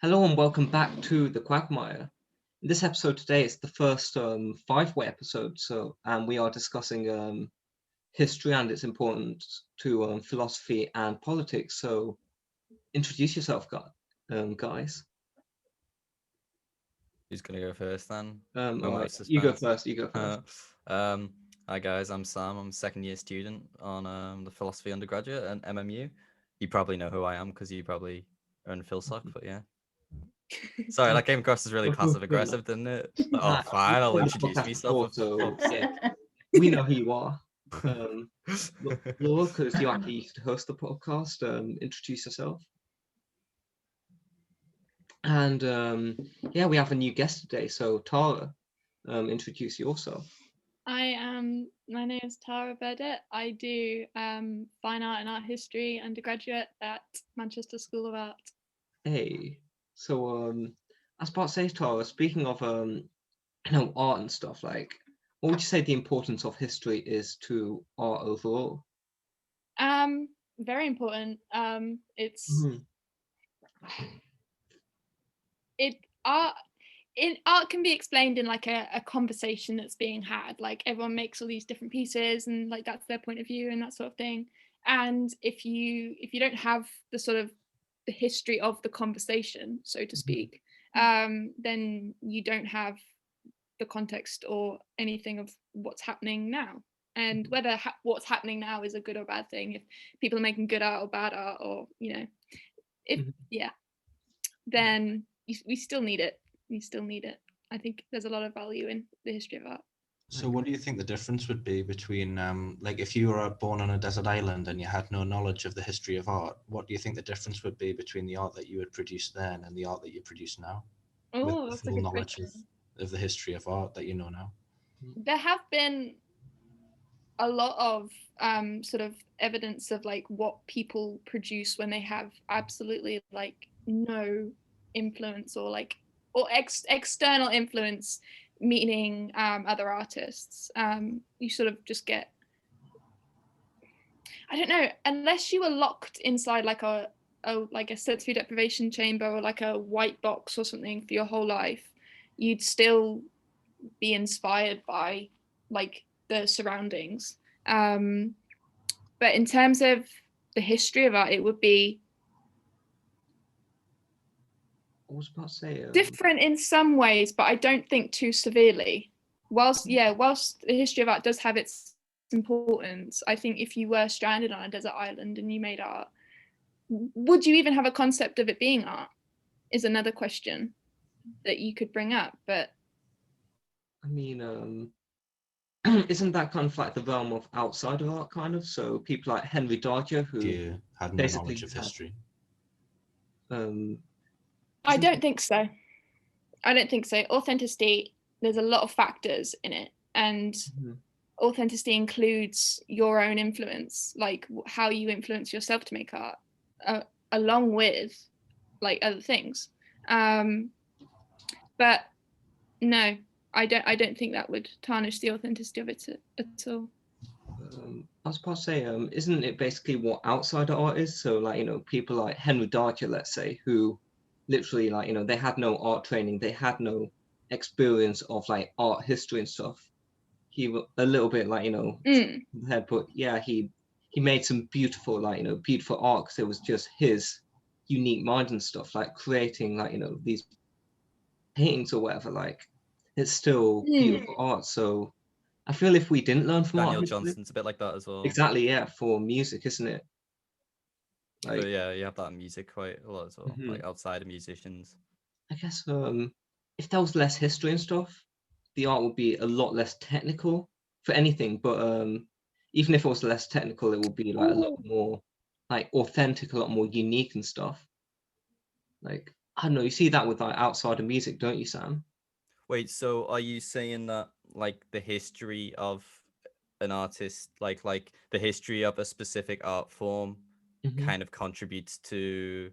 Hello and welcome back to the Quagmire. In this episode today, it's the first five-way episode, and we are discussing history and its importance to philosophy and politics. So, introduce yourself, guys. Who's gonna go first then? All Moment right, of you go suspense. first. You go first. Hi guys, I'm Sam. I'm a second year student on the philosophy undergraduate at MMU. You probably know who I am because you probably are in Philsoc, but yeah. Sorry, that came across as really passive Fair enough. aggressive, didn't it? Like, oh, Nah, fine, you've I'll been on the introduce podcast myself. before, so yeah, we know who you are. Laura, because you actually used to host the podcast, introduce yourself. And yeah, we have a new guest today. So Tara, introduce yourself. My name is Tara Burdett. I do fine art and art history undergraduate at Manchester School of Art. Hey, so I was about to say, Tara, speaking of art and stuff, like, what would you say the importance of history is to art overall? Very important. It's Mhm. it art in art can be explained in like a conversation that's being had. Like everyone makes all these different pieces and like that's their point of view and that sort of thing. And if you don't have the sort of the history of the conversation, so to speak, then you don't have the context or anything of what's happening now, and whether what's happening now is a good or bad thing, if people are making good art or bad art, or if Mhm. yeah, then we still need it. I think there's a lot of value in the history of art. So what do you think the difference would be between, like if you were born on a desert island and you had no knowledge of the history of art, what do you think the difference would be between the art that you would produce then and the art that you produce now, with Oh, the that's a full good knowledge question. of the history of art that you know now? There have been a lot of sort of evidence of like what people produce when they have absolutely like no influence or like or external influence, meaning other artists. You sort of just get, I don't know, unless you were locked inside like a sensory deprivation chamber or like a white box or something for your whole life, you'd still be inspired by like the surroundings. But in terms of the history of art, it would be I was about to say, different in some ways, but I don't think too severely. Whilst the history of art does have its importance, I think if you were stranded on a desert island and you made art, would you even have a concept of it being art? Is another question that you could bring up. But I mean, isn't that kind of like the realm of outside of art, kind of? So people like Henry Darger, If who you had no knowledge basically of had, history. um, I isn't don't think so. I don't think so. Authenticity, there's a lot of factors in it, and Mhm. authenticity includes your own influence, like how you influence yourself to make art, along with like other things. But no, I don't think that would tarnish the authenticity of it at all. I was about to say, isn't it basically what outsider art is? So, like, people like Henry Darger, let's say, who literally, like, they had no art training, they had no experience of like art history and stuff. He was a little bit like, Mm. head, but yeah, he made some beautiful, like, beautiful art because it was just his unique mind and stuff, like creating, like, these paintings or whatever. Like, it's still Mm. beautiful art. So I feel if we didn't learn from art Daniel history, Johnson's a bit like that as well. exactly, yeah, for music, isn't it? But Like, yeah, you have that in music quite a lot as well, mhm. like outside of musicians. I guess if there was less history and stuff, the art would be a lot less technical for anything. But even if it was less technical, it would be like a lot more like authentic, a lot more unique and stuff. Like, I don't know, you see that with like outside of music, don't you, Sam? Wait, so are you saying that like the history of an artist, like the history of a specific art form Hmm. kind of contributes to The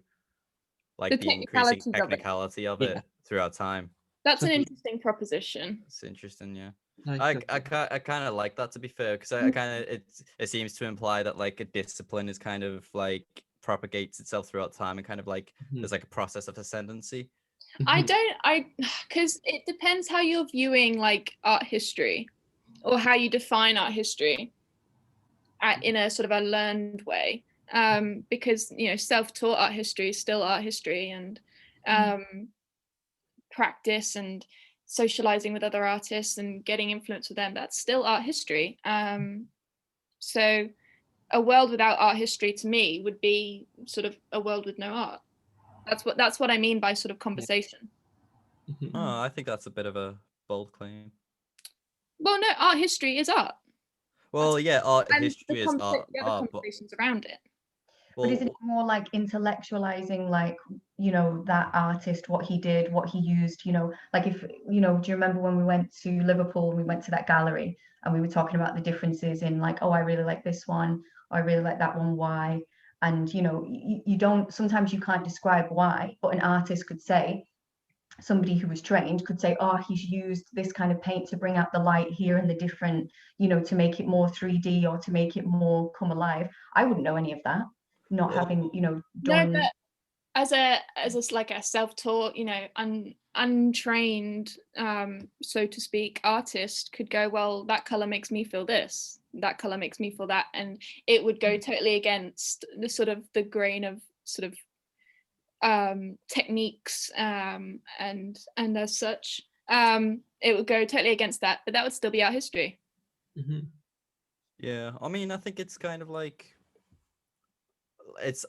like the increasing technicalities of it. technicality of Yeah. it throughout time? That's So an I think interesting proposition. It's interesting, yeah. like I kind of like that, to be fair, because I kind of it seems to imply that like a discipline is kind of like propagates itself throughout time and kind of like Mhm. there's like a process of ascendancy. Because it depends how you're viewing like art history or how you define art history in a sort of a learned way. Because, you know, self-taught art history is still art history, and practice and socializing with other artists and getting influence with them, that's still art history. So a world without art history to me would be sort of a world with no art. That's what I mean by sort of conversation. Mhm. Oh, I think that's a bit of a bold claim. Well, no, art history is art. Well, yeah, art And history is art, the other but conversations around it. But isn't well, it more like intellectualizing, like, you know, that artist, what he did, what he used, you know, like if, you know, do you remember when we went to Liverpool and we went to that gallery and we were talking about the differences in like, oh, I really like this one, or I really like that one, why? And, you know, you don't, sometimes you can't describe why, but an artist could say, somebody who was trained could say, oh, he's used this kind of paint to bring out the light here and the different, you know, to make it more 3D or to make it more come alive. I wouldn't know any of that, not Well, having, you know, No, done. but as a like a self-taught, you know, untrained, so to speak, artist could go, well, that color makes me feel this, that color makes me feel that, and it would go totally against the sort of the grain of sort of techniques, and as such, it would go totally against that, but that would still be art history. Mhm. yeah, I mean, I think it's kind of like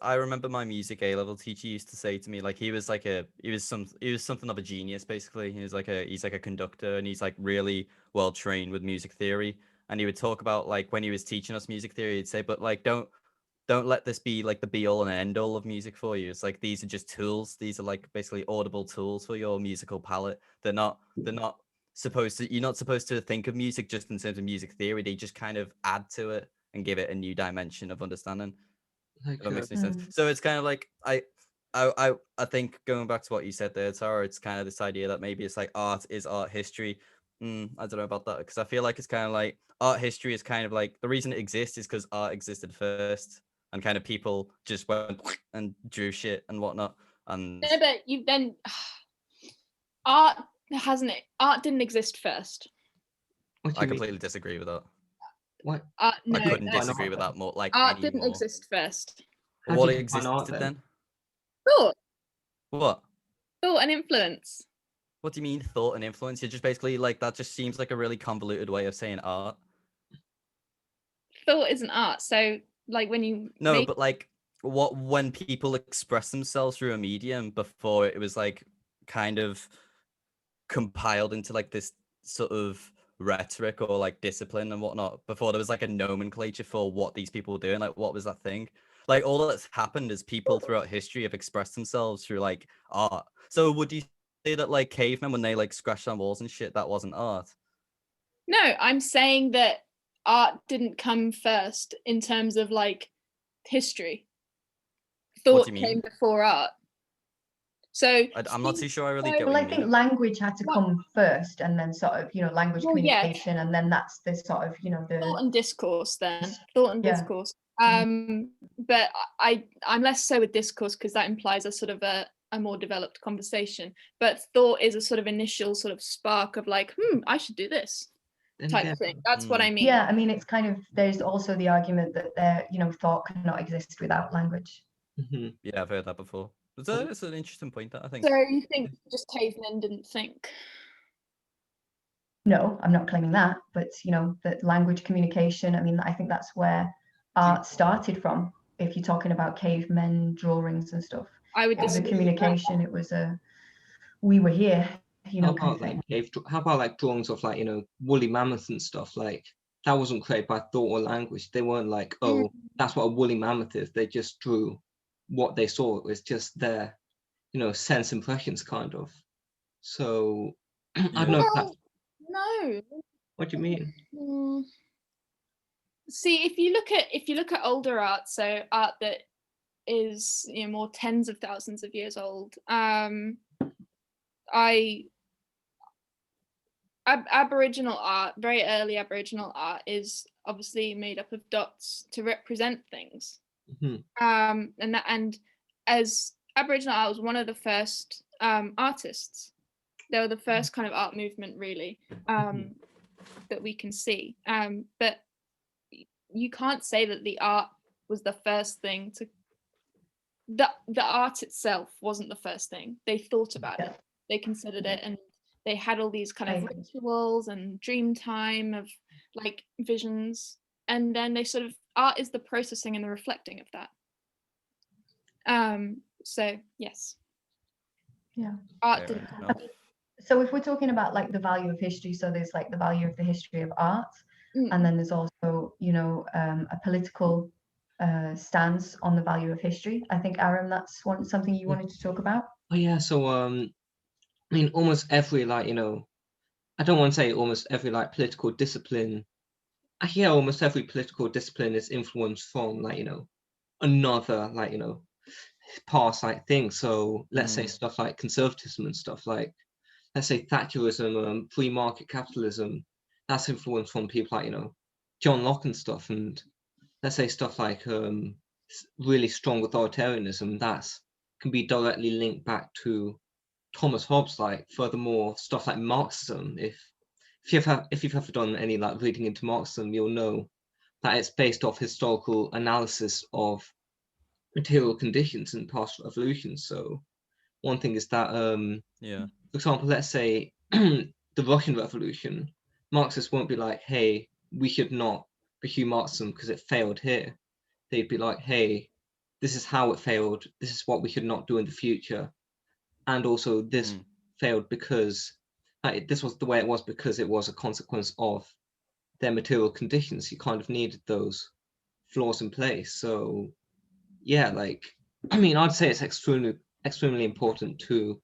I remember my music A level teacher used to say to me, like he was something of a genius basically. He's like a conductor, and he's like really well trained with music theory. And he would talk about like when he was teaching us music theory, he'd say, but like don't let this be like the be all and end all of music for you. It's like these are just tools. These are like basically audible tools for your musical palette. They're not supposed to, you're not supposed to think of music just in terms of music theory. They just kind of add to it and give it a new dimension of understanding. Like, If that makes any sense. So it's kind of like I think going back to what you said there, Tara, it's kind of this idea that maybe it's like art is art history. I don't know about that, because I feel like it's kind of like art history is kind of like the reason it exists is because art existed first, and kind of people just went and drew shit and whatnot. And No, but you then art art didn't exist first. what do I you mean? completely disagree with that. What? No, I couldn't no. disagree with that more like art didn't anymore. exist first. How What do you define art existed then? then? Thought What? and influence. What do you mean thought and influence? You're just basically like, that just seems like a really convoluted way of saying art. Thought isn't art. So like when you No, make, but like when people express themselves through a medium before it was like kind of compiled into like this sort of rhetoric or like discipline and whatnot, before there was like a nomenclature for what these people were doing, like what was that thing? Like all that's happened is people throughout history have expressed themselves through like art. So would you say that like cavemen, when they like scratched on walls and shit, that wasn't art? no, I'm saying that art didn't come first in terms of like history. What do Thought you came mean? before art. So I'm not too sure I really so- get Well, what I you think mean. language had to What? come first, and then sort of, you know, language Well, yeah. communication, and then that's the sort of, you know, thought the and discourse then. Thought and Yeah. discourse. Mhm. But I'm less so with discourse because that implies a sort of a more developed conversation. But thought is a sort of initial sort of spark of like, I should do this Then type again, of thing. That's what I mean. Yeah, I mean, it's kind of, there's also the argument that there, you know, thought cannot exist without language. mhm. Yeah, I've heard that before. It's an interesting point, that I think. So you think just cavemen didn't think? No, I'm not claiming that, but you know, that language communication, I mean, I think that's where art started from. If you're talking about cavemen drawings and stuff, I would it was a disagree with that. communication, it was a, we were here, you How know, kind about of thing. like how about like drawings of like, you know, woolly mammoths and stuff? Like that wasn't created by thought or language. They weren't like, oh, that's what a woolly mammoth is. They just drew what they saw. It was just their, you know, sense impressions kind of. So I don't know if that's No. what do you mean. Mm. See, if you look at older art, so art that is, you know, more tens of thousands of years old, Aboriginal art, very early Aboriginal art, is obviously made up of dots to represent things. Mhm. And as Aboriginal art was one of the first artists. They were the first kind of art movement, really, that we can see. But you can't say that the art was the first thing to. The art itself wasn't the first thing. They thought about it. They considered it, and they had all these kind of rituals and dream time of like visions, and then they sort of, art is the processing and the reflecting of that. So yes. Yeah. Art didn't come. So if we're talking about like the value of history, so there's like the value of the history of art, and then there's also, you know, a political stance on the value of history. I think, Aaron, that's something you wanted to talk about. Oh yeah, so I mean, almost every, like, you know, I don't want to say almost every like political discipline. Yeah, almost every political discipline is influenced from, like, you know, another, like, you know, past like thing. So let's say stuff like conservatism and stuff like, let's say Thatcherism, free market capitalism, that's influenced from people like, you know, John Locke and stuff. And let's say stuff like really strong authoritarianism, that's can be directly linked back to Thomas Hobbes. Like, furthermore, stuff like Marxism, if you've ever done any like reading into Marxism, you'll know that it's based off historical analysis of material conditions and past revolutions. So one thing is that, for example, let's say the Russian Revolution, Marxists won't be like, hey, we should not pursue Marxism because it failed here. They'd be like, hey, this is how it failed. This is what we should not do in the future. And also this failed because this was the way it was because it was a consequence of their material conditions. You kind of needed those flaws in place. So yeah, like, I mean, I'd say it's extremely important to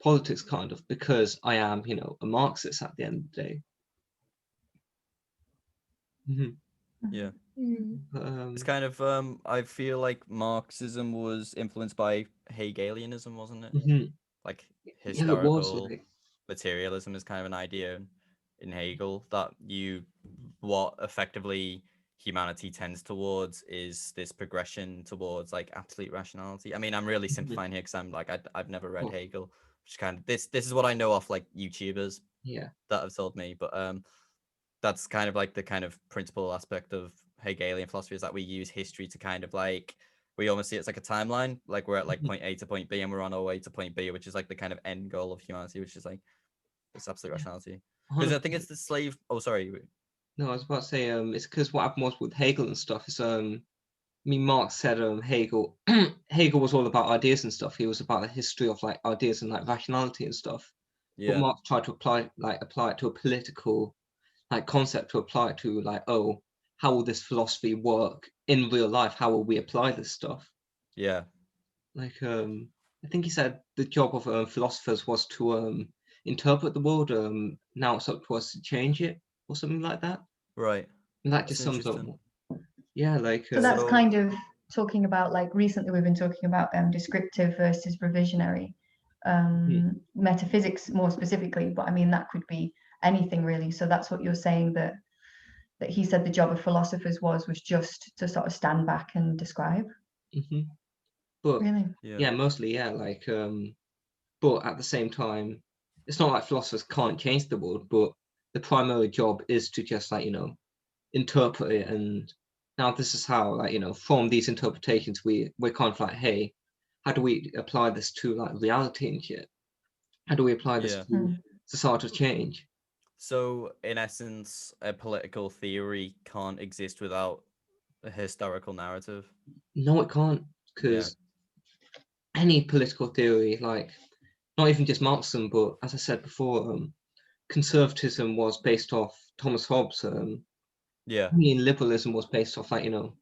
politics, kind of, because I am, you know, a Marxist at the end of the day. Yeah. It's kind of I feel like Marxism was influenced by Hegelianism, wasn't it? Like historical materialism is kind of an idea in Hegel that what effectively humanity tends towards is this progression towards like absolute rationality. I mean, I'm really simplifying here because I'm like I've never read Hegel, which kind of this is what I know off like YouTubers that have told me, but that's kind of like the kind of principal aspect of Hegelian philosophy, is that we use history to kind of like, we almost see it's like a timeline, like we're at like point A to point B and we're on our way to point B, which is like the kind of end goal of humanity, which is like this absolute rationality. Because I think it's the slave. Oh, sorry. No, I was about to say it's because what happened was with Hegel and stuff is I mean, Marx said Hegel Hegel was all about ideas and stuff. He was about the history of like ideas and like rationality and stuff. But Marx tried to apply it to a political like concept, to apply it to like, oh, how will this philosophy work in real life? How will we apply this stuff? Yeah. Like I think he said the job of philosophers was to interpret the world. Now it's up to us to change it, or something like that. Right. And that just sums up. Yeah, like so that's kind of talking about, like, recently we've been talking about descriptive versus revisionary metaphysics more specifically, but I mean that could be anything really. So that's what you're saying, that he said the job of philosophers was just to sort of stand back and describe. But really, yeah, mostly, yeah, like but at the same time, it's not like philosophers can't change the world, but the primary job is to just, like, you know, interpret it. And now this is how, like, you know, from these interpretations we're kind of like, hey, how do we apply this to like reality and shit? How do we apply this to societal change? So in essence, a political theory can't exist without a historical narrative. No, it can't, because any political theory, like, not even just Marxism, but as I said before, conservatism was based off Thomas Hobbes. I mean, liberalism was based off, like, you know,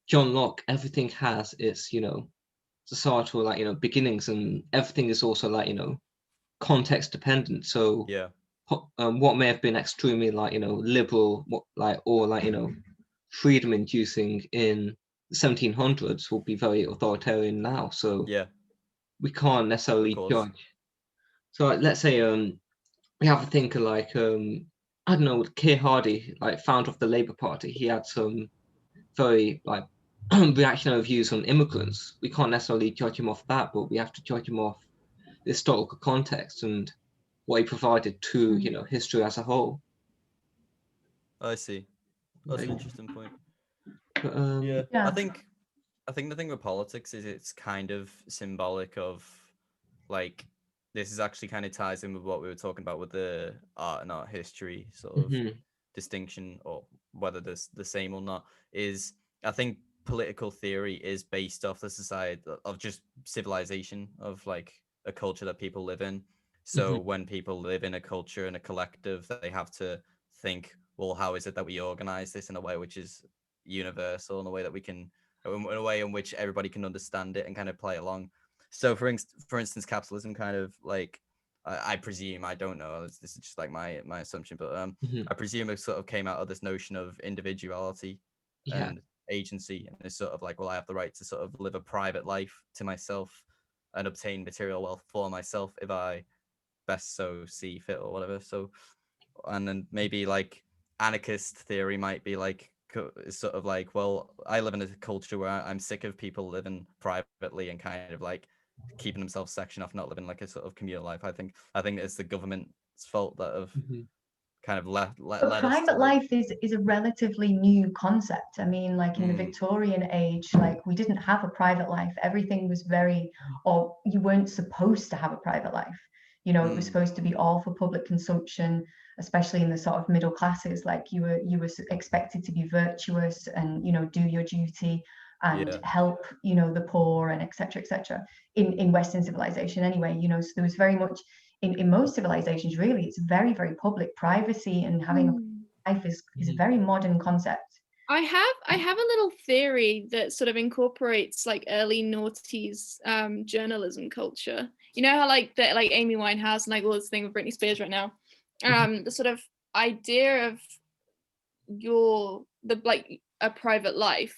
John Locke. Everything has its, you know, societal, like, you know, beginnings, and everything is also, like, you know, context dependent. So what may have been extremely, like, you know, liberal, or like, you know, freedom inducing in the 1700s will be very authoritarian now. So we can't necessarily judge. So like, let's say we have a thinker like I don't know, Keir Hardie, like founder of the Labour Party. He had some very like reactionary views on immigrants, we can't necessarily judge him off that, but we have to judge him off the historical context and what he provided to, you know, history as a whole. I see. That's an Like, interesting point. but, Yeah. Yeah. I think the thing with politics is it's kind of symbolic of, like, this is actually kind of ties in with what we were talking about with the art and art history sort of distinction, or whether there's the same or not, is I think political theory is based off the society of just civilization, of like a culture that people live in. So when people live in a culture and a collective, they have to think, well, how is it that we organize this in a way which is universal, in a way that we can, in a way in which everybody can understand it and kind of play along. So for instance, capitalism kind of like, I presume, I don't know, this is just like my assumption, but I presume it sort of came out of this notion of individuality and agency, and it's sort of like, well, I have the right to sort of live a private life to myself and obtain material wealth for myself if I best so see fit or whatever. So, and then maybe like anarchist theory might be like sort of like, well, I live in a culture where I'm sick of people living privately and kind of like keeping themselves sectioned off, not living like a sort of communal life. I think it's the government's fault that have kind of led But us to private life is a relatively new concept. I mean, like in the Victorian age, like we didn't have a private life. Everything was very, or you weren't supposed to have a private life. You know, it was supposed to be all for public consumption, especially in the sort of middle classes. Like you were expected to be virtuous and, you know, do your duty and help, you know, the poor and etc. etc. in Western civilization anyway, you know, so there was very much in most civilizations, really, it's very, very public. Privacy and having a life is a very modern concept. I have a little theory that sort of incorporates like early noughties journalism culture. You know how like that, like Amy Winehouse and like all this thing with Britney Spears right now. The sort of idea of like a private life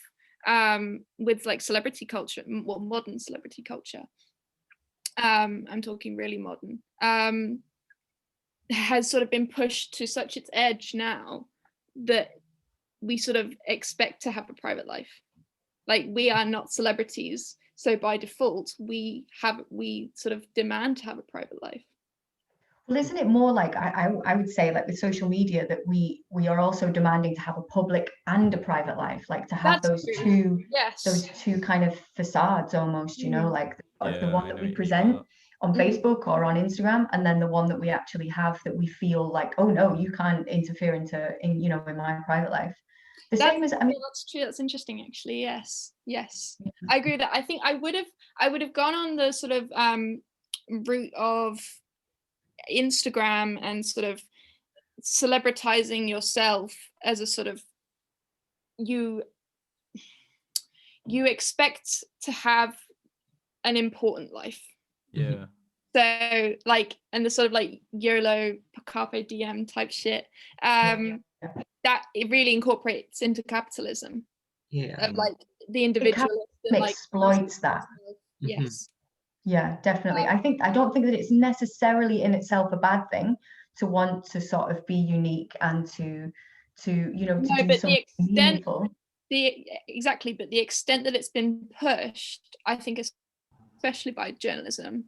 with like celebrity culture, well, modern celebrity culture. I'm talking really modern. Has sort of been pushed to such its edge now that we sort of expect to have a private life. Like we are not celebrities, so by default we sort of demand to have a private life. Well, isn't it more like I would say, like with social media, that we are also demanding to have a public and a private life, like to have those two kind of facades almost, you know, like the one that we present on Facebook or on Instagram, and then the one that we actually have that we feel like, oh no, you can't interfere in you know, in my private life. Same as, I mean, that's true. That's interesting, actually. Yes. I agree with that. I think I would have gone on the sort of route of Instagram and sort of celebritizing yourself as a sort of, you expect to have an important life. So like, and the sort of like YOLO, carpe diem type shit, that it really incorporates into capitalism. Like the individual exploits that. Yes. Yeah, definitely. I don't think that it's necessarily in itself a bad thing to want to sort of be unique and to you know, to do something meaningful. Exactly, but the extent that it's been pushed, I think, especially by journalism,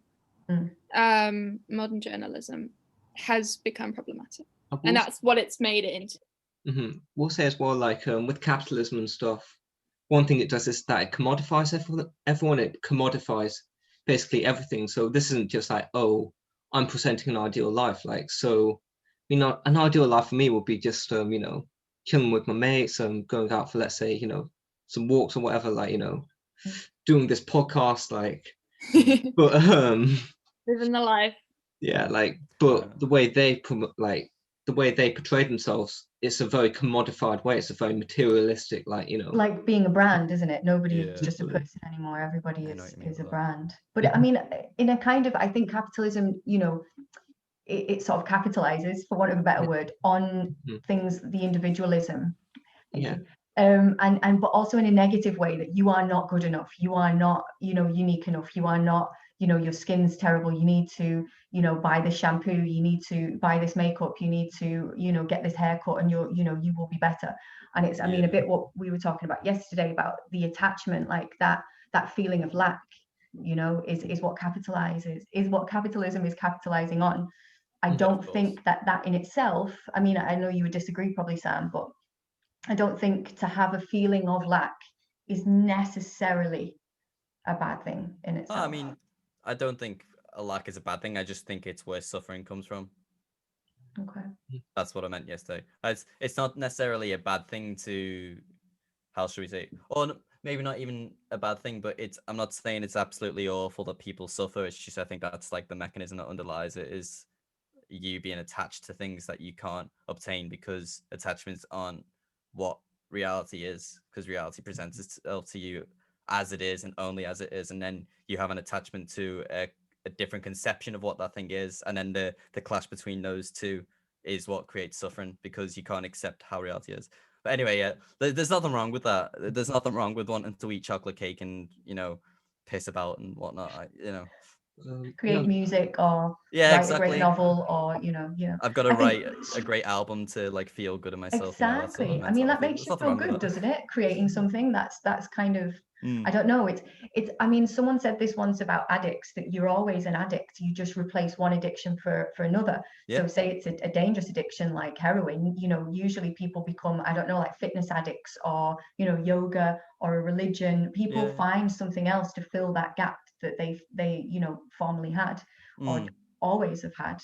modern journalism, has become problematic, and that's what it's made it into. We'll say as well, like with capitalism and stuff, one thing it does is that it commodifies everyone. It commodifies basically everything. So this isn't just like, oh, I'm presenting an ideal life. Like, so, you know, an ideal life for me would be just, you know, chilling with my mates and going out for, let's say, you know, some walks or whatever, like, you know, doing this podcast, like, but living the life. Yeah, like, but the way they portray themselves, it's a very commodified way. It's a very materialistic, like, you know, like being a brand, isn't it? Nobody is just a person anymore. Everybody is a brand. But I mean, in a kind of, I think capitalism, you know, it sort of capitalizes, for want of a better word, on things, the individualism. And but also in a negative way, that you are not good enough, you are not, you know, unique enough, you are not you know, your skin's terrible, you need to, you know, buy this shampoo, you need to buy this makeup, you need to, you know, get this haircut, and you're, you know, you will be better. And it's, I mean, a bit what we were talking about yesterday about the attachment, like that feeling of lack, you know, is what capitalism is capitalizing on. I don't think that in itself, I mean, I know you would disagree probably, Sam, but I don't think to have a feeling of lack is necessarily a bad thing in itself. I mean, I don't think a lack is a bad thing. I just think it's where suffering comes from. Okay. That's what I meant yesterday. It's not necessarily a bad thing to, how should we say, or maybe not even a bad thing, but I'm not saying it's absolutely awful that people suffer. It's just, I think that's like the mechanism that underlies it, is you being attached to things that you can't obtain because attachments aren't what reality is, because reality presents itself to you as it is and only as it is, and then you have an attachment to a different conception of what that thing is, and then the clash between those two is what creates suffering, because you can't accept how reality is. But anyway, yeah, there's nothing wrong with that. There's nothing wrong with wanting to eat chocolate cake and, you know, piss about and whatnot, you know. Create music or write a great novel, or, you know, I've got to write a great album to like feel good in myself. Exactly. You know, I mean, that makes you feel good, doesn't it? Creating something that's kind of, I don't know. It's. I mean, someone said this once about addicts, that you're always an addict. You just replace one addiction for another. Yeah. So say it's a dangerous addiction like heroin, you know, usually people become, I don't know, like fitness addicts, or, you know, yoga or a religion. People find something else to fill that gap that they you know, formerly had, or always have had,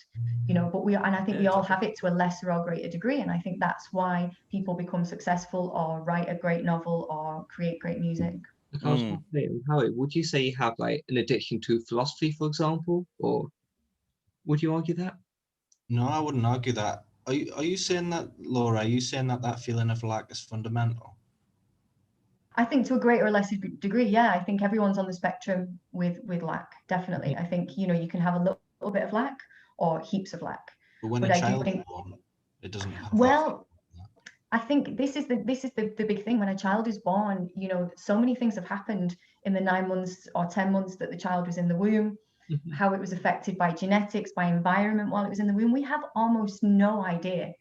you know. But I think we all have it to a lesser or greater degree, and I think that's why people become successful or write a great novel or create great music. Howard, would you say you have like an addiction to philosophy, for example, or would you argue that? No, I wouldn't argue that. Are you saying that, Laura? Are you saying that feeling of lack is fundamental? I think to a greater or lesser degree, yeah. I think everyone's on the spectrum with lack, definitely. I think, you know, you can have a little bit of lack or heaps of lack. But when a child is born, it doesn't have well, I think this is the big thing. When a child is born, you know, so many things have happened in the 9 months or 10 months that the child was in the womb, how it was affected by genetics, by environment while it was in the womb. We have almost no idea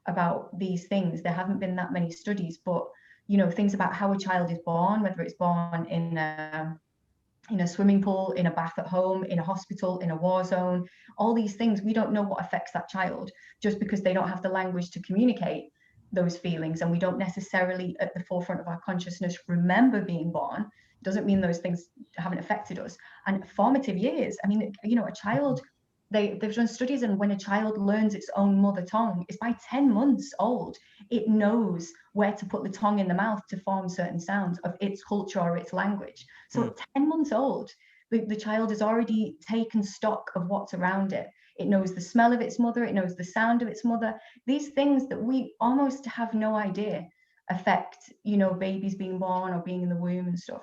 about these things. There haven't been that many studies, but, you know, things about how a child is born, whether it's born in a swimming pool, in a bath at home, in a hospital, in a war zone, all these things, we don't know what affects that child, just because they don't have the language to communicate those feelings, and we don't necessarily at the forefront of our consciousness remember being born. Doesn't mean those things haven't affected us. And formative years, I mean, you know, a child, they've done studies, and when a child learns its own mother tongue, it's by 10 months old, it knows where to put the tongue in the mouth to form certain sounds of its culture or its language. So at 10 months old, the child has already taken stock of what's around it. It knows the smell of its mother, it knows the sound of its mother. These things that we almost have no idea affect, you know, babies being born or being in the womb and stuff.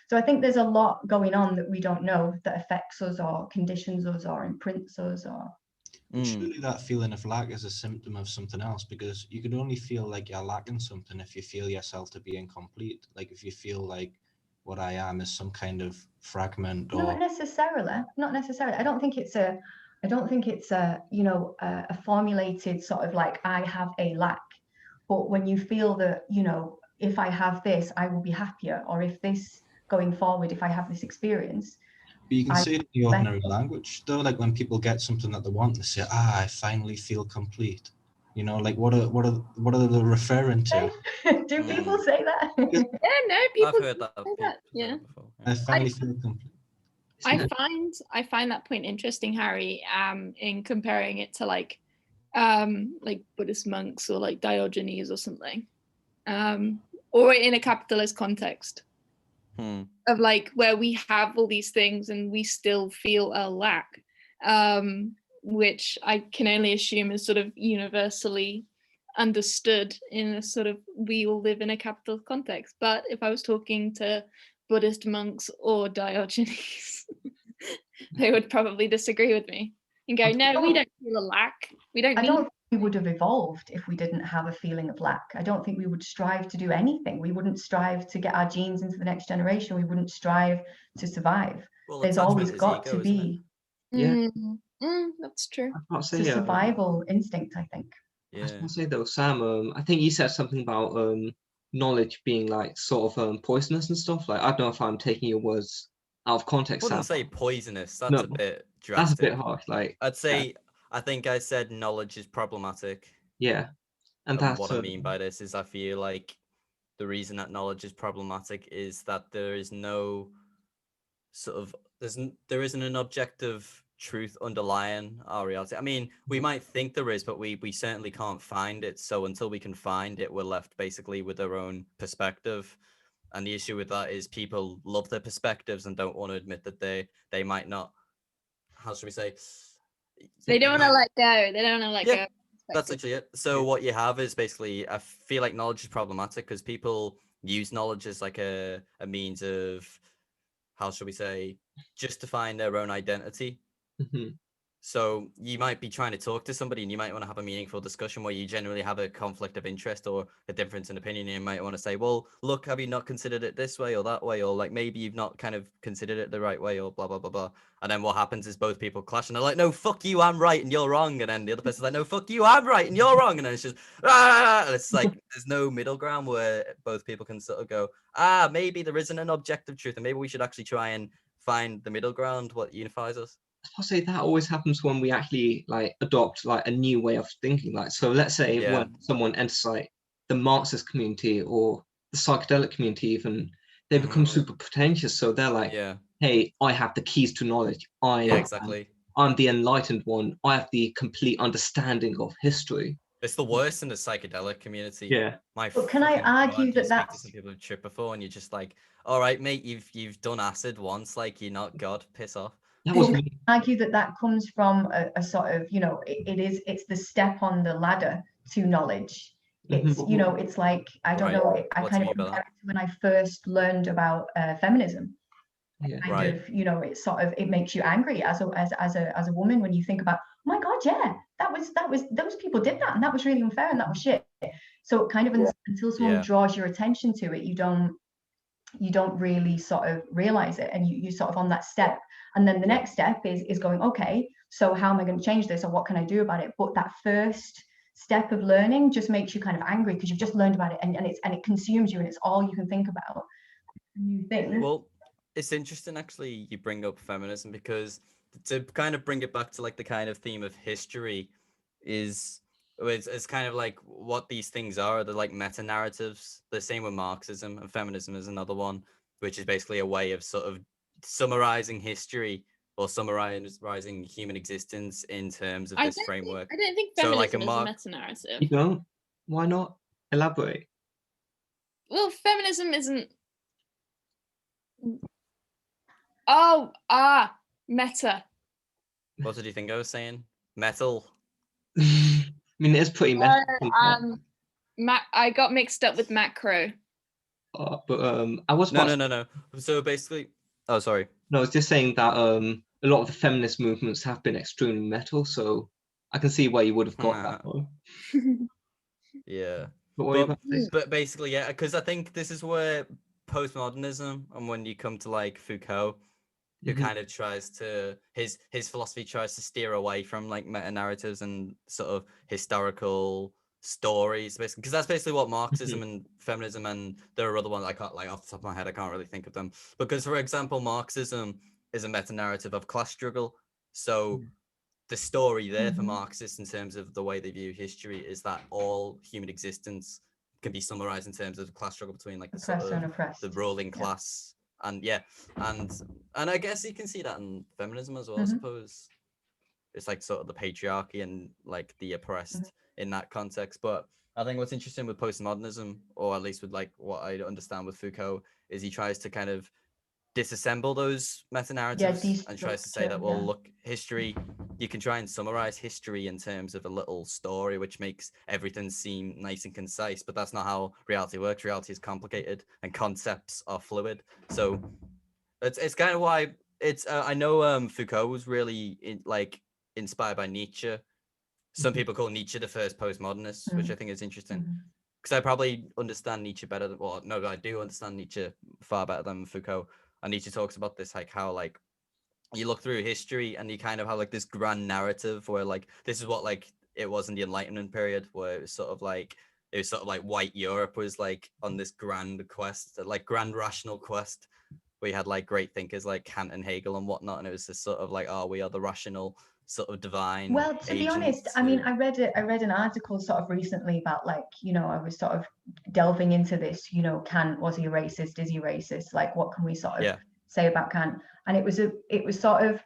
So I think there's a lot going on that we don't know that affects us or conditions us or imprints us. Or surely that feeling of lack is a symptom of something else, because you can only feel like you're lacking something if you feel yourself to be incomplete. Like if you feel like what I am is some kind of fragment. Or not necessarily. I don't think it's a you know, a formulated sort of like, I have a lack. But when you feel that, you know, if I have this, I will be happier, or if this going forward, if I have this experience. But you can say it in the ordinary language, though. Like when people get something that they want, they say, I finally feel complete. You know, like what are they referring to? Do people say that? Yeah, no, people. I've heard that. Yeah. Before. I finally feel complete. I find that point interesting, Harry, in comparing it to like Buddhist monks or like Diogenes or something, or in a capitalist context of like where we have all these things and we still feel a lack, which I can only assume is sort of universally understood in a sort of, we all live in a capitalist context. But if I was talking to Buddhist monks or Diogenes, they would probably disagree with me and go, no, we don't feel a lack. We don't. I don't think we would have evolved if we didn't have a feeling of lack. I don't think we would strive to do anything. We wouldn't strive to get our genes into the next generation. We wouldn't strive to survive. Well, there's attachment always is got ego, to isn't it? be. Yeah. That's true. I can't It's a say survival instinct, I think. I Yeah. can't say though, Sam. I think you said something about knowledge being like sort of poisonous and stuff. Like I don't know if I'm taking your words out of context. Wouldn't Sam. say poisonous. That's No, a bit that's a bit drastic. harsh. Like I'd say I think I said knowledge is problematic. yeah, and And that's what I mean by this is I feel like the reason that knowledge is problematic is that there is no sort of there isn't an objective truth underlying our reality. I mean, we might think there is, but we certainly can't find it. So until we can find it, we're left basically with our own perspective. And the issue with that is people love their perspectives and don't want to admit that they might not. How should we say? They don't want to let go. They don't want to let Yeah, go. that's literally it. So what you have is basically, I feel like knowledge is problematic because people use knowledge as like a means of, how should we say, justifying their own identity. Mhm. So you might be trying to talk to somebody and you might want to have a meaningful discussion where you generally have a conflict of interest or a difference in opinion. And you might want to say, well, look, have you not considered it this way or that way? Or like, maybe you've not kind of considered it the right way or blah, blah, blah, blah. And then what happens is both people clash and they're like, no, fuck you, I'm right and you're wrong. And then the other person's like, no, fuck you, I'm right and you're wrong. And then it's just, ah, and it's like, there's no middle ground where both people can sort of go, maybe there isn't an objective truth and maybe we should actually try and find the middle ground, what unifies us. I'll say that always happens when we actually like adopt like a new way of thinking. Like so, let's say Yeah. when someone enters like the Marxist community or the psychedelic community, even they become super pretentious. So they're like, Yeah, "Hey, I have the keys to knowledge. yeah, exactly. I'm the enlightened one. I have the complete understanding of history." It's the worst in the psychedelic community. Yeah. My But can I fucking argue God, that you speak to that's some people who've tripped before, and you're just like, all right, mate, you've done acid once, like you're not God, piss off. That was Well, me. can I argue that that comes from a sort of, you know, it's the step on the ladder to knowledge. It's, Mhm. you know, it's like, I don't Right. know, I What do kind you of mean by compare that? it to when I first learned about feminism. Yeah. Kind Right. of, you know, it's sort of, it makes you angry as a woman when you think about, oh my God, yeah, that was those people did that and that was really unfair and that was shit. So kind of until someone Yeah. draws your attention to it, you don't really sort of realize it, and you sort of on that step, and then the next step is going, okay, so how am I going to change this or what can I do about it? But that first step of learning just makes you kind of angry because you've just learned about it and it consumes you and it's all you can think about, new things. Well, it's interesting actually you bring up feminism because to kind of bring it back to like the kind of theme of history is it's kind of like what these things are. They're like meta narratives. The same with Marxism, and feminism is another one, which is basically a way of sort of summarizing history or summarizing human existence in terms of this framework. I don't think So, like feminism a is a Marx- You meta-narrative. don't? Why not? Elaborate. Well, feminism isn't. Meta. What did you think I was saying? Metal. I mean, it's pretty messy. I got mixed up with macro. But I was about No. So basically, oh, sorry. No, I was just saying that a lot of the feminist movements have been extremely metal, so I can see where you would have got that from. Yeah. But what were you about to say? But basically, yeah, because I think this is where postmodernism, and when you come to like Foucault, who Mhm. kind of tries to his philosophy tries to steer away from like meta narratives and sort of historical stories, basically, because that's basically what Marxism and feminism, and there are other ones I can't, like off the top of my head, I can't really think of them. Because for example, Marxism is a meta narrative of class struggle. So the story there for Marxists in terms of the way they view history is that all human existence can be summarized in terms of the class struggle between like the sort Oppressor and of oppressed. the ruling class and I guess you can see that in feminism as well. I suppose it's like sort of the patriarchy and like the oppressed in that context. But I think what's interesting with postmodernism, or at least with like what I understand with Foucault, is he tries to kind of disassemble those meta narratives and tries to say that, well, look, history, you can try and summarize history in terms of a little story, which makes everything seem nice and concise, but that's not how reality works. Reality is complicated and concepts are fluid. So it's kind of why it's I know Foucault was really inspired by Nietzsche. Some people call Nietzsche the first postmodernist, which I think is interesting. Because I probably understand Nietzsche better I do understand Nietzsche far better than Foucault. And Nietzsche talks about this, like how like you look through history and you kind of have like this grand narrative where like this is what like it was in the Enlightenment period, where it was sort of like white Europe was like on this grand quest, like grand rational quest. We had like great thinkers like Kant and Hegel and whatnot, and it was this sort of like, oh, we are the rational sort of divine. Well, to be honest, I mean, I read an article sort of recently about like, you know, I was sort of delving into this, you know, Kant, was he a racist? Is he racist? Like, what can we sort of say about Kant? And it was sort of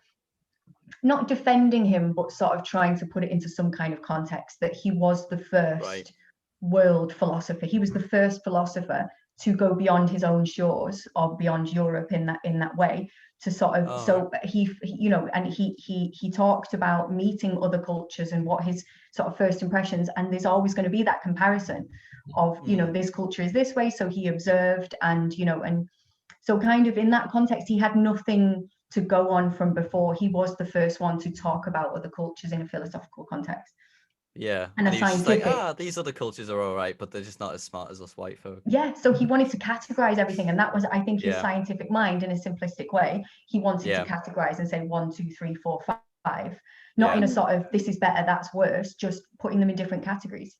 not defending him, but sort of trying to put it into some kind of context, that he was the first world philosopher. He was the first philosopher to go beyond his own shores or beyond Europe in that way, to sort of he you know, and he talked about meeting other cultures and what his sort of first impressions, and there's always going to be that comparison of, you know, this culture is this way, so he observed, and you know, and so kind of in that context he had nothing to go on from before. He was the first one to talk about other cultures in a philosophical context. Yeah, and a scientific. Like, these other cultures are all right, but they're just not as smart as us white folk. Yeah, so he wanted to categorize everything, and that was, I think, his scientific mind in a simplistic way. He wanted to categorize and say 1, 2, 3, 4, 5, not in a sort of this is better, that's worse, just putting them in different categories.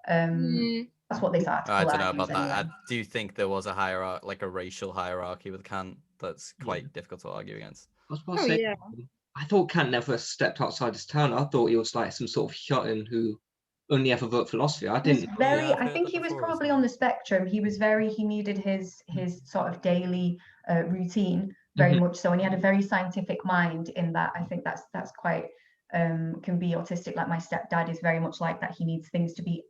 That's what this article I don't know about anyway. that. I do think there was a hierarchy, like a racial hierarchy with Kant, that's quite difficult to argue against. I was about to say, I thought Kant never stepped outside his town. I thought he was like some sort of shut-in who only ever wrote philosophy. I didn't. I think he was probably on the spectrum. He needed his sort of daily routine very much so, and he had a very scientific mind in that. I think that's quite can be autistic. Like my stepdad is very much like that. He needs things to be,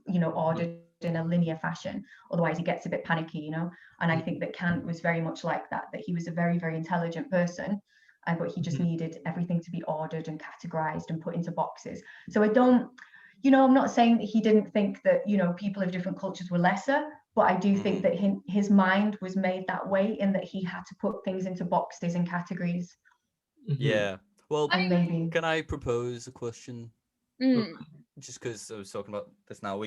you know, ordered in a linear fashion, otherwise he gets a bit panicky, you know. And I think that Kant was very much like that he was a very, very intelligent person, but he just needed everything to be ordered and categorized and put into boxes. So I don't, you know, I'm not saying that he didn't think that, you know, people of different cultures were lesser, but I do think that his mind was made that way, in that he had to put things into boxes and categories. Yeah. Well, maybe can I propose a question? Just because I was talking about this now.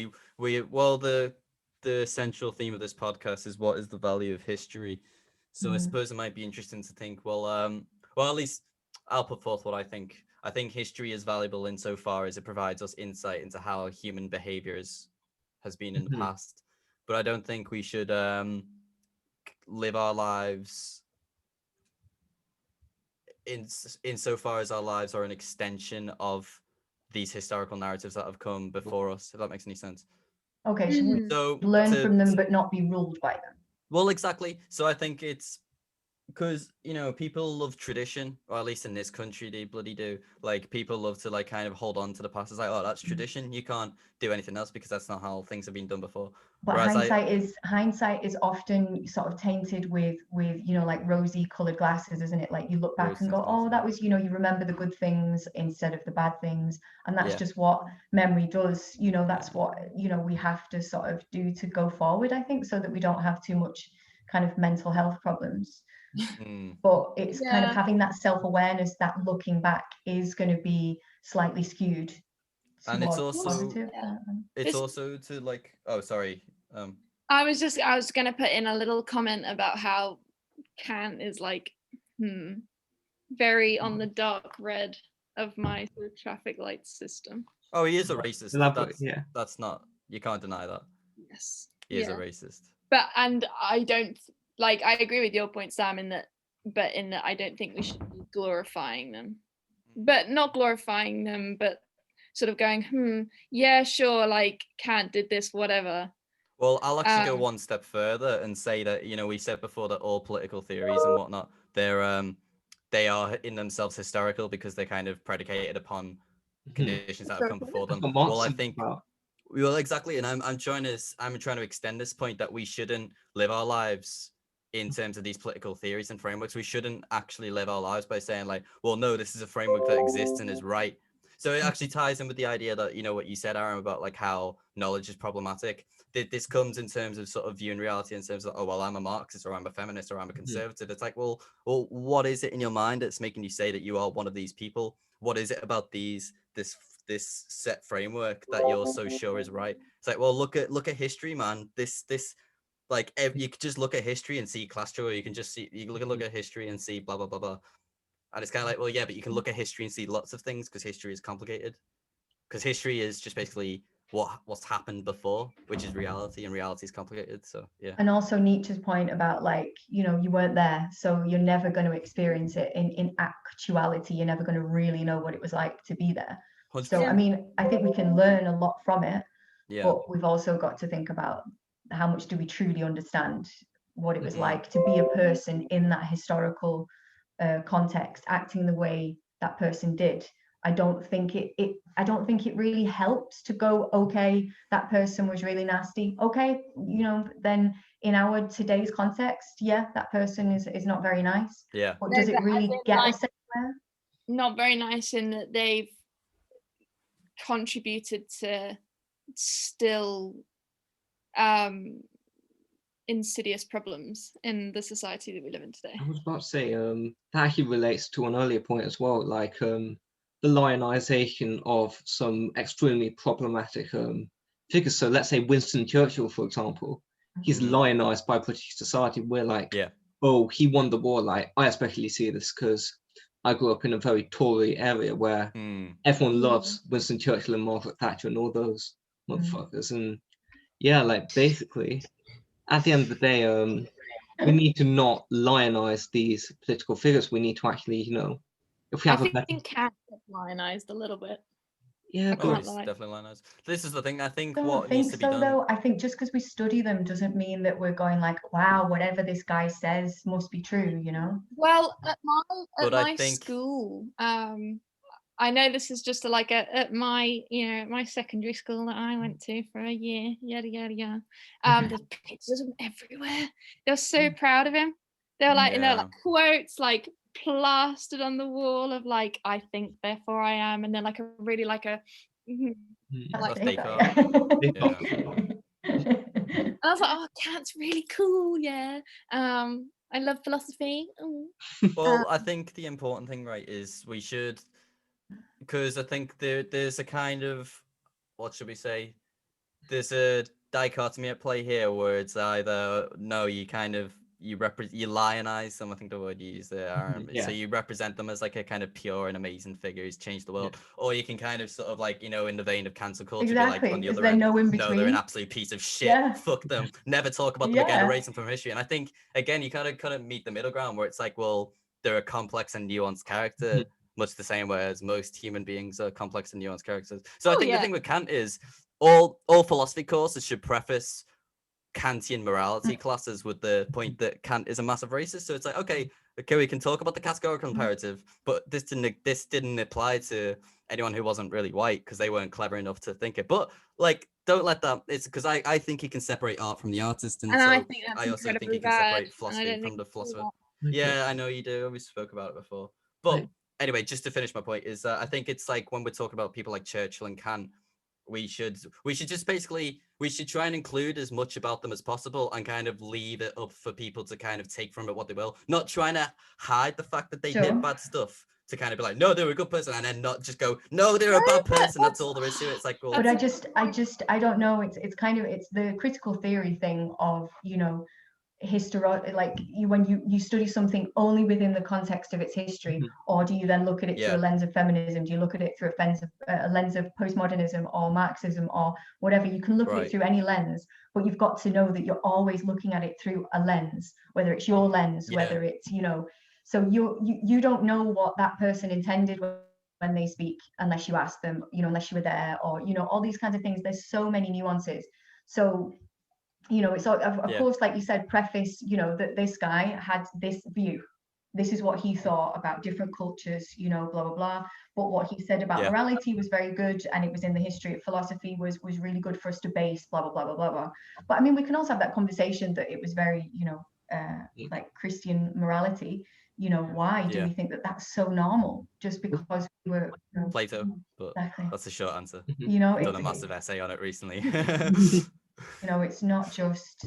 The central theme of this podcast is what is the value of history. So I suppose it might be interesting to think, well, at least I'll put forth what I think. I think history is valuable insofar as it provides us insight into how human behavior has been in the past. But I don't think we should live our lives insofar as our lives are an extension of these historical narratives that have come before us, if that makes any sense. Okay, so learn from them but not be ruled by them. Well, exactly. So I think it's because, you know, people love tradition, or at least in this country they bloody do. Like, people love to like kind of hold on to the past. It's like, oh, that's tradition, you can't do anything else because that's not how things have been done before. But hindsight is often sort of tainted with you know, like rosy colored glasses, isn't it? Like you look back and go, oh, that was, you know, you remember the good things instead of the bad things, and that's just what memory does. You know, that's what, you know, we have to sort of do to go forward, I think, so that we don't have too much kind of mental health problems. But it's kind of having that self-awareness that looking back is going to be slightly skewed, and it's also positive. It's also to like, oh, sorry, I was gonna put in a little comment about how Kant is like very on the dark red of my sort of traffic light system. Oh, he is a racist. That's not, you can't deny that. Yes, he is a racist. But and I don't like, I agree with your point, Sam, in that I don't think we should be glorifying them, but not glorifying them, but sort of going, yeah, sure, like Kant did this, whatever. Well, I'll actually go one step further and say that, you know, we said before that all political theories and whatnot, they are in themselves historical because they're kind of predicated upon conditions that have come before them. Well, I think, well, exactly, and I'm trying to extend this point that we shouldn't live our lives in terms of these political theories and frameworks. We shouldn't actually live our lives by saying like, well, no, this is a framework that exists and is right. So it actually ties in with the idea that, you know, what you said, Aaron, about like how knowledge is problematic. This comes in terms of sort of viewing reality in terms of, oh, well, I'm a Marxist or I'm a feminist or I'm a conservative. It's like, well, what is it in your mind that's making you say that you are one of these people? What is it about this set framework that you're so sure is right? It's like, well, look at history, man. This like, you could just look at history and see class struggle. You can just see, you look at history and see blah blah blah blah. And it's kind of like, well, yeah, but you can look at history and see lots of things because history is complicated. Because history is just basically what's happened before, which is reality, and reality is complicated. So yeah. And also Nietzsche's point about, like, you know, you weren't there, so you're never going to experience it in actuality. You're never going to really know what it was like to be there. 100%. So I mean, I think we can learn a lot from it, Yeah. but we've also got to think about how much do we truly understand what it was Mhm. like to be a person in that historical context, acting the way that person did. I don't think it really helps to go, okay, that person was really nasty. Okay, you know, then in our today's context, yeah, that person is not very nice. Yeah. But No, does it but really as in, get like, us anywhere? Not very nice in that they've contributed to still insidious problems in the society that we live in today. I was about to say, that actually relates to an earlier point as well, like the lionization of some extremely problematic figures. So let's say Winston Churchill, for example, he's Mhm. lionized by British society. We're like, Yeah. oh, he won the war. Like, I especially see this because I grew up in a very Tory area where everyone loves Winston Churchill and Margaret Thatcher and all those motherfuckers. And yeah, like basically, at the end of the day, we need to not lionize these political figures. We need to actually, you know, if we I have a better, think Cat gets lionized a little bit. yeah, I Oh, can't it's lie. definitely lionized. This is the thing. I think I don't what needs think to be so done. though. I think just because we study them doesn't mean that we're going like, wow, whatever this guy says must be true, you know? Well, at But I my think- school, I know this is just like at my, you know, my secondary school that I went to for a year, yada yada yada. There's pictures of him everywhere. They were so proud of him. They were like, you know, Yeah. like quotes like plastered on the wall of like, I think, therefore I am, and then like a really like a. I like Birthday that, card. yeah. And I was like, oh, Kant's really cool, yeah. I love philosophy. Ooh. Well, I think the important thing, right, is we should, because I think there's a kind of, what should we say? There's a dichotomy at play here where it's either no, you kind of you lionize them. I think the word you used there, Aaron. Yeah. So you represent them as like a kind of pure and amazing figure who's changed the world, or you can kind of sort of like, you know, in the vein of cancel culture, be like on the Is other there end. no in No, they're an between? absolute piece of shit. Yeah. Fuck them. Never talk about them again. Yeah. Erase them from history. And I think again, you kind of meet the middle ground where it's like, well, they're a complex and nuanced character. Much the same way as most human beings are complex and nuanced characters. So I think the thing with Kant is all philosophy courses should preface Kantian morality classes with the point that Kant is a massive racist. So it's like, okay, we can talk about the categorical imperative, but this didn't apply to anyone who wasn't really white because they weren't clever enough to think it. But like, don't let that. It's because I think he can separate art from the artist, and so I think that's I also think incredibly he can bad, separate and I philosophy don't from think the it's cool philosopher. that- Yeah, I know you do. We spoke about it before. But Right. anyway, just to finish my point is I think it's like when we're talking about people like Churchill and Kant, we should just basically we should try and include as much about them as possible and kind of leave it up for people to kind of take from it what they will, not trying to hide the fact that they Sure. did bad stuff, to kind of be like, no, they're a good person, and then not just go, no, they're a bad person. That's all there is to it. It's like, well, But I don't know. It's kind of, it's the critical theory thing of, you know, like when you study something only within the context of its history, or do you then look at it through a lens of feminism? Do you look at it through a lens of postmodernism or Marxism or whatever? You can look at it through any lens, but you've got to know that you're always looking at it through a lens, whether it's your lens, whether it's, you know, so you don't know what that person intended when they speak unless you ask them, you know, unless you were there, or, you know, all these kinds of things. There's so many nuances. So, you know, it's of course, like you said, preface, you know, that this guy had this view. This is what he thought about different cultures, you know, blah, blah, blah. But what he said about morality was very good, and it was in the history of philosophy was really good for us to base, blah, blah, blah, blah, blah, blah. But I mean, we can also have that conversation that it was very, you know, like Christian morality. You know, why do we think that that's so normal? Just because we were, you know, Plato, but that's the short answer. You know, I've done a massive essay on it recently. You know, it's not just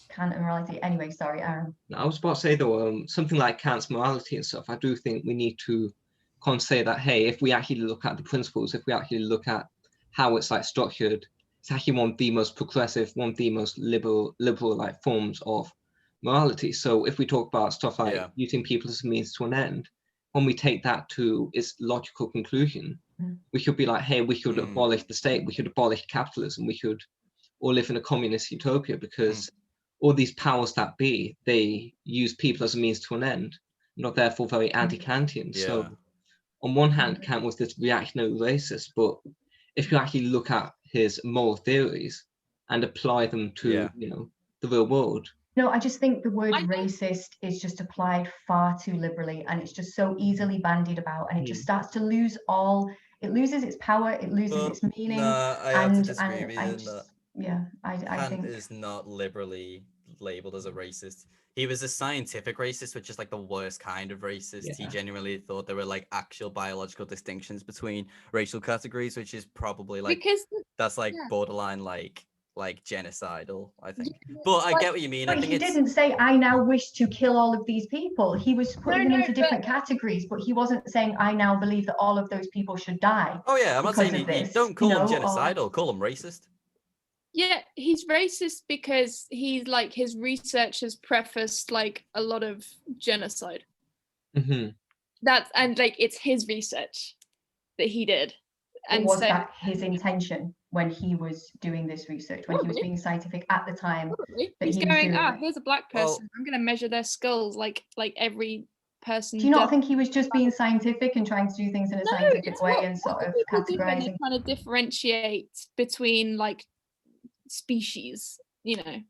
Kant and morality. Anyway, sorry, Aaron. I was about to say though, something like Kant's morality and stuff, I do think we need to kind of say that, hey, if we actually look at the principles, if we actually look at how it's like structured, it's actually one of the most progressive, one of the most liberal like forms of morality. So if we talk about stuff like using people as a means to an end, when we take that to its logical conclusion, we should be like, hey, we should abolish the state, we should abolish capitalism, we should all live in a communist utopia, because all these powers that be, they use people as a means to an end, not therefore very anti-Kantian. Yeah. So on one hand, Kant was this reactionary racist, but if you actually look at his moral theories and apply them to, you know, the real world. No, I just think the word racist is just applied far too liberally, and it's just so easily bandied about, and it just starts to lose it loses its power, it loses its meaning. No, I have to disagree with you in that. Yeah, I Kant think is not liberally labeled as a racist. He was a scientific racist, which is like the worst kind of racist. Yeah. He genuinely thought there were like actual biological distinctions between racial categories, which is probably like that's like borderline like genocidal, I think. But I get what you mean. But I think he didn't say, I now wish to kill all of these people. He was putting them into different categories, but he wasn't saying, I now believe that all of those people should die. Oh yeah, I'm not saying you don't call him genocidal, call him racist. Yeah, he's racist because he's like, his research has prefaced like a lot of genocide. And like it's his research that he did. And was that his intention when he was doing this research, when he was being scientific at the time? That he's going, here's a black person, I'm going to measure their skulls like every person. Do you not think he was just being scientific and trying to do things in a scientific way and sort of categorizing? Trying to differentiate between like species, you know.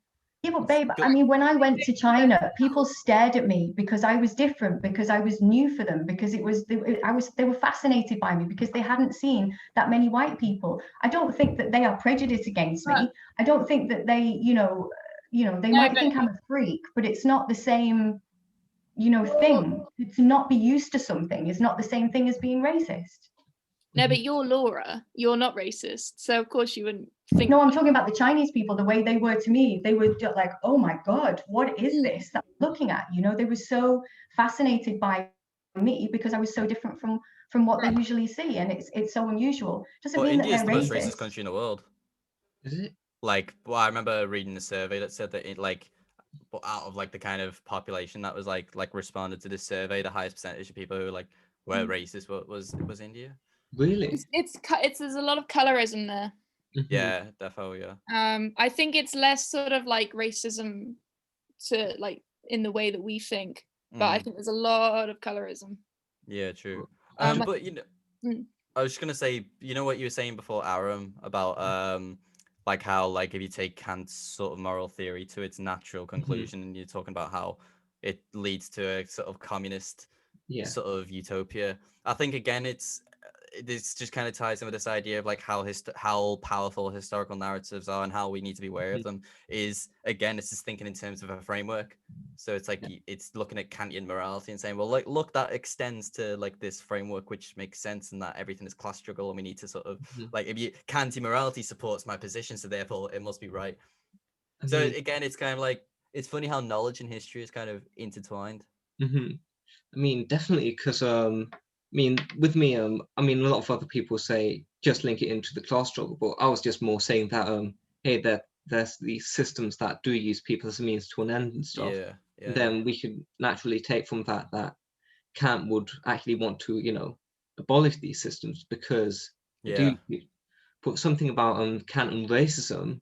Yeah, but babe, I mean, when I went to China, people stared at me because I was different, because I was new for them, because they were fascinated by me because they hadn't seen that many white people. I don't think that they are prejudiced against me. I don't think that they, they might think I'm a freak, but it's not the same, thing. To not be used to something is not the same thing as being racist. No, but you're Laura. You're not racist, so of course you wouldn't think. No, I'm talking about the Chinese people. The way they were to me, they were just like, "Oh my God, what is this that I'm looking at?" They were so fascinated by me because I was so different from what they usually see, and it's so unusual. Doesn't mean India's that they're the most racist. racist country in the world. Is it? Like, I remember reading a survey that said that out of like the kind of population that was like responded to this survey, the highest percentage of people who were racist was India. Really? It's there's a lot of colorism there. Yeah, definitely. Yeah. I think it's less sort of like racism to like in the way that we think, but I think there's a lot of colorism. Yeah, true. But I was just gonna say, what you were saying before, Aram, about like how like if you take Kant's sort of moral theory to its natural conclusion, and you're talking about how it leads to a sort of communist sort of utopia. I think again this just kind of ties in with this idea of like how powerful historical narratives are and how we need to be aware of them. Is again, it's just thinking in terms of a framework. So it's like it's looking at Kantian morality and saying, well, like, look, that extends to like this framework which makes sense, and that everything is class struggle, and we need to sort of like, if Kantian morality supports my position, so therefore it must be right. So again, it's kind of like, it's funny how knowledge and history is kind of intertwined. I mean, definitely, because with me, a lot of other people say just link it into the class struggle, but I was just more saying that hey, there's these systems that do use people as a means to an end and stuff. And then we should naturally take from that Kant would actually want to abolish these systems, because do put something about Kant and racism.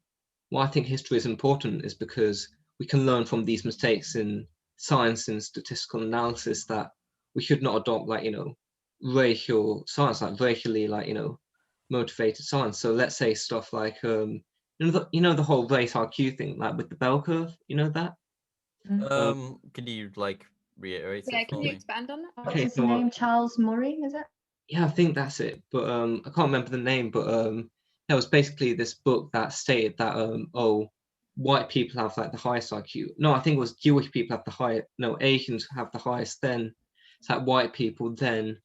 Why I think history is important is because we can learn from these mistakes in science and statistical analysis that we should not adopt racial science, like racially motivated science. So let's say stuff like the whole race IQ thing, like with the bell curve, that? Can you like reiterate it for can me? you expand on that? What's his name? Charles Murray, is it? Yeah, I think that's it, but I can't remember the name. But there was basically this book that stated that white people have like the highest IQ. No, I think it was Jewish people have the highest. No, Asians have the highest. Then it's like white people. Then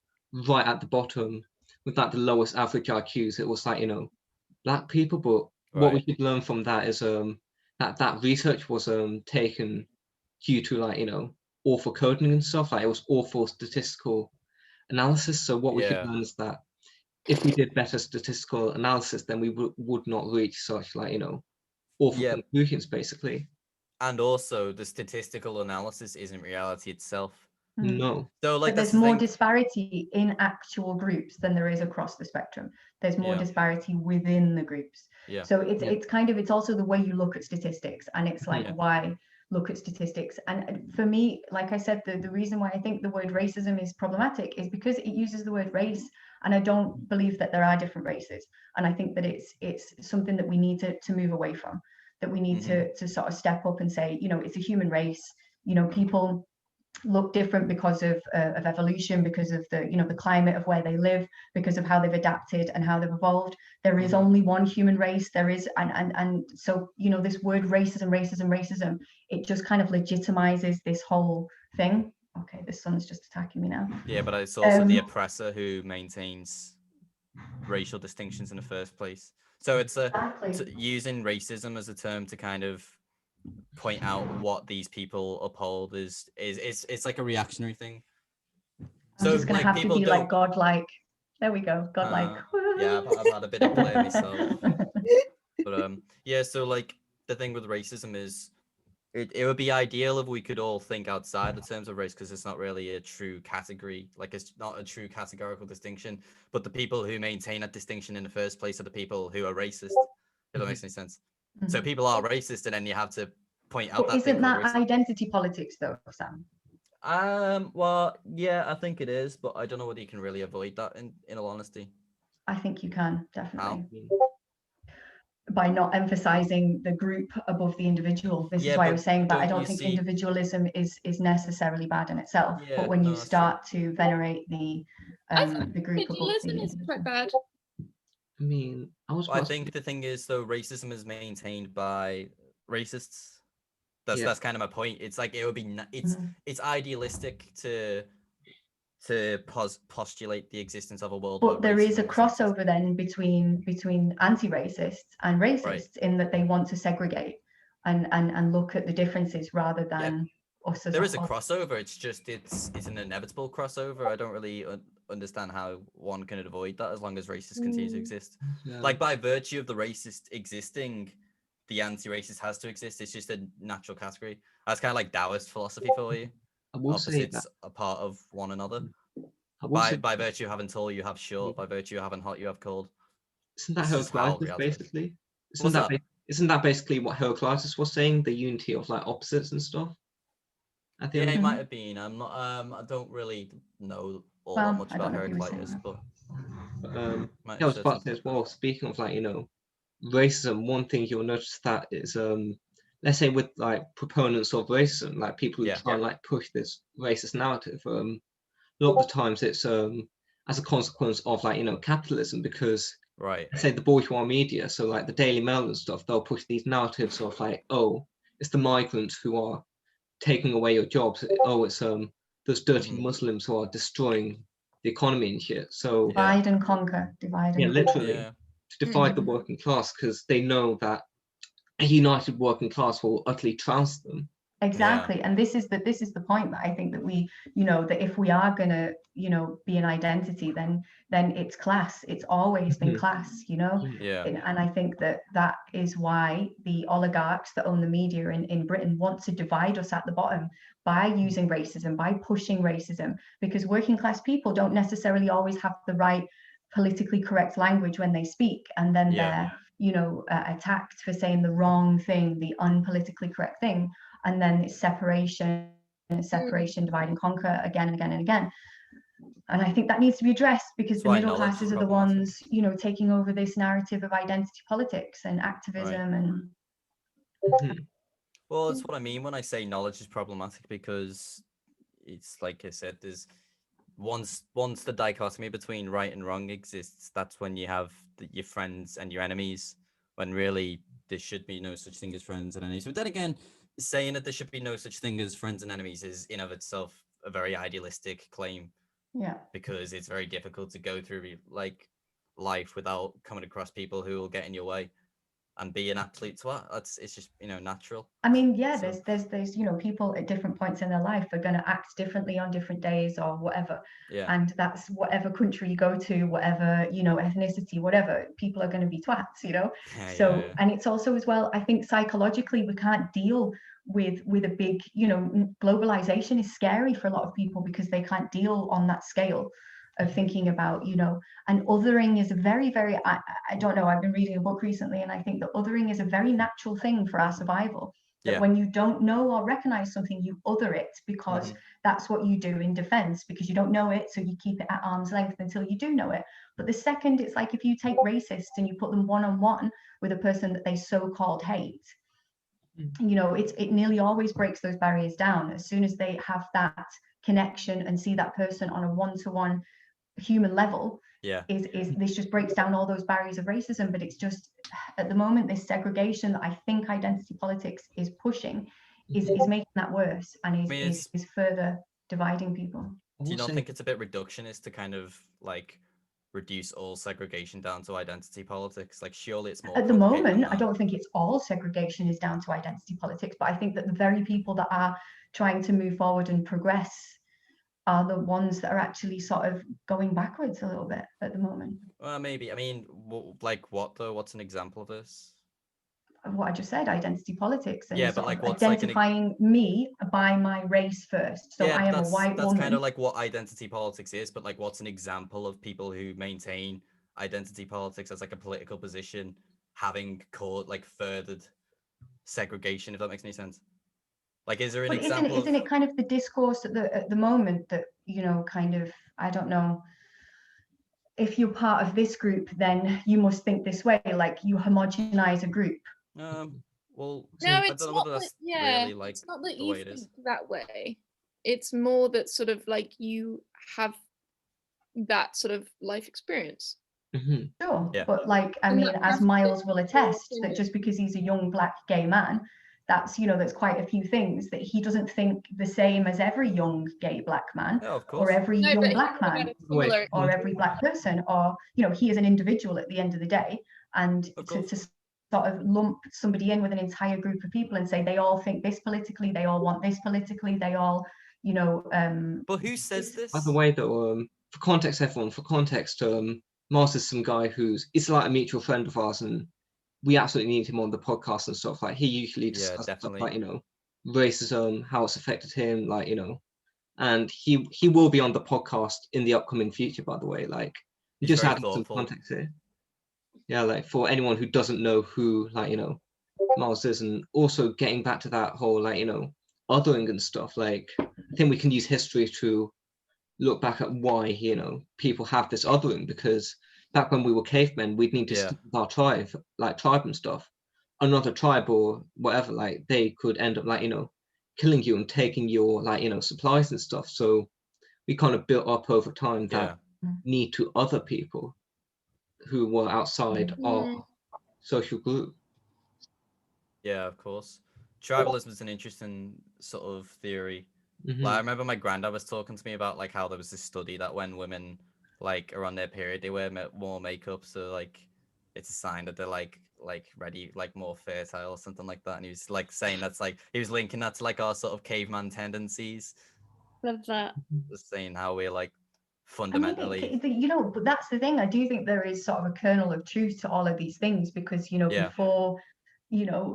right at the bottom with like the lowest average IQs, it was like black people. But what we should learn from that is that research was taken due to awful coding and stuff. Like it was awful statistical analysis. So what we should learn is that if we did better statistical analysis, then we would not reach such awful conclusions, basically. And also, the statistical analysis isn't reality itself. No. So like But that's there's the more thing. disparity in actual groups than there is across the spectrum. There's more Yeah. disparity within the groups. Yeah. So it's kind of, it's also the way you look at statistics, and it's like, Yeah. why look at statistics? And for me, like I said, the reason why I think the word racism is problematic is because it uses the word race, and I don't believe that there are different races. And I think that it's something that we need to move away from, that we need to sort of step up and say, you know, it's a human race. You know, people look different because of evolution, because of the, you know, the climate of where they live, because of how they've adapted and how they've evolved. There is only one human race. There is, and so, you know, this word racism, it just kind of legitimizes this whole thing. Okay, the sun's just attacking me now. Yeah, but it's also the oppressor who maintains racial distinctions in the first place. So it's using racism as a term to kind of point out what these people uphold is it's like a reactionary thing. I'm just gonna have to be like godlike. There we go, godlike. Yeah, I've had a bit of play myself. But yeah, so like the thing with racism is it would be ideal if we could all think outside the terms of race, because it's not really a true category, like it's not a true categorical distinction, but the people who maintain that distinction in the first place are the people who are racist, if that makes any sense. So people are racist, and then you have to point out that isn't that identity politics though, Sam? Well, yeah, I think it is, but I don't know whether you can really avoid that in all honesty. I think you can, definitely. How? By not emphasizing the group above the individual. This is why I was saying that I don't think individualism is necessarily bad in itself. Yeah, but when you start to venerate the group above the individual, is quite bad. I mean, I think the thing is, though, racism is maintained by racists. That's kind of my point. It's like it would be it's idealistic to postulate the existence of a world. But there is a crossover then between anti-racists and racists, in that they want to segregate and look at the differences rather than us as there is a crossover. It's just it's an inevitable crossover. I don't really understand how one can avoid that as long as racists continue to exist. Like by virtue of the racist existing, the anti-racist has to exist. It's just a natural category. That's kind of like Taoist philosophy for you. Opposites are part of one another. By virtue of having tall, you have short. By virtue of having hot, you have cold. Isn't that Heraclitus basically? Isn't that basically what Heraclitus was saying? The unity of like opposites and stuff. Yeah, it might have been. I'm not. I don't really know all that much about Heraclitus, but I was about to say as well. Speaking of like, you know, racism, one thing you'll notice that is let's say with like proponents of racism, like people who try and like push this racist narrative, a lot of the times it's as a consequence of like, you know, capitalism, because say the bourgeois media, so like the Daily Mail and stuff, they'll push these narratives of like, oh, it's the migrants who are taking away your jobs, oh, it's those dirty Muslims who are destroying the economy and shit. So divide and conquer, literally to divide the working class, because they know that a united working class will utterly trounce them. Exactly. And this is the point that I think that we, you know, that if we are gonna, you know, be an identity, then it's class. It's always been class, you know. And I think that is why the oligarchs that own the media in Britain want to divide us at the bottom by using racism, by pushing racism, because working class people don't necessarily always have the right politically correct language when they speak, and then they're, you know, attacked for saying the wrong thing, the unpolitically correct thing. And then it's separation, divide and conquer again and again and again. And I think that needs to be addressed, because the middle classes are the ones, you know, taking over this narrative of identity politics and activism and. Well, that's what I mean when I say knowledge is problematic, because it's like I said, there's once the dichotomy between right and wrong exists, that's when you have your friends and your enemies, when really there should be no such thing as friends and enemies. But then again, saying that there should be no such thing as friends and enemies is in of itself a very idealistic claim. Because it's very difficult to go through like life without coming across people who will get in your way. and be an absolute twat. It's just, you know, natural. I mean, yeah, So- there's you know, people at different points in their life are going to act differently on different days or whatever. Yeah. And that's whatever country you go to, whatever, you know, ethnicity, whatever, people are going to be twats, you know. So, yeah. and it's also as well, I think psychologically we can't deal with a big, you know, globalization is scary for a lot of people because they can't deal on that scale of thinking about, you know, and othering is a very, very, I don't know, I've been reading a book recently and I think that othering is a very natural thing for our survival. That Yeah. when you don't know or recognize something, you other it because that's what you do in defense, because you don't know it, so you keep it at arm's length until you do know it. But the second, it's like if you take racists and you put them one-on-one with a person that they so-called hate, you know, it nearly always breaks those barriers down. As soon as they have that connection and see that person on a one-to-one human level, is this just breaks down all those barriers of racism. But it's just, at the moment, this segregation that I think identity politics is pushing is making that worse and is further dividing people. Do you not think it's a bit reductionist to kind of like reduce all segregation down to identity politics? Like, surely it's more at the moment, I don't think it's all segregation is down to identity politics, but I think that the very people that are trying to move forward and progress are the ones that are actually sort of going backwards a little bit at the moment. Well, maybe. I mean, like what though? What's an example of this? What I just said, identity politics, and yeah, but like what's identifying like me by my race first. So yeah, I am a white that's woman. kind of like what identity politics is, but like what's an example of people who maintain identity politics as like a political position having caused like furthered segregation, if that makes any sense? Like, is there an example? Isn't it kind of the discourse at the moment that, you know, kind of, I don't know, if you're part of this group, then you must think this way, like you homogenize a group. Well, no, I it's don't know not whether that's that, really like it's not that the you way it think is. that way. It's more that sort of like you have that sort of life experience. Sure, yeah. But like, I mean, as Miles will attest, that just because he's a young black gay man, that's, you know, there's quite a few things that he doesn't think the same as every young gay black man, or every young black man, or every black person, or, you know, he is an individual at the end of the day. And to sort of lump somebody in with an entire group of people and say they all think this politically, they all want this politically, they all, you know. But who says this? By the way, though, for context, everyone, for context, Mars is some guy it's like a mutual friend of ours, and we absolutely need him on the podcast and stuff. Like, he usually discusses stuff like, you know, racism, how it's affected him, like, you know, and he will be on the podcast in the upcoming future, by the way. Like, you just add some context here. Yeah, like, for anyone who doesn't know who, like, you know, Mars is, and also getting back to that whole, like, you know, othering and stuff. Like, I think we can use history to look back at why, you know, people have this othering, because back when we were cavemen, we'd need to stick with our tribe and stuff. Another tribe or whatever, like, they could end up, like, you know, killing you and taking your, like, you know, supplies and stuff. So we kind of built up over time that need to other people who were outside our social group. Yeah, of course. Tribalism is an interesting sort of theory. Like, I remember my granddad was talking to me about like how there was this study that when women like are on their period, they wear more makeup, so like it's a sign that they're like ready, like more fertile or something like that. And he was like saying that's like he was linking that to like our sort of caveman tendencies. Love that. Just saying how we're like fundamentally. I mean, you know, but that's the thing. I do think there is sort of a kernel of truth to all of these things, because, you know,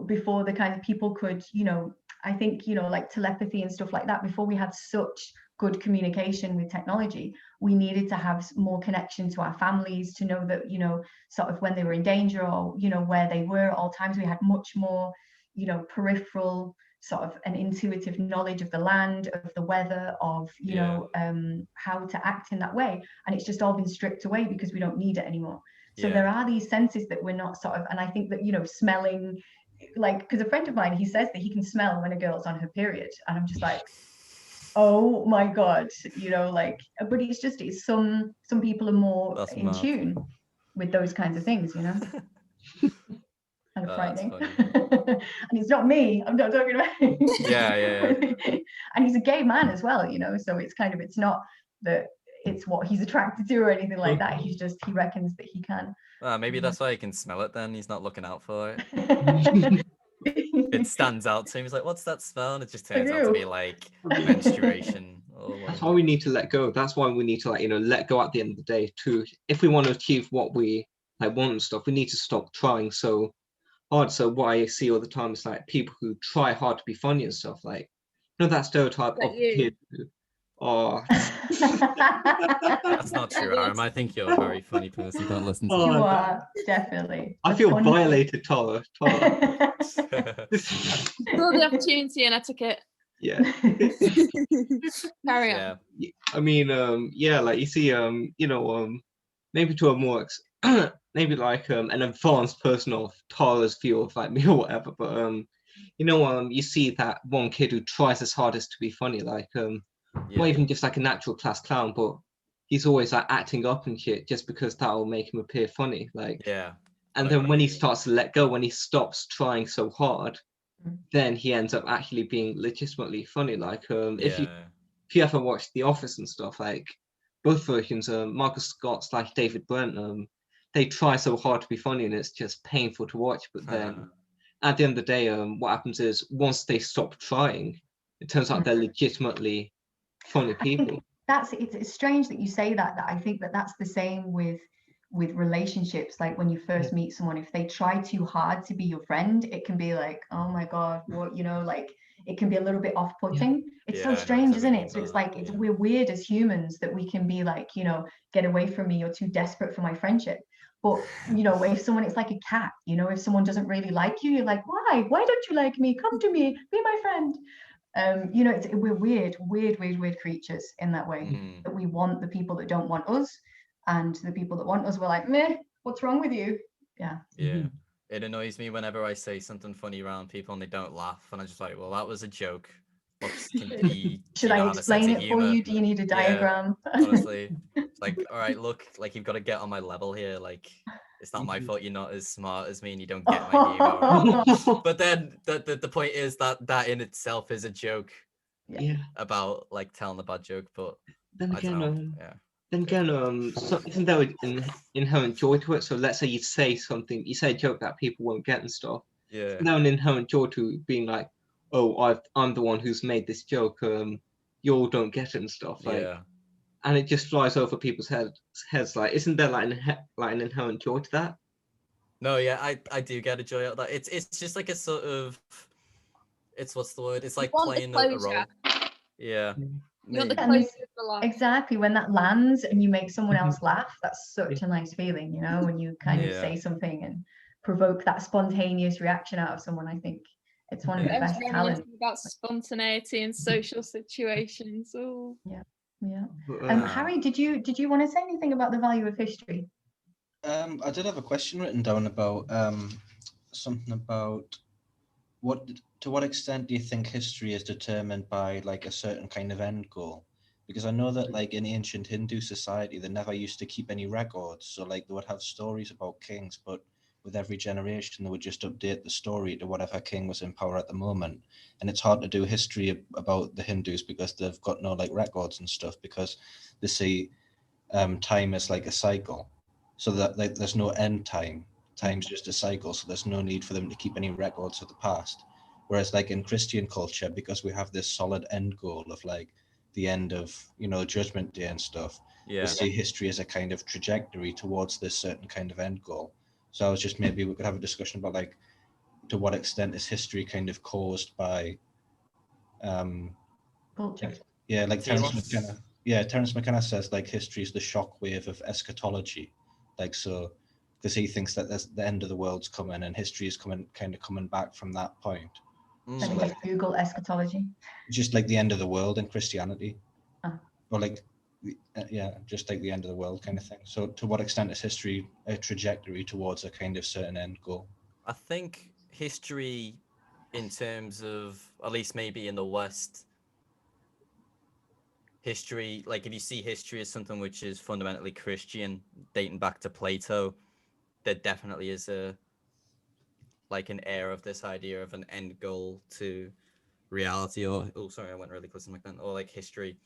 before the kind of people could, you know, I think, you know, like telepathy and stuff like that, before we had such good communication with technology, we needed to have more connection to our families to know that, you know, sort of when they were in danger or, you know, where they were at all times. We had much more, you know, peripheral sort of an intuitive knowledge of the land, of the weather, of, you know, how to act in that way. And it's just all been stripped away because we don't need it anymore. So there are these senses that we're not sort of, and I think that, you know, smelling, like, because a friend of mine, he says that he can smell when a girl's on her period, and I'm just like, oh my god, you know, like, but it's just, it's some people are more in tune with those kinds of things, you know. Kind of frightening. And it's not me, I'm not talking about him. Yeah. And he's a gay man as well, you know, so it's kind of, it's not that it's what he's attracted to or anything like that. He reckons that he can. Maybe that's why he can smell it then. He's not looking out for it. It stands out to him. He's like, what's that smell? And it just turns out to be like menstruation. That's why we need to let go. That's why we need to, like, let go at the end of the day too. If we want to achieve what we want and stuff, we need to stop trying so hard. So what I see all the time is like people who try hard to be funny and stuff, like, that stereotype of kids who are That's not true, Aaron. I think you're a very funny person. Don't listen to you are definitely. I feel violated, Tara. Saw the opportunity and I took it. Yeah. Carry on. I mean, like you see, maybe to a more maybe like an advanced person of Tara's view of like me or whatever, but you see that one kid who tries his hardest to be funny, like not even just like a natural class clown, but he's always like acting up and shit just because that will make him appear funny, like. And then when he starts to let go, when he stops trying so hard, then he ends up actually being legitimately funny. Like if you ever watch The Office and stuff, like both versions, Marcus Scott's like David Brent, they try so hard to be funny and it's just painful to watch. But then at the end of the day, what happens is once they stop trying, it turns out they're legitimately funny people. It's strange that you say that I think that's the same with relationships. Like when you first meet someone, if they try too hard to be your friend, it can be like, oh my god, what, like it can be a little bit off-putting. It's so strange, isn't it? So it's like we're weird as humans that we can be like, get away from me, you're too desperate for my friendship. But if someone, it's like a cat, if someone doesn't really like you, you're like, why don't you like me? Come to me, be my friend. We're weird creatures in that way, that we want the people that don't want us, and the people that want us, we're like, meh, what's wrong with you? It annoys me whenever I say something funny around people and they don't laugh, and I'm just like, well, that was a joke. Should I explain it for you? Do you need a diagram? Honestly, it's like, all right, look, like you've got to get on my level here. Like, it's not my fault you're not as smart as me and you don't get my humor. But then the point is that in itself is a joke. About like telling a bad joke, but then again, so isn't there an inherent joy to it? So let's say you say a joke that people won't get and stuff. Now an inherent joy to being like, oh, I'm the one who's made this joke. You all don't get it and stuff. Like, and it just flies over people's heads. Like, isn't there like an inherent joy to that? No, I do get a joy out of that. It's just like a sort of, what's the word? It's like playing a role. Yeah. Exactly, when that lands and you make someone else laugh, that's such a nice feeling, when you kind of say something and provoke that spontaneous reaction out of someone. I think it's one of the best talents. About spontaneity in social situations. Harry, did you want to say anything about the value of history? I did have a question written down about something about to what extent do you think history is determined by like a certain kind of end goal? Because I know that like in ancient Hindu society, they never used to keep any records. So like they would have stories about kings, but with every generation, they would just update the story to whatever king was in power at the moment. And it's hard to do history about the Hindus because they've got no like records and stuff, because they see time as like a cycle. So that like there's no end time. Time's just a cycle, so there's no need for them to keep any records of the past. Whereas like in Christian culture, because we have this solid end goal of like the end of, Judgment Day and stuff, we see history as a kind of trajectory towards this certain kind of end goal. So I was just, maybe we could have a discussion about like, to what extent is history kind of caused by culture? Terence McKenna says like history is the shockwave of eschatology. Like, so because he thinks that the end of the world's coming and history is coming back from that point. Let me just Google eschatology. Just like the end of the world in Christianity. Or like, just like the end of the world kind of thing. So to what extent is history a trajectory towards a kind of certain end goal? I think history, in terms of, at least maybe in the West, history, like if you see history as something which is fundamentally Christian, dating back to Plato, there definitely is an air of this idea of an end goal to reality, or I went really close to like that, or like history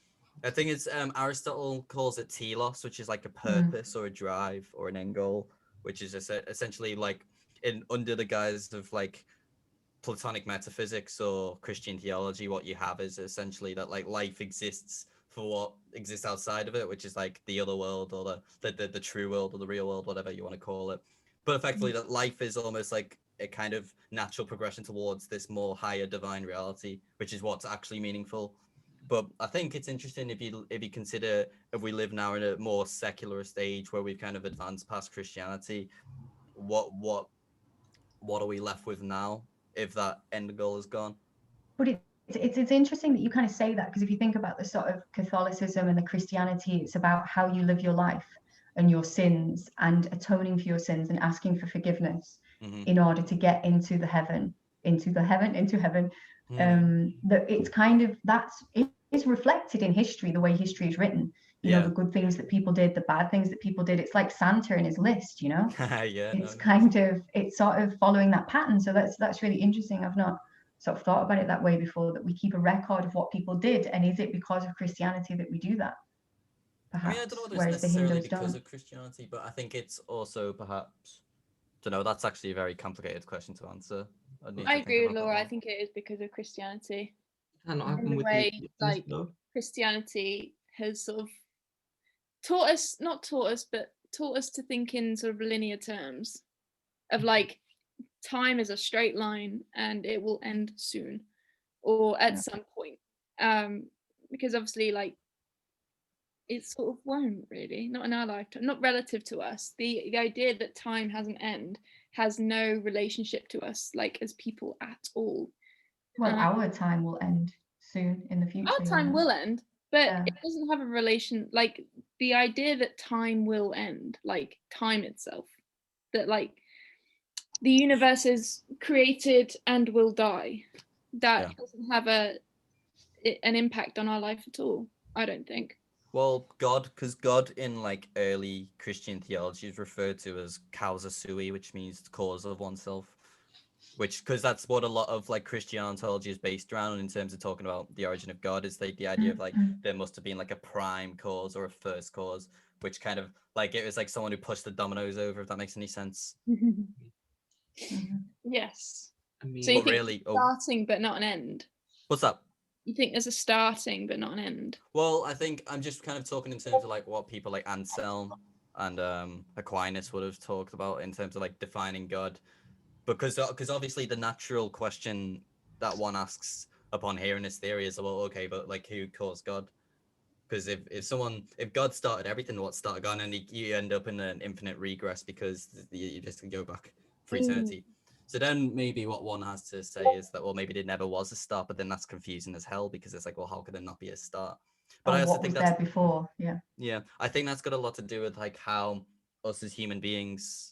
I think it's Aristotle calls it telos, which is like a purpose or a drive or an end goal, which is essentially like in under the guise of like Platonic metaphysics or Christian theology. What you have is essentially that like life exists for what exists outside of it, which is like the other world or the true world or the real world, whatever you want to call it. But effectively, that life is almost like a kind of natural progression towards this more higher divine reality, which is what's actually meaningful. But I think it's interesting if you consider if we live now in a more secularist age where we've kind of advanced past Christianity, what are we left with now if that end goal is gone? But it's interesting that you kind of say that, because if you think about the sort of Catholicism and the Christianity, it's about how you live your life and your sins and atoning for your sins and asking for forgiveness in order to get into heaven. That it's kind of it is reflected in history, the way history is written. You know, the good things that people did, the bad things that people did. It's like Santa and his list, you know. It's sort of following that pattern. So that's really interesting. I've not sort of thought about it that way before, that we keep a record of what people did, and is it because of Christianity that we do that? Perhaps. I mean, I don't know whether Whereas it's necessarily the Hindus because don't. of Christianity, but I think it's also perhaps, I don't know, that's actually a very complicated question to answer. I agree with Laura. I think it is because of Christianity. And the way like Christianity has sort of taught us to think in sort of linear terms of like time is a straight line and it will end soon or at some point, because obviously like it sort of won't really, not in our lifetime, not relative to us. The idea that time has an end has no relationship to us like as people at all. Well, our time will end soon in the future. Our time will end, but it doesn't have a relation, like the idea that time will end, like time itself, that like the universe is created and will die, that doesn't have an impact on our life at all, I don't think. Well, God, because God in like early Christian theology is referred to as causa sui, which means the cause of oneself. Which, because that's what a lot of like Christian ontology is based around in terms of talking about the origin of God, is like the idea of like there must have been like a prime cause or a first cause, which kind of like it was like someone who pushed the dominoes over, if that makes any sense. Yes. I mean, so you think really, starting but not an end? What's up? You think there's a starting but not an end? Well, I think I'm just kind of talking in terms of like what people like Anselm and Aquinas would have talked about in terms of like defining God. Because obviously the natural question that one asks upon hearing this theory is, well, okay, but like who caused God? Because if God started everything, what started God? And you end up in an infinite regress because you just go back for eternity. So then maybe what one has to say is that, well, maybe there never was a start, but then that's confusing as hell because it's like, well, how could there not be a start? But I also think that's there before. Yeah, I think that's got a lot to do with like how us as human beings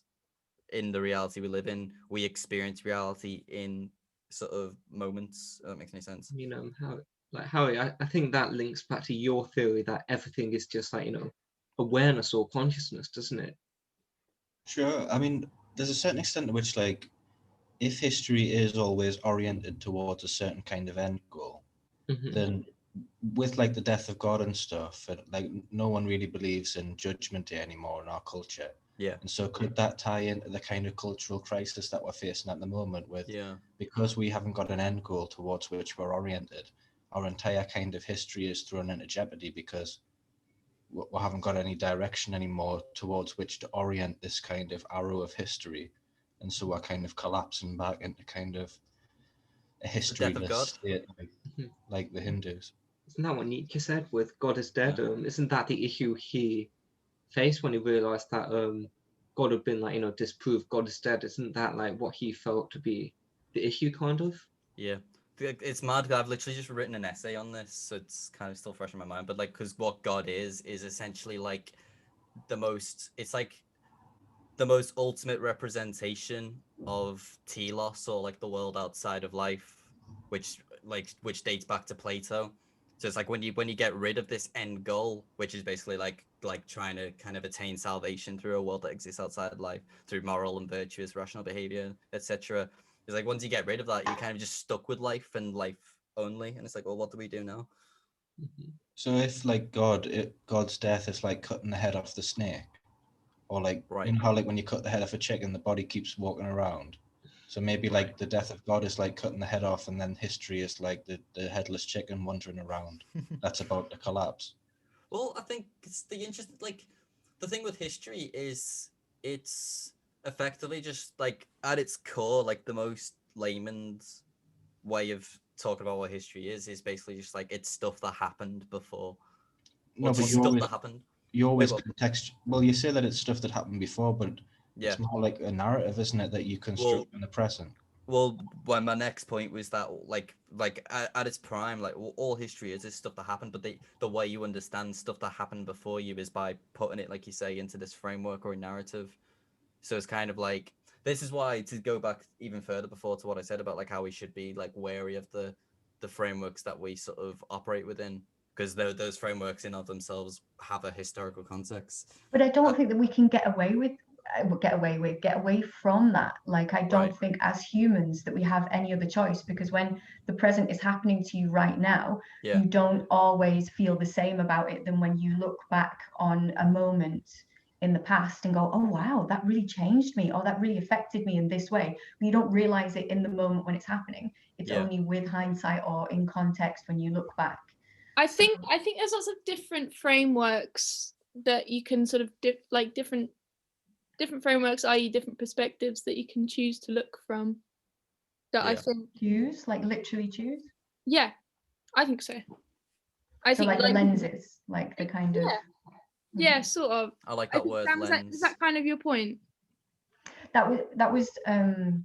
in the reality we live in, we experience reality in sort of moments. That makes any sense. You know, Harry, I think that links back to your theory that everything is just like, you know, awareness or consciousness, doesn't it? Sure. I mean, there's a certain extent to which, like, if history is always oriented towards a certain kind of end goal, then with like the death of God and stuff, like no one really believes in Judgment Day anymore in our culture. Yeah. And so could that tie into the kind of cultural crisis that we're facing at the moment with, because we haven't got an end goal towards which we're oriented, our entire kind of history is thrown into jeopardy because we haven't got any direction anymore towards which to orient this kind of arrow of history. And so we're kind of collapsing back into kind of a historyless state, like the Hindus. Isn't that what Nietzsche said with God is dead? Isn't that the issue he faced when he realized that God had been like, you know, disproved, God is dead? Isn't that like what he felt to be the issue, kind of? Yeah, it's mad. I've literally just written an essay on this, so it's kind of still fresh in my mind. But like, because what God is essentially like it's like the most ultimate representation of telos, or like the world outside of life, which dates back to Plato. So it's like when you get rid of this end goal, which is basically like trying to kind of attain salvation through a world that exists outside life, through moral and virtuous rational behavior, etc. It's like once you get rid of that, you're kind of just stuck with life and life only, and it's like, well, what do we do now? So if like God's death is like cutting the head off the snake, or like Right. you know how like when you cut the head off a chicken, the body keeps walking around. So maybe like the death of God is like cutting the head off, and then history is like the headless chicken wandering around. That's about to collapse. Well, I think it's the interesting, like, the thing with history is it's effectively just like at its core, like the most layman's way of talking about what history is basically just like it's stuff that happened before. No, but stuff that happened. you always what? context. Well, you say that it's stuff that happened before, but Yeah. it's more like a narrative, isn't it, that you construct in the present? Well, when my next point was that like at its prime, like all history is stuff that happened, but the way you understand stuff that happened before you is by putting it, like you say, into this framework or a narrative. So it's kind of like, this is why, to go back even further before to what I said about like how we should be like wary of the frameworks that we sort of operate within, because those frameworks in of themselves have a historical context. But I don't think that we can get away from that. Like, I don't Right. think as humans that we have any other choice, because when the present is happening to you right now, Yeah. you don't always feel the same about it than when you look back on a moment in the past and go, oh wow, that really changed me, or that really affected me in this way. But you don't realize it in the moment when it's happening. It's Yeah. only with hindsight or in context when you look back. I think there's lots of different frameworks that you can sort of different frameworks, i.e. different perspectives that you can choose to look from. That I Yeah. think Choose, like literally choose. Yeah, I think so. I So think like the lenses, like the kind of. Yeah, sort of. I like that word, lens. Is that kind of your point? That was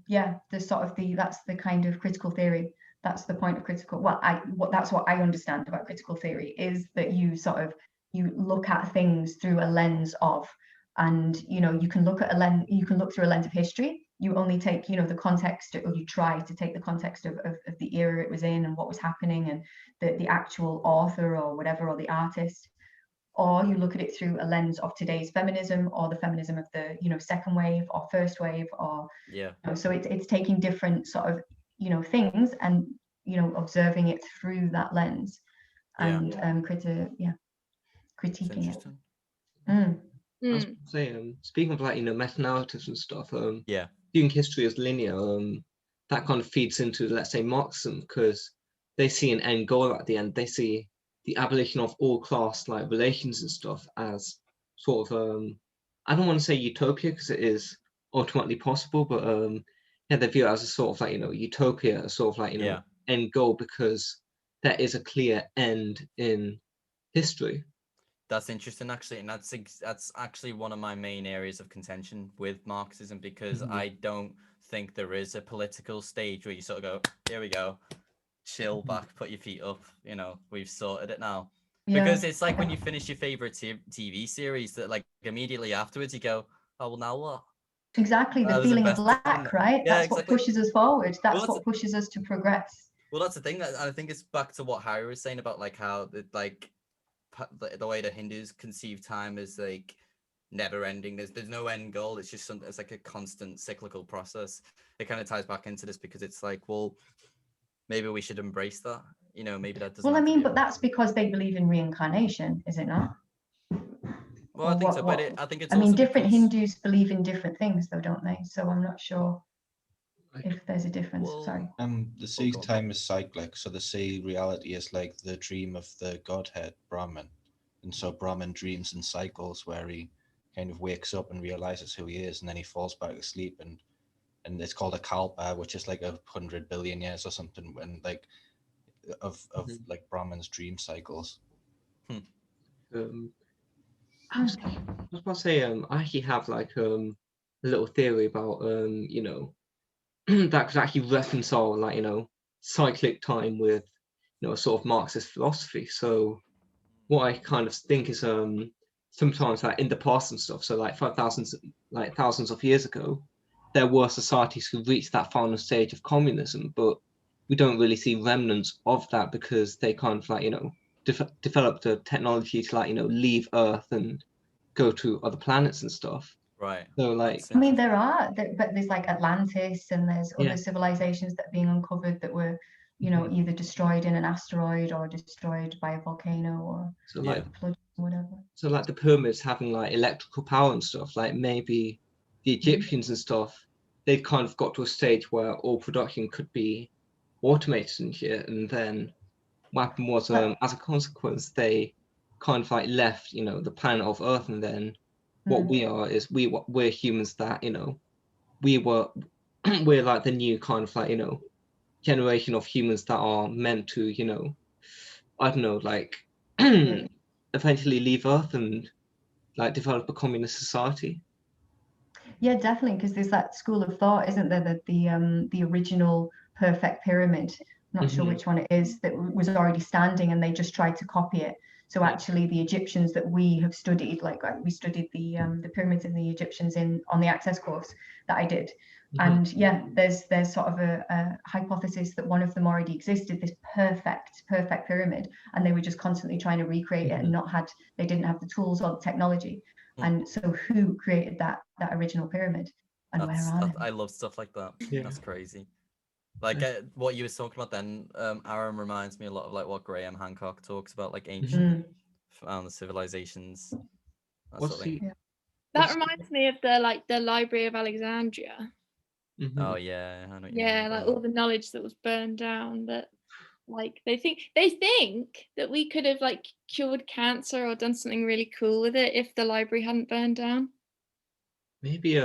yeah, the sort of that's the kind of critical theory. That's the point of critical. Well, that's what I understand about critical theory, is that you look at things through a lens of, and you can look through a lens of history. You only take the context, or you try to take the context of the era it was in and what was happening, and the actual author or whatever, or the artist. Or you look at it through a lens of today's feminism, or the feminism of the second wave or first wave, or so it's taking different sort of things and observing it through that lens, and critiquing it. I was saying, speaking of like meta narratives and stuff, viewing history as linear, that kind of feeds into, let's say, Marxism, because they see an end goal at the end. They see the abolition of all class like relations and stuff as sort of I don't want to say utopia, because it is ultimately possible, but they view it as a sort of like utopia, a sort of like end goal, because there is a clear end in history. That's interesting, actually, and that's actually one of my main areas of contention with Marxism, because I don't think there is a political stage where you sort of go, here we go, chill back, put your feet up, we've sorted it now. Because it's like when you finish your favorite TV series, that like immediately afterwards you go, oh well, now what? Exactly, the feeling of lack, right? Yeah, that's exactly. what pushes us forward. That's what pushes us to progress. Well, that's the thing. I think it's back to what Harry was saying about like how the way the Hindus conceive time is like never ending. There's no end goal. It's just it's like a constant cyclical process. It kind of ties back into this, because it's like, well, maybe we should embrace that. Maybe that doesn't. Well, I mean, but that's because they believe in reincarnation, is it not? Well, I think so, but I think it's. I mean, different Hindus believe in different things, though, don't they? So I'm not sure if there's a difference. Sorry. The sea time is cyclic, so the sea reality is like the dream of the godhead Brahman, and so Brahman dreams in cycles where he kind of wakes up and realizes who he is, and then he falls back asleep, and it's called a kalpa, which is like 100 billion years or something, and like of like Brahman's dream cycles. I was about to say, I actually have like a little theory about that could actually reconcile like cyclic time with sort of Marxist philosophy. So what I kind of think is sometimes like in the past and stuff, so like thousands of years ago, there were societies who reached that final stage of communism, but we don't really see remnants of that, because they kind of like developed a technology to like leave Earth and go to other planets and stuff. Right. So like, I mean, but there's like Atlantis, and there's other civilizations that are being uncovered that were you know, either destroyed in an asteroid or destroyed by a volcano or So Yeah. like, flood or whatever. so like the pyramids having like electrical power and stuff, like maybe the Egyptians and stuff, they've kind of got to a stage where all production could be automated and shit, and then what happened was, as a consequence, they kind of like left, you know, the planet of Earth, and then what we are is we're humans that, you know, we're like the new kind of like, you know, generation of humans that are meant to, you know, I don't know, like eventually leave Earth and like develop a communist society. Yeah, definitely, because there's that school of thought, isn't there, that the original perfect pyramid, I'm not sure Mhm. which one it is, that was already standing and they just tried to copy it. So Yeah. actually the Egyptians that we have studied, like we studied the pyramids and the Egyptians on the access course that I did. And yeah, there's sort of a hypothesis that one of them already existed, this perfect pyramid, and they were just constantly trying to recreate it and they didn't have the tools or the technology. And so who created that original pyramid, and where are they? I love stuff like that. Yeah. That's crazy. Like what you were talking about then, Aaron, reminds me a lot of like what Graham Hancock talks about, like ancient civilizations. That sort of thing. That reminds me of the Library of Alexandria. Oh yeah, I know what you Yeah, mean by like that. all the knowledge that was burned down. That like they think that we could have like cured cancer or done something really cool with it if the library hadn't burned down. Maybe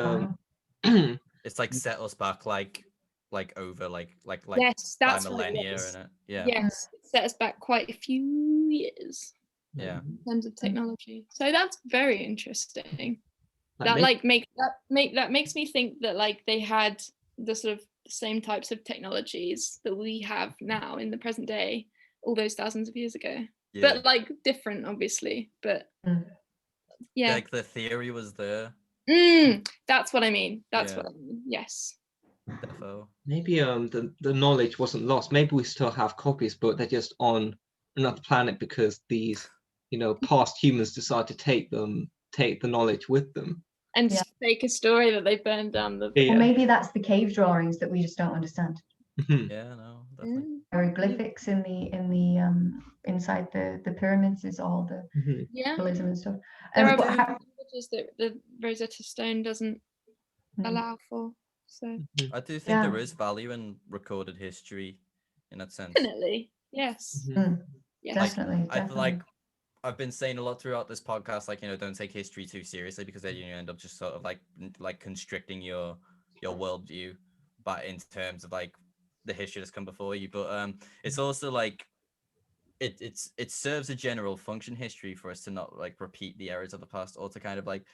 It's like set us back like over like Yes, by that's what it millennia, was. and yeah. Yes, it set us back quite a few years Yeah. in terms of technology. So that's very interesting. Like That makes me think that like they had the sort of same types of technologies that we have now in the present day all those thousands of years ago. Yeah. But like different, obviously. But yeah, Like the theory was there. that's what I mean. That's Yeah. what I mean. Yes. Defo. maybe the knowledge wasn't lost. Maybe we still have copies, but they're just on another planet because these, you know, past humans decide to take the knowledge with them. And fake a story that they burned down the. Or maybe that's the cave drawings that we just don't understand. Yeah, no, definitely. Hieroglyphics in the inside the pyramids is all the symbolism and stuff. There are languages that the Rosetta Stone doesn't allow for. So I do think there is value in recorded history in that sense. Definitely, yes. Yes. Definitely. I feel like I've been saying a lot throughout this podcast, like, you know, don't take history too seriously because then you end up just sort of like constricting your worldview, but in terms of like the history that's come before you. But it's also like it serves a general function, history, for us to not like repeat the errors of the past, or to kind of like,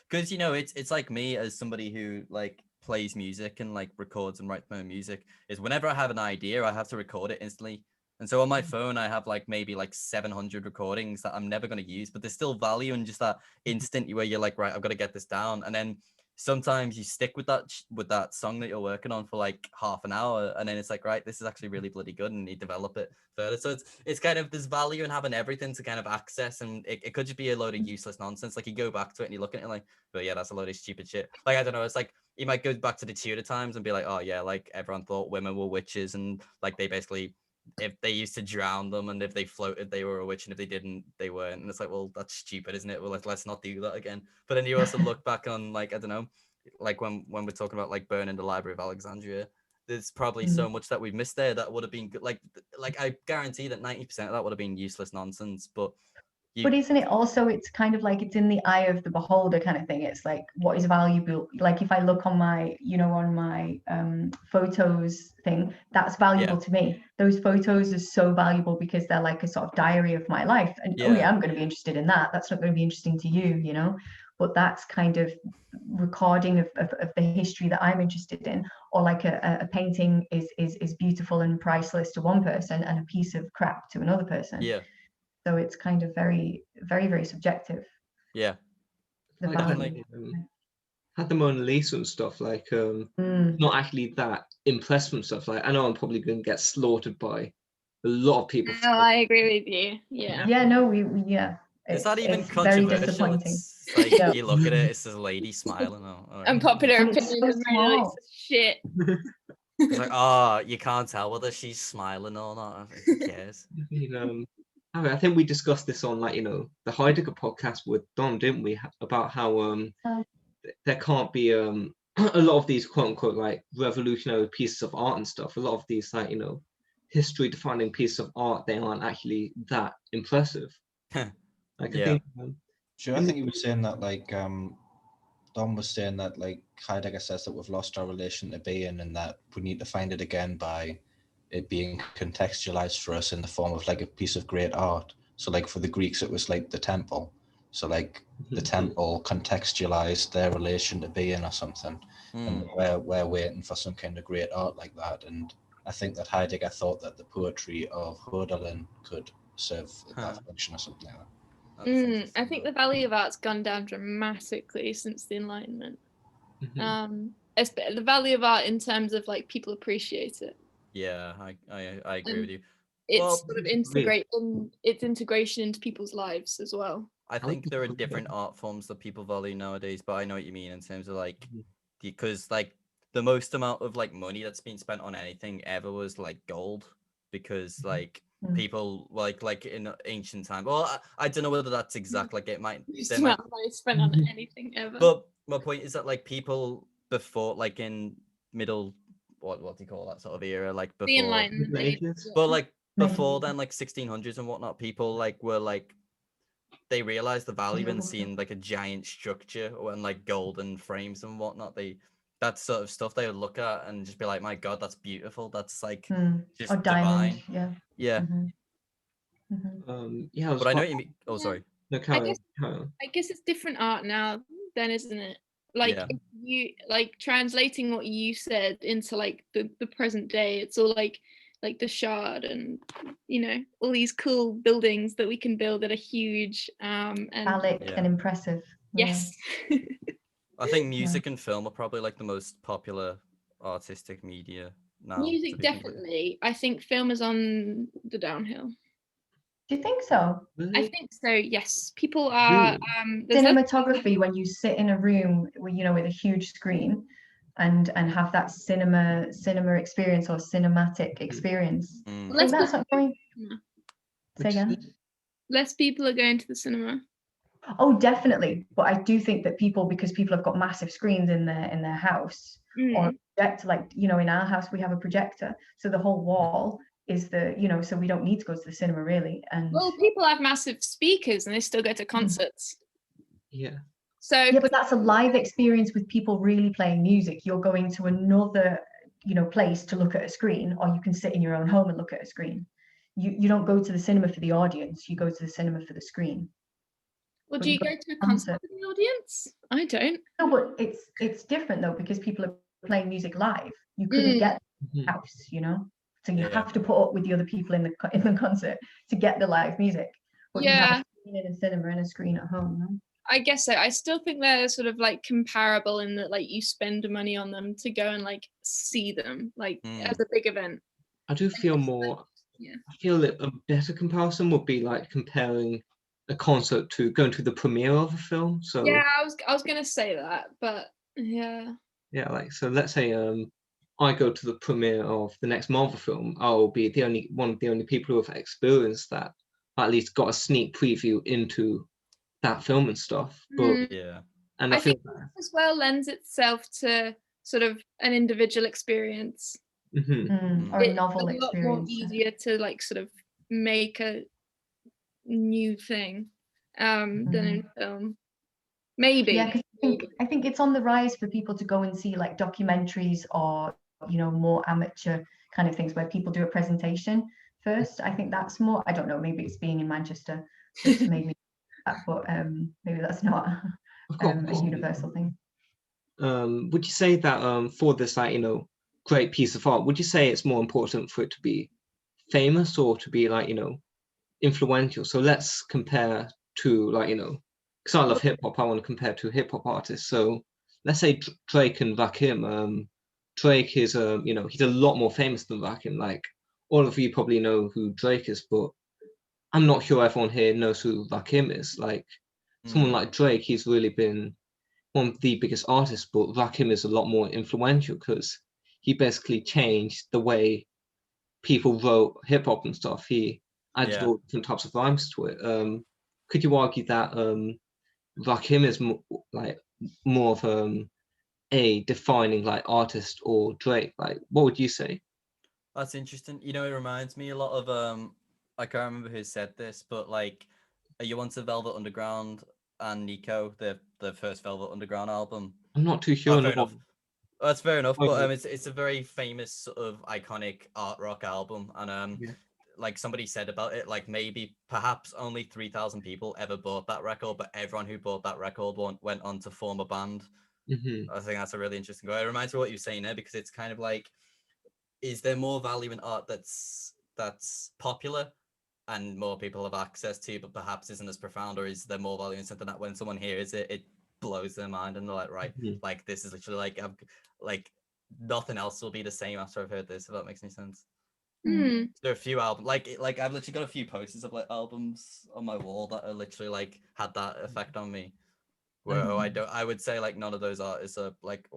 because, you know, it's like me as somebody who like plays music and like records and writes my own music, is whenever I have an idea, I have to record it instantly. And so on my phone, I have like maybe like 700 recordings that I'm never going to use, but there's still value in just that instant where you're like, right, I've got to get this down. And then sometimes you stick with that song that you're working on for like half an hour, and then it's like, right, this is actually really bloody good, and you develop it further. So it's kind of, there's value in having everything to kind of access, and it could just be a load of useless nonsense. Like you go back to it and you look at it like, but yeah, that's a load of stupid shit. Like, I don't know, it's like you might go back to the Tudor times and be like, oh yeah, like everyone thought women were witches, and like they basically, if they used to drown them, and if they floated they were a witch, and if they didn't they weren't. And it's like, well, that's stupid, isn't it? Well, let's not do that again. But then you also look back on, like, I don't know, like when we're talking about like burning the Library of Alexandria, there's probably so much that we've missed there that would have been good. Like I guarantee that 90% of that would have been useless nonsense. But isn't it also, it's kind of like it's in the eye of the beholder kind of thing. It's like, what is valuable? Like if I look on my, you know, on my photos thing, that's valuable to me. Those photos are so valuable because they're like a sort of diary of my life. And oh yeah, I'm going to be interested in that. That's not going to be interesting to you, you know. But that's kind of recording of the history that I'm interested in. Or like a painting is beautiful and priceless to one person, and a piece of crap to another person. Yeah. So it's kind of very, very, very subjective. Yeah. The value. Had the Mona Lisa and stuff, like not actually that impressed with stuff. Like, I know I'm probably going to get slaughtered by a lot of people. No, I agree with you. Yeah. Yeah, no, we Is that even it's very controversial? disappointing. It's like you look at it, it's a lady smiling. Unpopular And opinion it's so of Mona Lisa's small. shit. It's like, oh, you can't tell whether she's smiling or not. Who cares? I think we discussed this on the Heidegger podcast with Don, didn't we? About how there can't be a lot of these quote unquote like revolutionary pieces of art and stuff. A lot of these history defining pieces of art, they aren't actually that impressive. Yeah. I think Sure, I think he was saying that Don was saying that Heidegger says that we've lost our relation to being and that we need to find it again by it being contextualized for us in the form of a piece of great art. So for the Greeks it was the temple. So the temple contextualized their relation to being or something. And we're waiting for some kind of great art like that. And I think that Heidegger thought that the poetry of Hölderlin could serve that function or something like that. I think the value of art's gone down dramatically since the Enlightenment. The value of art in terms of people appreciate it. Yeah, I agree with you. It's sort of its integration into people's lives as well. I think there are different art forms that people value nowadays, but I know what you mean in terms of because the most amount of money that's been spent on anything ever was gold, because people in ancient time. Well, I don't know whether that's exact. It might. Most amount of money spent on anything ever. But my point is that people before in middle what do you call that sort of era before the Enlightenment age, but before then 1600s and whatnot, people were they realized the value in seeing a giant structure and golden frames and whatnot. That sort of stuff they would look at and just be like, my God, that's beautiful. That's just or diamond, divine. Yeah. But I know what you mean. Oh, sorry. No, I guess it's different art now then, isn't it? If you translating what you said into the present day, it's all like the Shard and all these cool buildings that we can build that are huge and phallic and impressive. Yes. I think music and film are probably the most popular artistic media now. Music definitely. I think film is on the downhill. Do you think so? Really? I think so, yes. People are cinematography when you sit in a room with a huge screen and have that cinema experience or cinematic experience. That's not going. Say again. Less people are going to the cinema. Oh, definitely. But I do think that because people have got massive screens in their house or a projector, in our house we have a projector, so the whole wall is so we don't need to go to the cinema really. And people have massive speakers and they still go to concerts. But that's a live experience with people really playing music. You're going to another place to look at a screen, or you can sit in your own home and look at a screen. You don't go to the cinema for the audience, you go to the cinema for the screen. Well, do you go to a concert for the audience? I don't. No, but it's different though, because people are playing music live. You couldn't get the house, so you have to put up with the other people in the concert to get the live music. But you have a screen in a cinema and a screen at home. No? I guess so. I still think they're sort of comparable in that you spend money on them to go and see them as a big event. I do feel more. I feel that a better comparison would be comparing a concert to going to the premiere of a film. So I was gonna say that, but so let's say I go to the premiere of the next Marvel film. I'll be one of the only people who have experienced that, or at least got a sneak preview into that film and stuff. But and I think that as well lends itself to sort of an individual experience. Or a novel experience. It's a lot more easier to sort of make a new thing than in film. Maybe. Yeah, I think it's on the rise for people to go and see documentaries or more amateur kind of things where people do a presentation first. I think that's more. I don't know. Maybe it's being in Manchester that's made me that, but maybe that's not a universal thing. Would you say that for this great piece of art, would you say it's more important for it to be famous or to be influential? So let's compare to because I love hip hop, I want to compare to hip hop artists. So let's say Drake and Rakim. Drake is he's a lot more famous than Rakim. All of you probably know who Drake is, but I'm not sure everyone here knows who Rakim is. Someone like Drake, he's really been one of the biggest artists, but Rakim is a lot more influential because he basically changed the way people wrote hip hop and stuff. He added Yeah. all different types of rhymes to it. Could you argue that Rakim is more of a defining like artist, or Drake? Like, what would you say? That's interesting. You know, it reminds me a lot of I can't remember who said this, but like, are you onto Velvet Underground and Nico, the first Velvet Underground album? I'm not too sure. Fair enough. That's fair enough, but Okay. it's a very famous sort of iconic art rock album, and Yeah. like somebody said about it, like maybe perhaps only 3,000 people ever bought that record, but everyone who bought that record went on to form a band. Mm-hmm. I think that's a really interesting goal. It reminds me of what you're saying there, because it's kind of like, is there more value in art that's popular and more people have access to, but perhaps isn't as profound, or is there more value in something that when someone hears it, it blows their mind and they're like, right, like this is literally like nothing else will be the same after I've heard this, if that makes any sense. Hmm. There are a few albums, like I've literally got a few posters of like albums on my wall that are literally like had that effect on me. Where I would say like none of those artists are like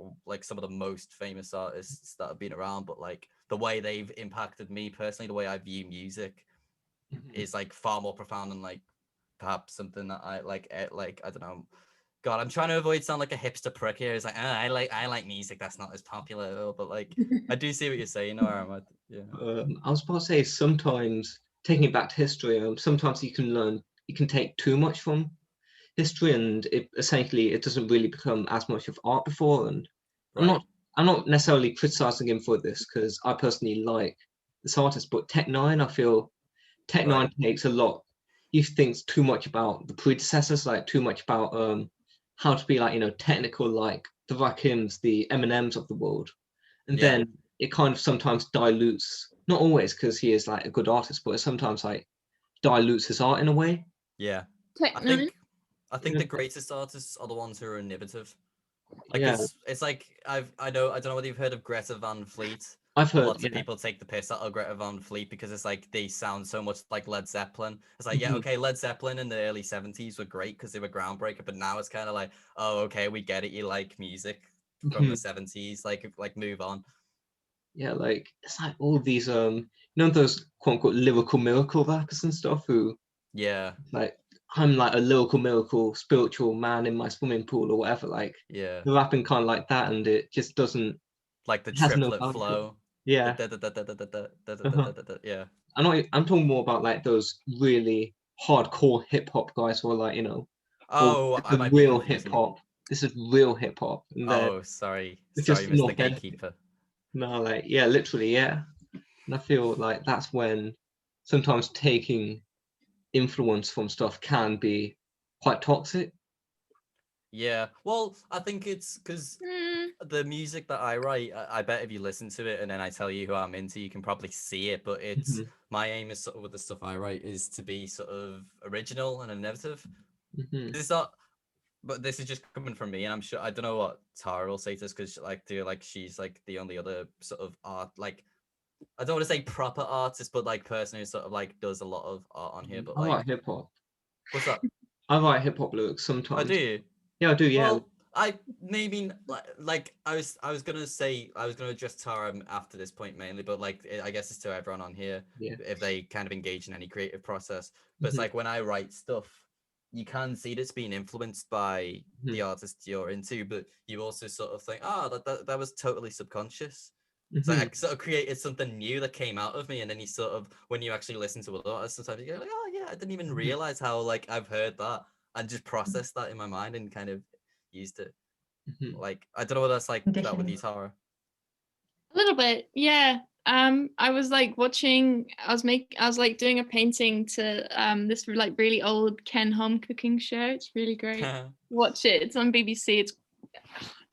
some of the most famous artists that have been around, but like the way they've impacted me personally, the way I view music is like far more profound than like perhaps something that I like I don't know. God, I'm trying to avoid sound like a hipster prick here. It's like, I like music that's not as popular, but like I do see what you're saying. Yeah. I was about to say, sometimes taking it back to history, sometimes you can take too much from history, and it doesn't really become as much of art before. And Right. I'm not necessarily criticizing him for this, because I personally like this artist, but Tech9, I feel Tech9 takes a lot. He thinks too much about the predecessors, like too much about how to be like, technical, like the Rakims, the Eminems of the world. And then it kind of sometimes dilutes, not always, because he is like a good artist, but it sometimes like dilutes his art in a way. Yeah. Tech9. I think the greatest artists are the ones who are innovative. Like Yeah, it's like I don't know whether you've heard of Greta Van Fleet. I've heard. Lots of people take the piss out of Greta Van Fleet because it's like they sound so much like Led Zeppelin. It's like, yeah, okay, Led Zeppelin in the early 70s were great because they were groundbreaker, but now it's kind of like, oh, okay, we get it. You like music from the 70s, like move on. Yeah, like it's like all these those quote unquote lyrical miracle rappers and stuff who like, I'm like a lyrical miracle spiritual man in my swimming pool or whatever, like Yeah. the rapping kind of like that, and it just doesn't, Like the it has no triplet value to it. flow. Yeah. Yeah. I'm talking more about like those really hardcore hip hop guys who are like, Oh, I the might be real hip confusing. hop. This is real hip hop. And then Oh, sorry, it's just Mr. not Gatekeeper. no, like, yeah, literally, yeah. And I feel like that's when sometimes taking influence from stuff can be quite toxic. Yeah, well, I think it's because the music that I write, I bet if you listen to it and then I tell you who I'm into, you can probably see it. But it's my aim is sort of with the stuff I write is to be sort of original and innovative. It's not, but this is just coming from me, and I'm sure I don't know what Tara will say to this because she's like the only other sort of art, like I don't want to say proper artist, but like person who sort of like does a lot of art on here. But I like, write hip hop. what's that? I write hip hop lyrics Oh, sometimes. do you? Yeah, I do. Yeah. Well, I maybe like I was gonna say I was gonna address Tara after this point mainly, but like I guess it's to everyone on here if they kind of engage in any creative process. But it's like when I write stuff, you can see that's being influenced by the artist you're into, but you also sort of think, that was totally subconscious. So I sort of created something new that came out of me, and then you sort of, when you actually listen to a lot, sometimes you go like, oh yeah, I didn't even realize how like I've heard that and just processed that in my mind and kind of used it. Like I don't know what that's like that with you, Tara. A little bit, yeah. I was like watching. I was like doing a painting to this like really old Ken Hom cooking show. It's really great. Watch it. It's on BBC. It's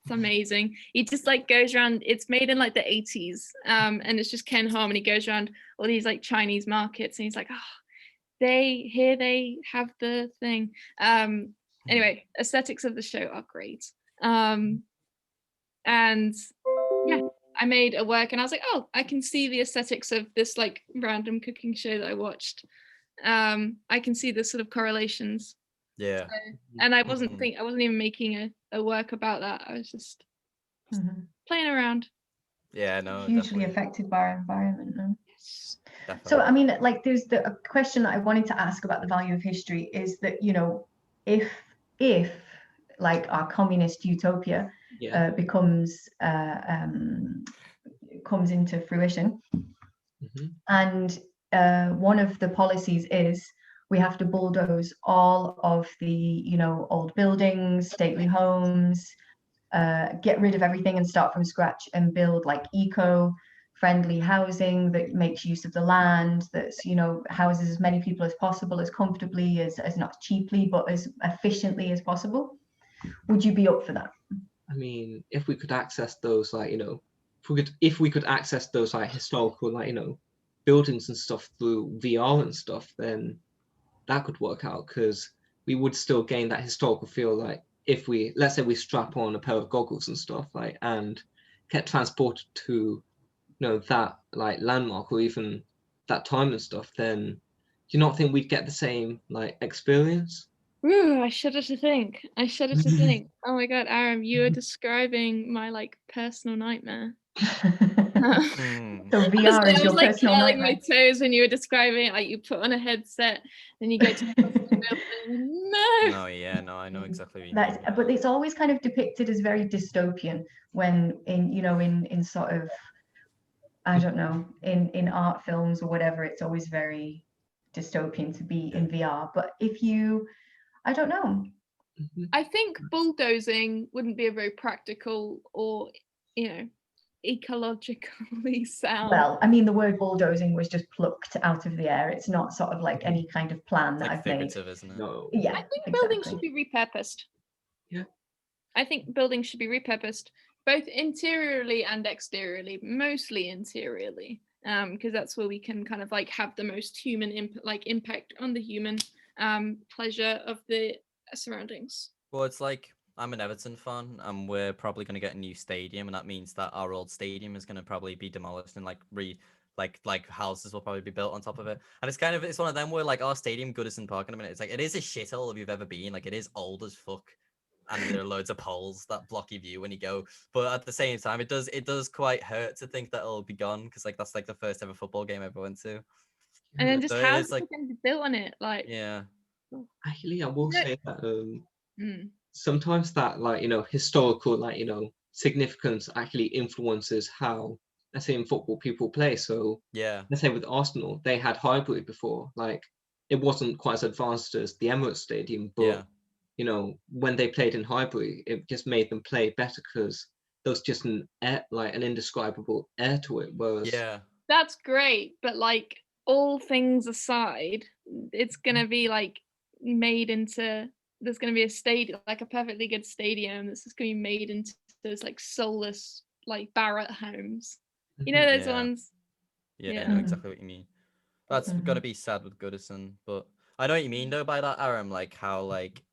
amazing. He just like goes around. It's made in like the 80s, and it's just Ken Hom, and he goes around all these like Chinese markets, and he's like, they have the thing. Anyway, aesthetics of the show are great. And yeah, I made a work, and I was like, oh, I can see the aesthetics of this like random cooking show that I watched. I can see the sort of correlations. Yeah. So, and I wasn't even making a work about that. I was just playing around. Yeah, no, hugely definitely. affected by our environment. No? Definitely. So I mean, like, there's a question that I wanted to ask about the value of history is that, you know, if like our communist utopia Yeah. comes into fruition, Mhm. and one of the policies is we have to bulldoze all of the, you know, old buildings, stately homes, get rid of everything and start from scratch and build like eco-friendly housing that makes use of the land, that's, you know, houses as many people as possible, as comfortably, as not cheaply, but as efficiently as possible. Would you be up for that? I mean, if we could access those, like, you know, if we could access those like historical, like, you know, buildings and stuff through VR and stuff, then that could work out, because we would still gain that historical feel. Like, if we, let's say we strap on a pair of goggles and stuff, like, and get transported to, you know, that like landmark or even that time and stuff, then do you not think we'd get the same like experience? Ooh, I shudder to think. I shudder to think. Oh my god, Aram, you are describing my like personal nightmare. Hmm. So VR Honestly, is I your was like personal curling nightmare. my toes when you were describing it. Like you put on a headset, then you go to the building. No. No, yeah, no, I know exactly what you That's, mean. but it's always kind of depicted as very dystopian when in, you know, in sort of, I don't know, in art films or whatever, it's always very dystopian to be in VR. But if you, I don't know. Mhm. I think bulldozing wouldn't be a very practical or, you know, ecologically sound. Well, I mean, the word bulldozing was just plucked out of the air. It's not sort of like Mhm. any kind of plan It's that like I've made. figurative, isn't it? No. Yeah, I think buildings should exactly. be repurposed. Yeah. I think buildings should be repurposed, both interiorly and exteriorly, mostly interiorly, because that's where we can kind of like have the most human impact on the human pleasure of the surroundings. Well, it's like I'm an Everton fan, and we're probably going to get a new stadium, and that means that our old stadium is going to probably be demolished and like houses will probably be built on top of it. And it's one of them where like our stadium, Goodison Park, in a minute, it's like it is a shithole if you've ever been. Like it is old as fuck, and there are loads of poles that block your view when you go. But at the same time, it does quite hurt to think that it'll be gone, because like that's like the first ever football game I ever went to. And then just So houses it's like, are going to be built on it, like. yeah, Actually, I will No. say that Mm. sometimes that, like, you know, historical, like, you know, significance actually influences how, let's say in football, people play. So yeah, let's say with Arsenal, they had Highbury before. Like, it wasn't quite as advanced as the Emirates Stadium, but yeah. you know, when they played in Highbury, it just made them play better because there was just an air, like an indescribable air to it. Whereas, Yeah. That's great, but like all things aside, it's gonna be like made into. There's gonna be a stadium, like a perfectly good stadium. That's just gonna be made into those like soulless like Barratt homes. You know those Yeah. ones. Yeah, I Yeah. know Mhm. exactly what you mean. That's Mhm. gotta be sad with Goodison, but I know what you mean though by that, Aram. Like how like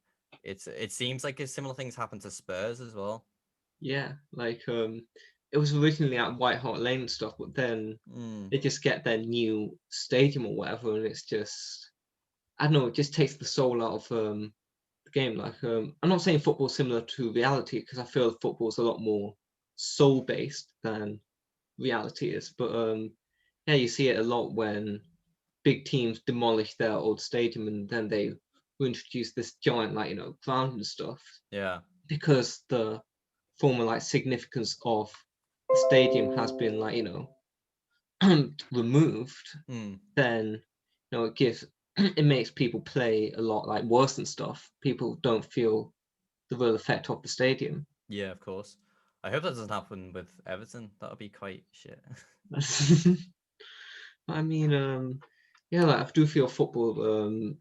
it seems like similar things happen to Spurs as well. yeah, like it was originally at White Hart Lane and stuff, but then Mm. they just get their new stadium or whatever, and it's just, I don't know, it just takes the soul out of the game. Like, I'm not saying football's similar to reality, because I feel football's a lot more soul based than reality is. But yeah, you see it a lot when big teams demolish their old stadium and then they introduce this giant, like, you know, ground and stuff, Yeah. because the former like significance of the stadium has been, like, you know, removed. Mm. Then, you know, it gives it makes people play a lot like worse and stuff. People don't feel the real effect of the stadium. Yeah, of course. I hope that doesn't happen with Everton. That would be quite shit. I mean, yeah, like, I do feel football.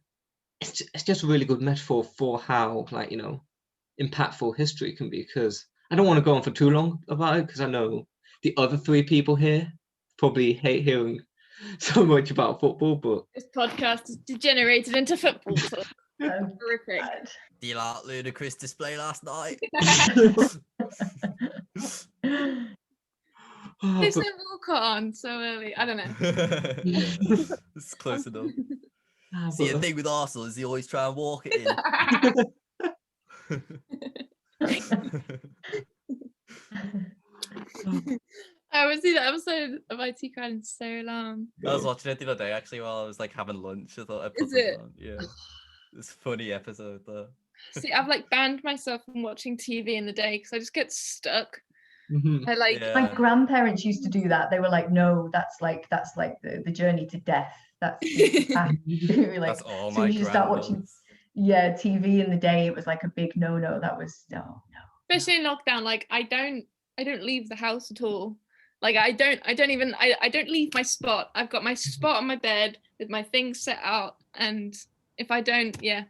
It's just a really good metaphor for how, like, you know, impactful history can be. Because I don't want to go on for too long about it, because I know the other three people here probably hate hearing so much about football. But This podcast is degenerated into football talk. Oh, Horrific. God. Do you like ludicrous display last night? They but sent Walcott on so early. I don't know. Yeah, it's close enough. See, the thing with Arsenal is they always try and walk it in. I haven't seen that episode of IT Crowd in so long. I was watching it the other day actually while I was like having lunch. I thought I'd put Is this it? on. Yeah. It's a funny episode though. See, I've like banned myself from watching TV in the day because I just get stuck. Mhm. I like Yeah. My grandparents used to do that. They were like, no, that's like the journey to death. That's you have to do, like, That's all as my soon as you start watching grandmas. TV in the day, it was like a big no. That was no. especially in lockdown, like I don't leave the house at all. Like I don't leave my spot. I've got my spot on my bed with my things set out, and if I don't, yeah.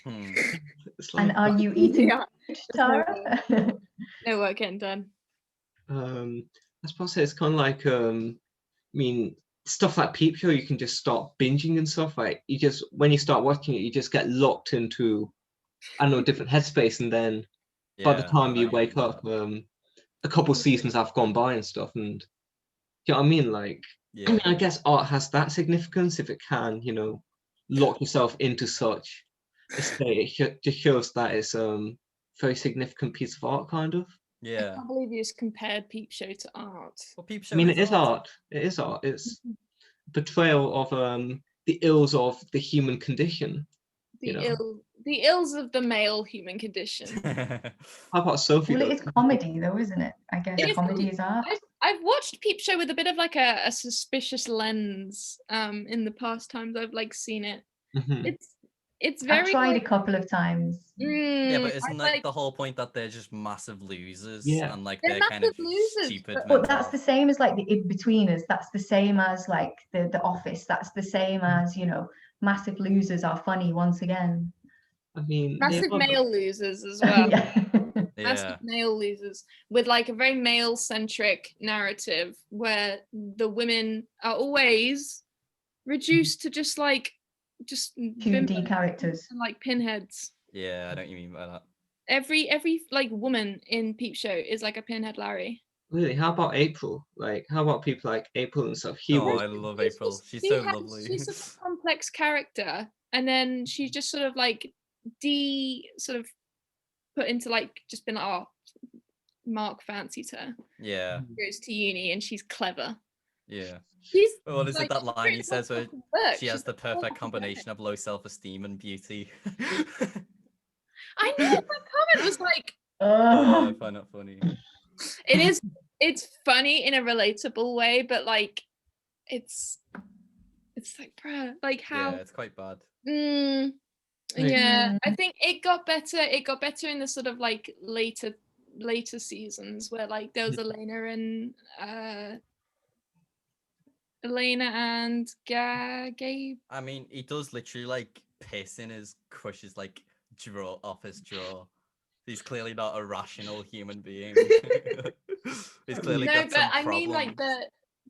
It's And like, are you eating, Yeah. Tara? No work getting done. I suppose it's kind of like, I mean, stuff like Peep Show, you can just start binging and stuff. Like you just, when you start watching it, you just get locked into, I don't know, different headspace, and then by the Yeah, time I know you what wake mean. up, a couple seasons have gone by and stuff, and you know what I mean? Like, I mean, Yeah. I guess art has that significance if it can, you know, lock yourself into such a state. It just shows that it's very significant piece of art, kind of. I Yeah. can't believe you just compared Peep Show to art. Well, Peep I Show mean, is it is art. It is art. It's portrayal of the ills of the human condition. You know, The ills of the male human condition. how about Sophie? Well, though? it is comedy though, isn't it? I guess It is comedy is art. I've watched Peep Show with a bit of like a suspicious lens in the past times I've like seen it. Mhm. It's I've very tried like, a couple of times. Yeah, but I isn't like the whole point that they're just massive losers Yeah. and like They're they're kind of massive losers, stupid but But that's the same as like the in-betweeners. That's the same as like the Office. That's the same as, you know, massive losers are funny once again. I mean, they massive are, but- male losers as well. Yeah. Massive male losers with like a very male centric narrative where the women are always reduced to just 2D characters. and like pinheads. Yeah, I know what you mean by that. Every like woman in Peep Show is like a pinhead Larry. Really, how about April? Like, how about people like April and stuff? He Oh, was I love She's April. just- She's she so has- lovely. She's such a complex character, and then she's just sort of like sort of put into like just been like, oh, Mark fancies her. Yeah, Goes to uni and she's clever. yeah. She's What is it like, that she's line he written says all where fucking work. she has She's the all perfect fucking combination of low self-esteem and beauty? I know, that comment was like, I find that funny. it's funny in a relatable way, but like it's like, bruh, like how Yeah, it's quite bad. yeah, I Mm. think it got better in the sort of like later seasons where like there was Elena and Gabe. I mean, he does literally like piss in his crush's like drawer off his drawer. He's clearly not a rational human being. He's clearly No, got but some I mean like problems.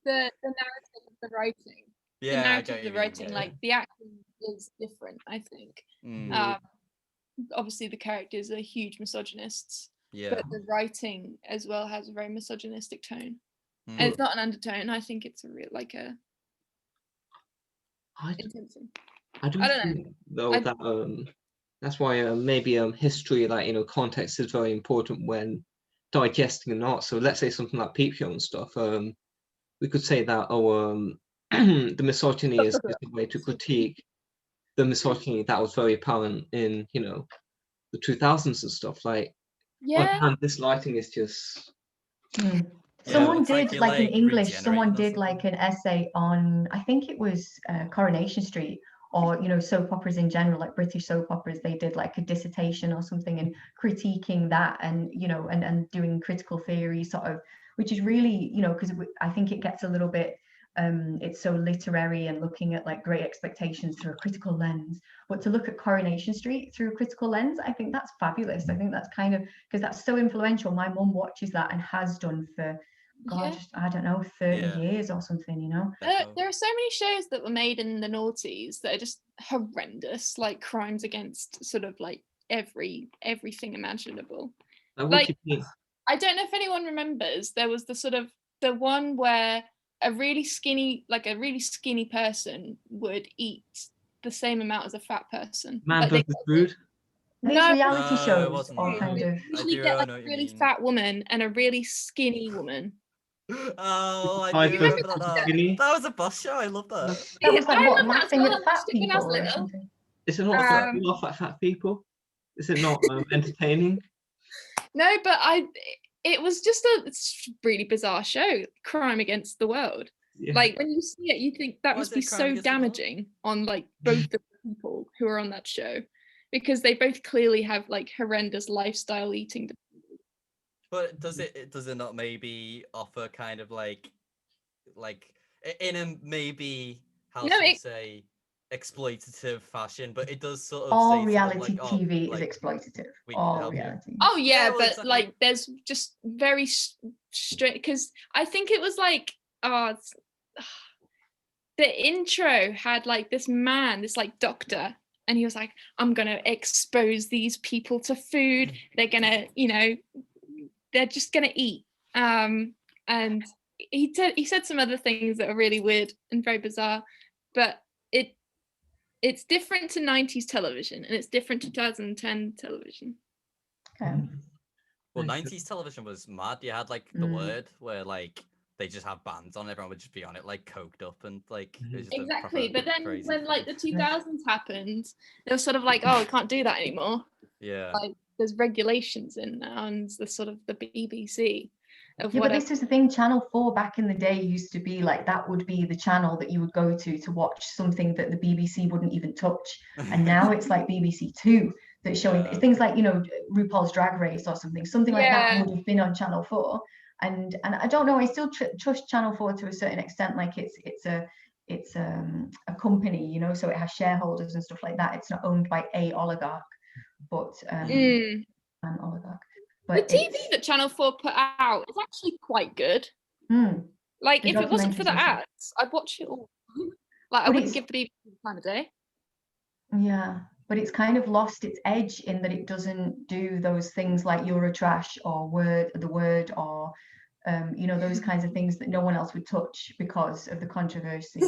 the narrative of the writing. Yeah, The I narrative get of what the you mean, writing, yeah. like the acting is different, I think. Mm, Obviously the characters are huge misogynists, yeah. but the writing as well has a very misogynistic tone. Mm. And it's not an undertone. I think it's a real like a I intention. don't I don't know. think though that that's why maybe history, like, you know, context is very important when digesting an art. So let's say something like Peep Show and stuff. We could say that the misogyny is a way to critique the misogyny that was very apparent in, you know, the 2000s and stuff. Like, Yeah. and this lighting is just Mm. Yeah, Someone looks like did you're, like in like, English, someone regenerating or did like an essay on, I think it was Coronation Street, or, you know, soap operas in general, like British soap operas. They did like a dissertation or something and critiquing that, and, you know, and doing critical theory sort of, which is really, you know, because I think it gets a little bit it's so literary and looking at like Great Expectations through a critical lens, but to look at Coronation Street through a critical lens, I think that's fabulous. I think that's kind of, because that's so influential. My mum watches that and has done for, God, Yeah. I don't know, 30 Yeah. years or something, you know. There are so many shows that were made in the noughties that are just horrendous, like crimes against sort of like everything imaginable. what Like, do you mean? I don't know if anyone remembers, there was the one where a really skinny person would eat the same amount as a fat person. Man Like, they versus food. These No, reality No, it shows wasn't are that. kind of, usually do get like know a what you really mean. fat woman and a really skinny woman. Oh, I I do remember remember that. Skinny. That was a bus show. I love that. That was like I what, remember that as laughing well. at I fat watched it when I was people or little. something. Is it not fat, Um, laugh at fat people? Is it not entertaining? No, but it was just a really bizarre show, crime against the world. Yeah. Like when you see it, you think that Why must is be it crime so against the world? damaging on like both of the people who are on that show, because they both clearly have like horrendous lifestyle eating. But does it not maybe offer kind of like in a maybe how No, should we it- say exploitative fashion, but it does sort of All say to them, reality like, oh, TV is like, exploitative. we can All help you. reality. Oh yeah, Yeah, well, but exactly. like there's just very straight, because I think it was like the intro had like this man, this like doctor, and he was like, I'm gonna expose these people to food. They're gonna, they're just gonna eat. And he said some other things that are really weird and very bizarre, but it's different to 90s television and it's different to 2010 television. Okay. Well, Nice. 90s television was mad. You had like the word where like they just have bands on, everyone would just be on it like coked up and like it was just Exactly, a but proper then crazy when like thing. the 2000s happened, they were sort of like, oh, we can't do that anymore. Yeah. Like there's regulations in now, and the sort of the BBC of Yeah, but whatever. this is the thing. Channel 4 back in the day used to be like, that would be the channel that you would go to watch something that the BBC wouldn't even touch. And now it's like BBC 2 that's showing things like, RuPaul's Drag Race or something like that would have been on Channel 4. And I don't know, I still trust Channel 4 to a certain extent. Like it's a company, so it has shareholders and stuff like that. It's not owned by a oligarch, but an oligarch. But the TV that Channel 4 put out is actually quite good. Like the if it wasn't for the documentaries are- ads, I'd watch it all. Like I But wouldn't it's- give the BBC the time of day. Yeah, but it's kind of lost its edge in that it doesn't do those things like Eurotrash or The Word or those kinds of things that no one else would touch because of the controversy.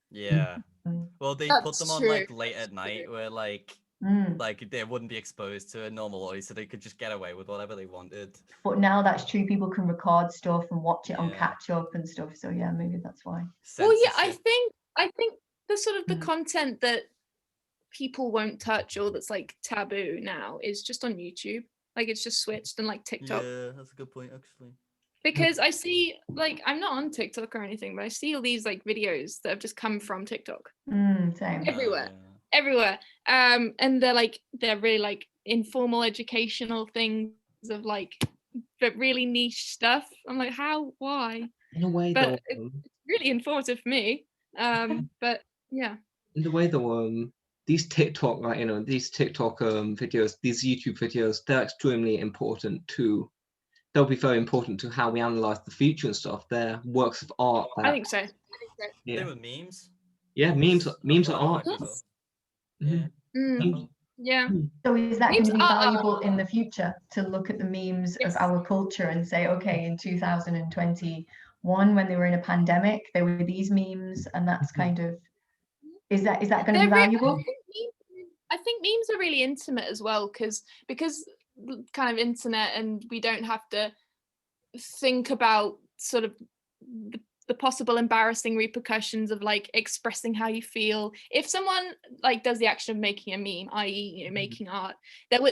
Yeah. Well, they put them on true. like late at night where like they wouldn't be exposed to a normal audience, so they could just get away with whatever they wanted. But now that's true. People can record stuff and watch it on Yeah. catch up and stuff. So yeah, maybe that's why. Well, yeah, I Censorship. think the sort of the content that people won't touch or that's like taboo now is just on YouTube. Like it's just switched, and like TikTok. Yeah, that's a good point actually. Because I see, like, I'm not on TikTok or anything, but I see all these like videos that have just come from TikTok Same. everywhere. And they're really like informal educational things of like, but really niche stuff. I'm like, why? In a way, But though, it's really informative for me. But yeah. in the way though, these TikTok, these TikTok videos, these YouTube videos, they're extremely important to. They'll be very important to how we analyze the future and stuff. They're works of art. I think so. Yeah. They were memes. Yeah, memes are art. Yeah. Yeah. So is that going Memes to be are valuable in the future to look at the memes of our culture and say, okay, in 2021, when they were in a pandemic, there were these memes, and that's kind of, is that going to be valuable? I think memes are really intimate as well, because kind of internet, and we don't have to think about sort of the possible embarrassing repercussions of like expressing how you feel. If someone like does the action of making a meme, i.e. making art,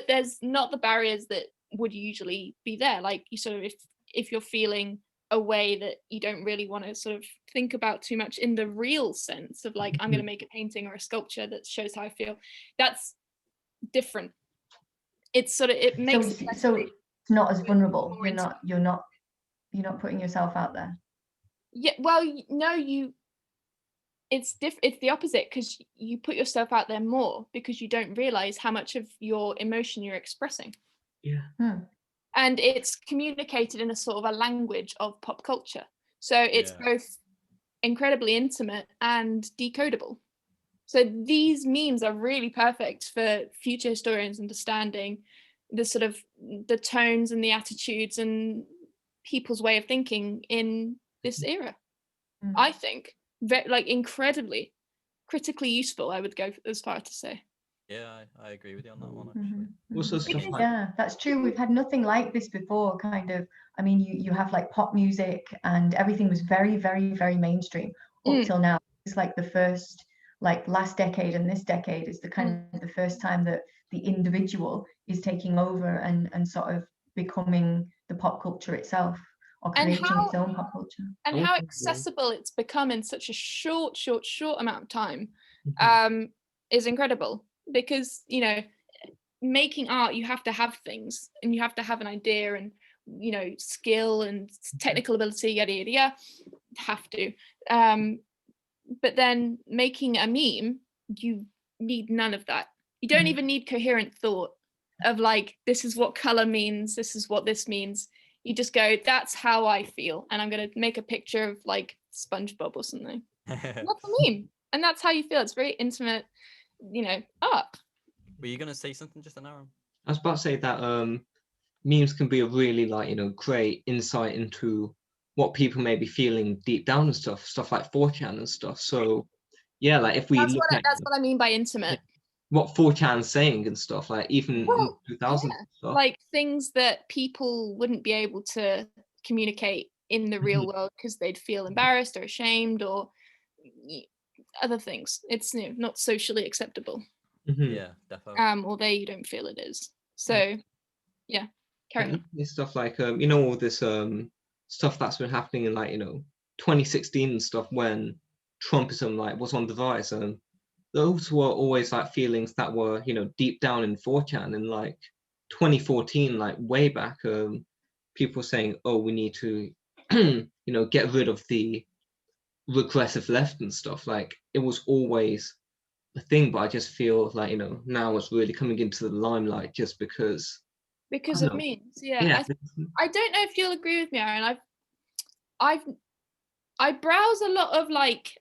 there's not the barriers that would usually be there. Like you sort of, if you're feeling a way that you don't really want to sort of think about too much in the real sense of like, I'm going to make a painting or a sculpture that shows how I feel, that's different. It's sort of, it makes so it's not as vulnerable. You're not putting yourself out there. Yeah, well, no, it's the opposite, because you put yourself out there more because you don't realize how much of your emotion you're expressing. Yeah. And it's communicated in a sort of a language of pop culture, so it's both incredibly intimate and decodable. So these memes are really perfect for future historians understanding the sort of the tones and the attitudes and people's way of thinking in this era. I think like incredibly critically useful, I would go as far to say. Yeah, I agree with you on that one, Mhm, actually. Also mhm. stuff like Yeah, that's true. We've had nothing like this before, kind of. I mean, you have like pop music and everything was very, very, very mainstream up Mm. till now. It's like the first, like last decade and this decade is the kind of the first time that the individual is taking over and sort of becoming the pop culture itself, or And creating how- its own pop culture. And Also, how yeah. accessible it's become in such a short amount of time Mhm. is incredible. Because, you know, making art, you have to have things and you have to have an idea and, you know, skill and technical ability, yada yada yada. Have to. But then making a meme, you need none of that. You don't even need coherent thought of like, this is what color means, this is what this means. You just go, that's how I feel, and I'm gonna make a picture of like SpongeBob or something. That's a meme, and that's how you feel. It's very intimate, you know, art. Were you gonna say something just an hour? I was about to say that memes can be a really like, you know, great insight into what people may be feeling deep down and stuff like 4chan and stuff. So yeah, like if we That's look at what I mean by intimate. what 4chan's saying and stuff, like even in Well, 2000s yeah, and stuff. like things that people wouldn't be able to communicate in the real world because they'd feel embarrassed or ashamed or other things. It's, you know, not socially acceptable. Mhm. Yeah, definitely. Or they don't feel it is. So yeah, carry on. Like, stuff like you know, all this stuff that's been happening in like, you know, 2016 and stuff when Trumpism like was on the rise, and those were always like feelings that were, you know, deep down in 4chan. In like 2014, like way back, people saying, oh, we need to you know, get rid of the regressive left and stuff. Like it was always a thing, but I just feel like, you know, now it's really coming into the limelight just because Because I of don't know. memes. Yeah. Yeah. I don't know if you'll agree with me, Aaron. I browse a lot of like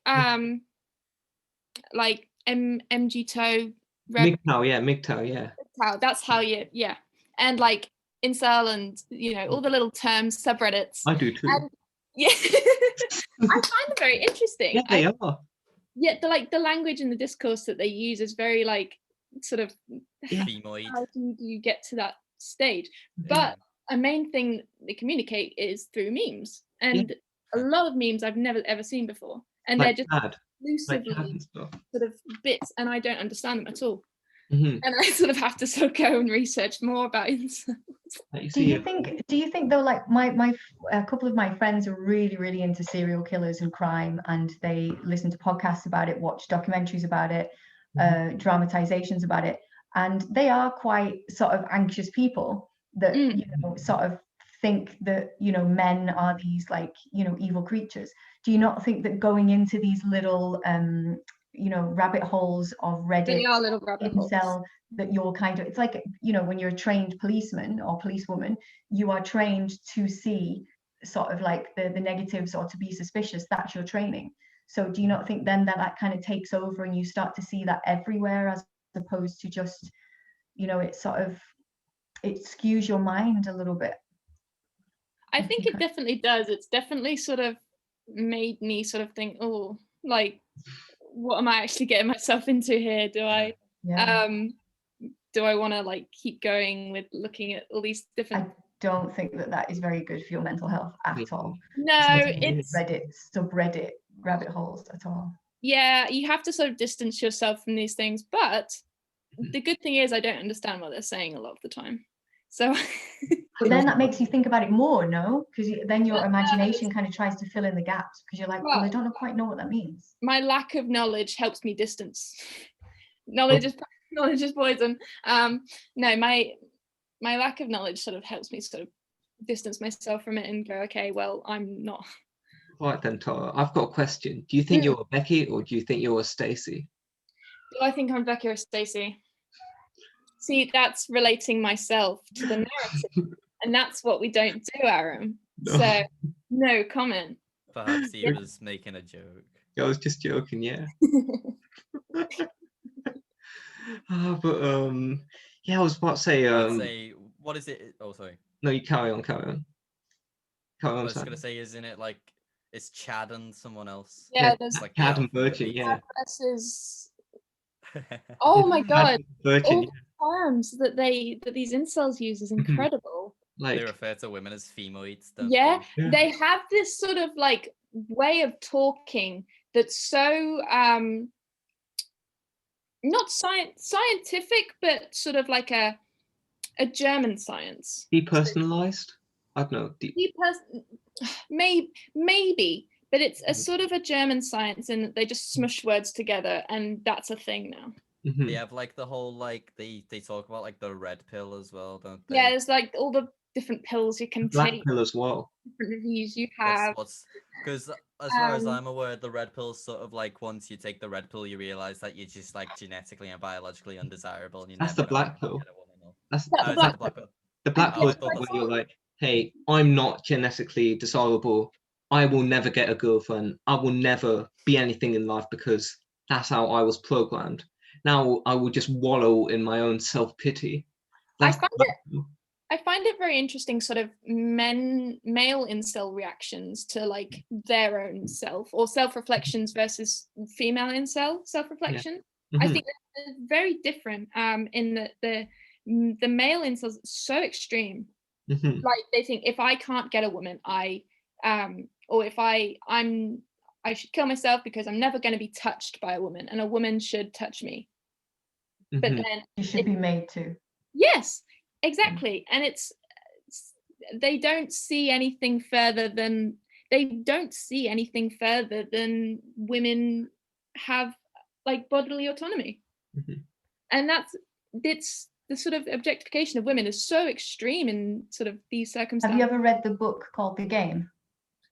MG Toe, Red MGTOW, yeah. Cow. That's how you, yeah. And like incel and, you know, all the little terms, subreddits. I do too. And yeah, I find them very interesting. Yeah, they are. Yeah, the language and the discourse that they use is very like sort of Yeah. Femoid. how do you get to that stage? But a main thing they communicate is through memes, and a lot of memes I've never ever seen before, and Like they're just CAD. Like exclusively CAD and stuff. sort of bits, and I don't understand them at all. Mhm. And I sort of have to sort of go and research more about it. Like you Do you see, think though, like a couple of my friends are really, really into serial killers and crime, and they listen to podcasts about it, watch documentaries about it, dramatizations about it, and they are quite sort of anxious people that you know sort of think that, you know, men are these like, you know, evil creatures. Do you not think that going into these little you know, rabbit holes of Reddit, They are little rabbit holes. incel, that you're kind of, it's like, you know, when you're a trained policeman or policewoman, you are trained to see sort of like the negatives or to be suspicious. That's your training. So do you not think then that that kind of takes over and you start to see that everywhere, as opposed to just, you know, it sort of, it skews your mind a little bit? I think it definitely does. It's definitely sort of made me sort of think, oh, like, what am I actually getting myself into here? Do I want to like keep going with looking at all these different? I don't think that that is very good for your mental health at all. No, it's Reddit subreddit rabbit holes at all. Yeah, you have to sort of distance yourself from these things, but the good thing is I don't understand what they're saying a lot of the time. So but then that makes you think about it more, no? Because then your imagination kind of tries to fill in the gaps, because you're like, well, I don't quite know what that means. My lack of knowledge helps me distance. Knowledge is poison. No, my lack of knowledge sort of helps me sort of distance myself from it and go, okay, well, I'm not. Right then, Tara, I've got a question. Do you think you're a Becky or do you think you're a Stacey? Do I think I'm Becky or Stacey? See, that's relating myself to the narrative, and that's what we don't do, Aaron. No. So, no comment. Perhaps he was making a joke. I was just joking, yeah. But yeah, I was about to say I'd say, what is it? Oh, sorry. No, you carry on. I was gonna say, isn't it like it's Chad and someone else? Yeah, there's there's like Chad and Virgin, yeah. versus Oh my god, Virgin, all the terms that these incels use is incredible. They like refer to women as femoids, don't Yeah, they? Yeah. they have this sort of like way of talking that's so not scientific, but sort of like a German science. depersonalized. I don't know. Maybe, but it's a sort of a German science in that they just smush words together, and that's a thing now. They have like the whole like they talk about like the red pill as well, don't they? Yeah, there's like all the different pills you can Black take, pill as well. different reviews you have. What's because as far as I'm aware, the red pill's sort of like once you take the red pill, you realize that you're just like genetically and biologically undesirable, and you That's never the black know if you pill. get a woman or- That's That's Oh, the is that black the black pill? the black Oh, pill I is thought where that's you're like, hey, I'm not genetically desirable. I will never get a girlfriend. I will never be anything in life because that's how I was programmed. Now I will just wallow in my own self-pity. I That's find it very interesting, sort of male incel reactions to like their own self, or self-reflections versus female incel self-reflection. I think they're very different in that the male incels are so extreme. Like they think if I can't get a woman, or if I should kill myself because I'm never going to be touched by a woman, and a woman should touch me. But then You should be made to. yes, exactly. And they don't see anything further than women have like bodily autonomy. And it's the sort of objectification of women is so extreme in sort of these circumstances. Have you ever read the book called The Game?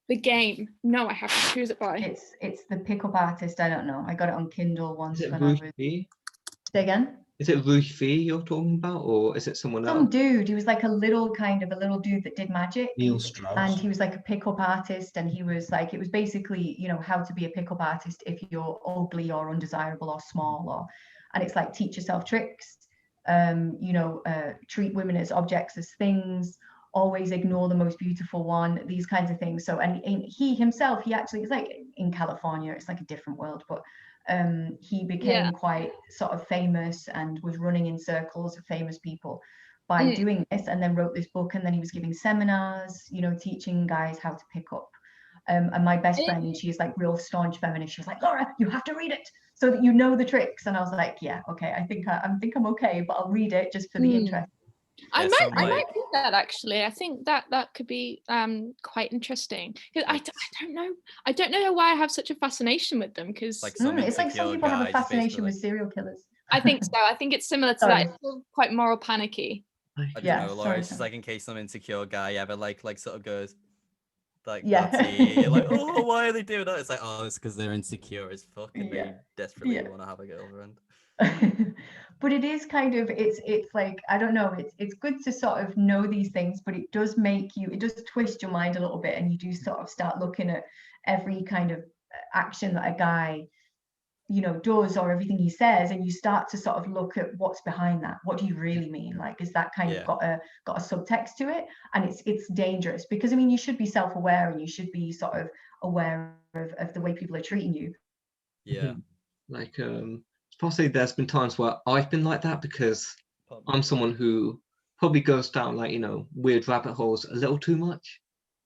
The Game? No, I haven't. Who's it by? It's the pickup artist. I don't know. I got it on Kindle once. Is it when Ruth I was... V? Say again? Is it Ruth V you're talking about, or is it someone Some else? dude. He was like a little dude that did magic. Neil Strauss. And he was like a pickup artist, and he was like, it was basically, you know, how to be a pickup artist if you're ugly or undesirable or small, and it's like teach yourself tricks, treat women as objects, as things, always ignore the most beautiful one, these kinds of things. So, and he himself, he actually is like in California, it's like a different world, but he became quite sort of famous and was running in circles of famous people by doing this, and then wrote this book, and then he was giving seminars, you know, teaching guys how to pick up. And my best friend, she's like real staunch feminist. She was like, Laura, you have to read it so that you know the tricks. And I was like, yeah, okay, I think I'm okay, but I'll read it just for the interest. I might read that actually. I think that could be quite interesting. I don't know why I have such a fascination with them, because like it's like some people have a fascination with serial killers. I think so. I think it's similar to that. It's sort of quite moral panicky. I don't know, Laura. It's just like in case some insecure guy ever like sort of goes like you're like, oh, why are they doing that? It's like, oh, it's because they're insecure as fuck and they desperately want to have a girlfriend. But it is kind of it's like, I don't know, it's good to sort of know these things, but it does twist your mind a little bit, and you do sort of start looking at every kind of action that a guy, you know, does, or everything he says, and you start to sort of look at what's behind that. What do you really mean? Like, is that kind of got a subtext to it? And it's dangerous, because I mean, you should be self-aware, and you should be sort of aware of the way people are treating you. Like possibly there's been times where I've been like that, because I'm someone who probably goes down like, you know, weird rabbit holes a little too much.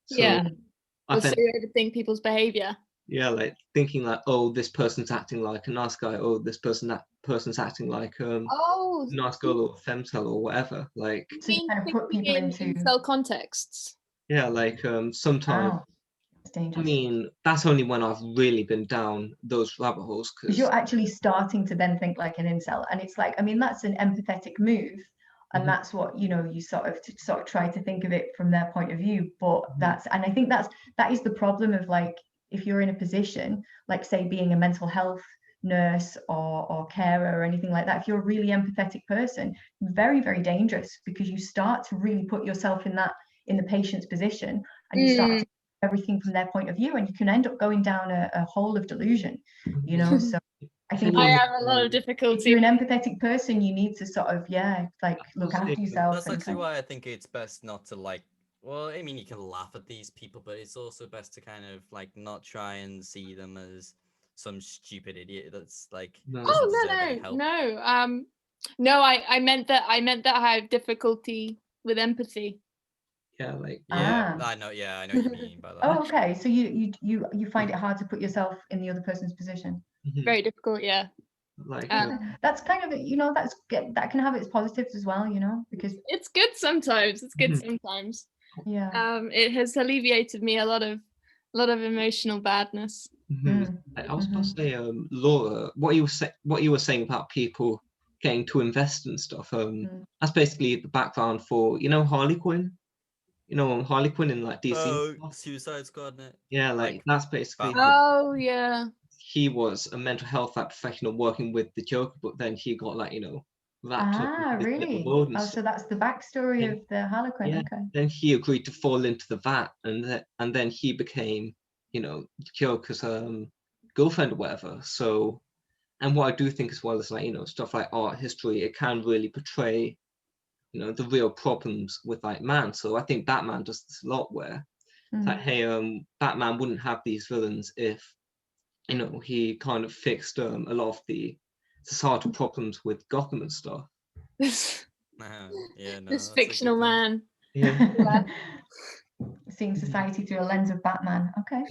So so you overthink people's behavior. Yeah, like thinking like, oh, this person's acting like a nice guy, oh, that person's acting like a nice girl or a femcel or whatever. Like, so you kind of put people into cell contexts. Yeah, like sometimes. Wow. Dangerous. I mean, that's only when I've really been down those rabbit holes, because you're actually starting to then think like an incel, and it's like, I mean, that's an empathetic move, and that's what, you know, you sort of try to think of it from their point of view. But and I think that is the problem of, like, if you're in a position like, say, being a mental health nurse or carer or anything like that, if you're a really empathetic person, very, very dangerous, because you start to really put yourself in the patient's position, and you start to everything from their point of view, and you can end up going down a hole of delusion, you know. So I think I have a lot of difficulty. If you're an empathetic person, you need to sort of look after yourself. That's actually why I think it's best not to, like, well, I mean, you can laugh at these people, but it's also best to kind of like not try and see them as some stupid idiot that's like No. doesn't Oh deserve any help. no. I meant that I have difficulty with empathy. Yeah, like Yeah, Ah. I know what you mean by that. Oh, okay. So you find it hard to put yourself in the other person's position. mhm, Very difficult, yeah. like Um, Okay. That's kind of, that can have its positives as well, because It's good sometimes. It's good Mhm. sometimes. yeah. It has alleviated me a lot of emotional badness. mhm. I was about to say, Laura, what you were saying about people getting too invested and stuff. That's basically the background for Harley Quinn. Harley Quinn in like DC. Oh, stuff. Suicide Squad, innit? Yeah, like that's basically Batman. Oh yeah. he was a mental health professional working with the Joker, but then he got wrapped up Ah, into this little really? world and Oh, stuff. so that's the backstory Yeah. of the Harlequin. Yeah. Okay. Then he agreed to fall into the vat, and then he became, the Joker's girlfriend or whatever. So, and what I do think as well is stuff like art history, it can really portray, the real problems with man. So I think Batman does this a lot where it's like, hey, Batman wouldn't have these villains if, he kind of fixed a lot of the societal problems with Gotham and stuff. This Yeah, no, this that's a good fictional point. man. Yeah. Seeing society through a lens of Batman. Okay.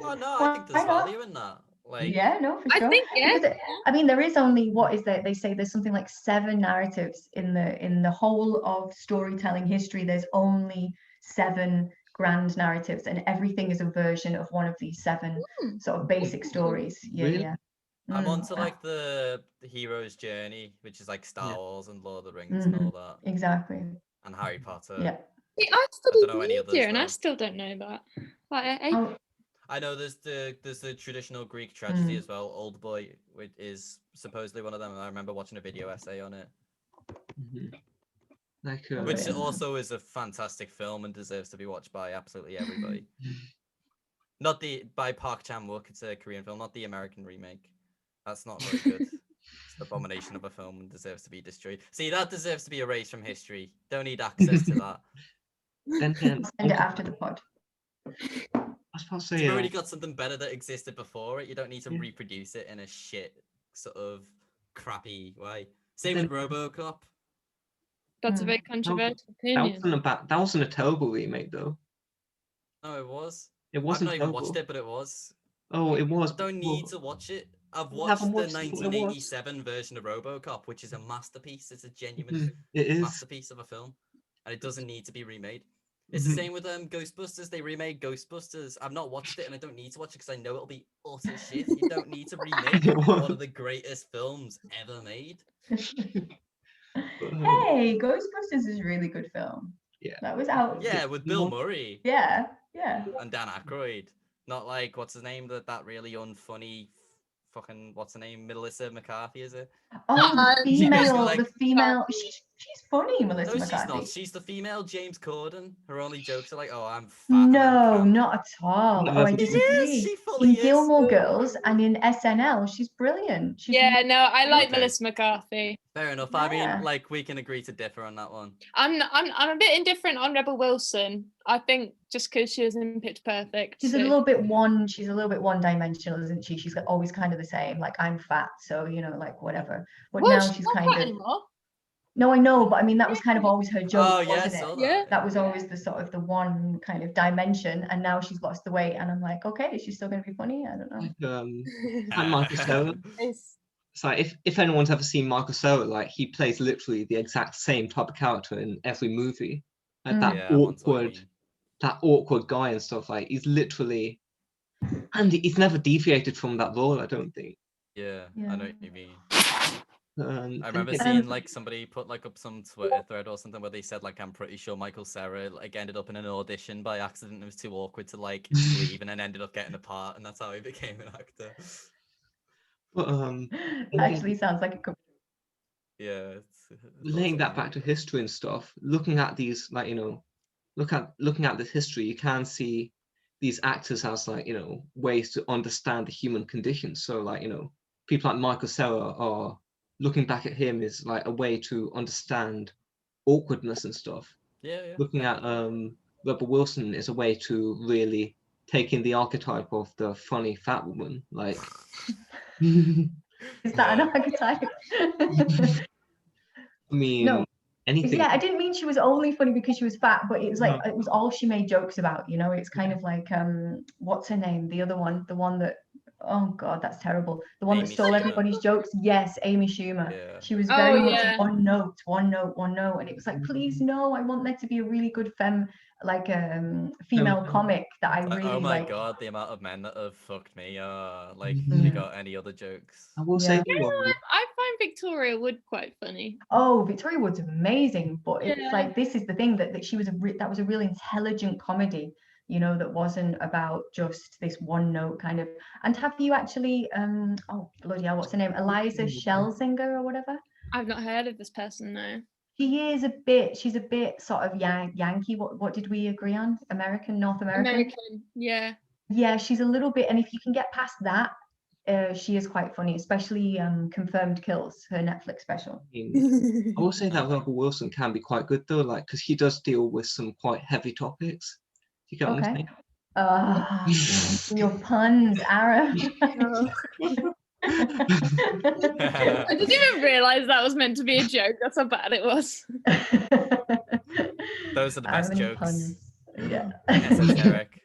Oh no, I think there's Why not? value in that. Like, Yeah, no, for I sure. think, yeah. Because there is only, what is there? They say there's something like 7 narratives in the whole of storytelling history. There's only 7 grand narratives, and everything is a version of one of these 7 sort of basic stories. Yeah, Really? yeah. I'm onto like the hero's journey, which is like Star Wars and Lord of the Rings and all that, Exactly. and Harry Potter. Yeah. See, I don't studied know any media others, and I though. still don't know that. Like, Oh, I know there's the traditional Greek tragedy as well. Old Boy, which is supposedly one of them. And I remember watching a video essay on it, Mhm. Like, which yeah. also is a fantastic film and deserves to be watched by absolutely everybody. Not by Park Chan-wook. It's a Korean film, not the American remake. That's not very good. It's an abomination of a film and deserves to be destroyed. See, that deserves to be erased from history. Don't need access to that. then again, I'll send it after the pod. I was about to say, You've already got something better that existed before it. You don't need to Yeah. reproduce it in a shit sort of crappy way. Same Then- with RoboCop. that's a very controversial opinion. that wasn't a terrible remake though. No, it was. It I've wasn't not even terrible. watched it, but it was. Oh, it was. I don't need to watch it. I've You watched haven't the watched it, but it was. 1987 version of RoboCop, which is a masterpiece. It's a genuine Mhm. It is. masterpiece of a film, and it doesn't need to be remade. It's Mhm. the same with Ghostbusters. They remade Ghostbusters. I've not watched it, and I don't need to watch it because I know it'll be utter shit. You don't need to remake It one was. of the greatest films ever made. Hey, Ghostbusters is a really good film. Yeah. That was out. Yeah, with Bill Murray Yeah, yeah. and Dan Aykroyd. Not like what's his name? That really unfunny fucking what's her name? Melissa McCarthy, is it? Oh, the She basically, female, like- the female. She's funny, Melissa No, she's McCarthy. not. She's the female James Corden. Her only jokes are like, "Oh, I'm fat." and I'm No, camp." not at all. No, Oh, I that's- She is. disagree. She fully In is. Gilmore Girls and in SNL, she's brilliant. She's Yeah, no, I like Okay. Melissa McCarthy. Fair enough. I Yeah. mean, like we can agree to differ on that one. I'm a bit indifferent on Rebel Wilson. I think just because she was in Pitch Perfect. She's a so- little bit one-dimensional, isn't she? She's always kind of the same. Like, I'm fat, so like whatever. But Well, now she's she's not kind fat of. anymore. No, I know, but I mean that was kind of always her joke, Oh yeah, wasn't saw it? that. Yeah. That was always the sort of the one kind of dimension, and now she's lost the weight, and I'm like, okay, is she still going to be funny? I don't know. Like, and Michael Cera. It's- It's like if anyone's ever seen Michael Cera, like he plays literally the exact same type of character in every movie. Like that Yeah, I'm onto what you mean. awkward guy and stuff. Like he's literally, and he's never deviated from that role. I don't think. Yeah, Yeah. I know what you mean. And I remember then- seeing like somebody put like up some Twitter thread or something where they said like I'm pretty sure Michael Cera like ended up in an audition by accident. It was too awkward to like leave and then ended up getting a part, and that's how he became an actor. But Actually, sounds like it could. Yeah, it's laying awesome, that yeah. back to history and stuff, looking at these looking at this history, you can see these actors as ways to understand the human condition. So people like Michael Cera are looking back at him is like a way to understand awkwardness and stuff. Yeah, yeah. Looking at Rebel Wilson is a way to really taking the archetype of the funny fat woman. Like, Is that an archetype? I mean, No. anything. Yeah, I didn't mean she was only funny because she was fat, but it was like No. it was all she made jokes about, you know. It's kind of like what's her name? The other one, the one that, oh God, that's terrible. The one that Amy stole Schumer. everybody's jokes. Yes, Amy Schumer. Yeah. She was Oh, very much yeah. one note, and it was like, please no, I want there to be a really good female comic that I really Oh my like. god, the amount of men that have fucked me. Like, Mm. they got any other jokes? I will Yeah. say You know, I find Victoria Wood quite funny. Oh, Victoria Wood's amazing, but Yeah. it's like this is the thing that she was that was a real intelligent comedy, you know, that wasn't about just this one note kind of. And have you actually oh bloody hell, what's her name? Eliza Schlesinger or whatever? I've not heard of this person, no. She's a bit sort of Yankee. What did we agree on? North American. Yeah. Yeah, she's a little bit, and if you can get past that, she is quite funny, especially Confirmed Kills, her Netflix special. I will say that Rebel Wilson can be quite good though, like because he does deal with some quite heavy topics. Do you get what I'm saying? Your puns, Ara. I didn't even realise that was meant to be a joke. That's how bad it was. Those are the best jokes. Puns. Yeah. Esoteric.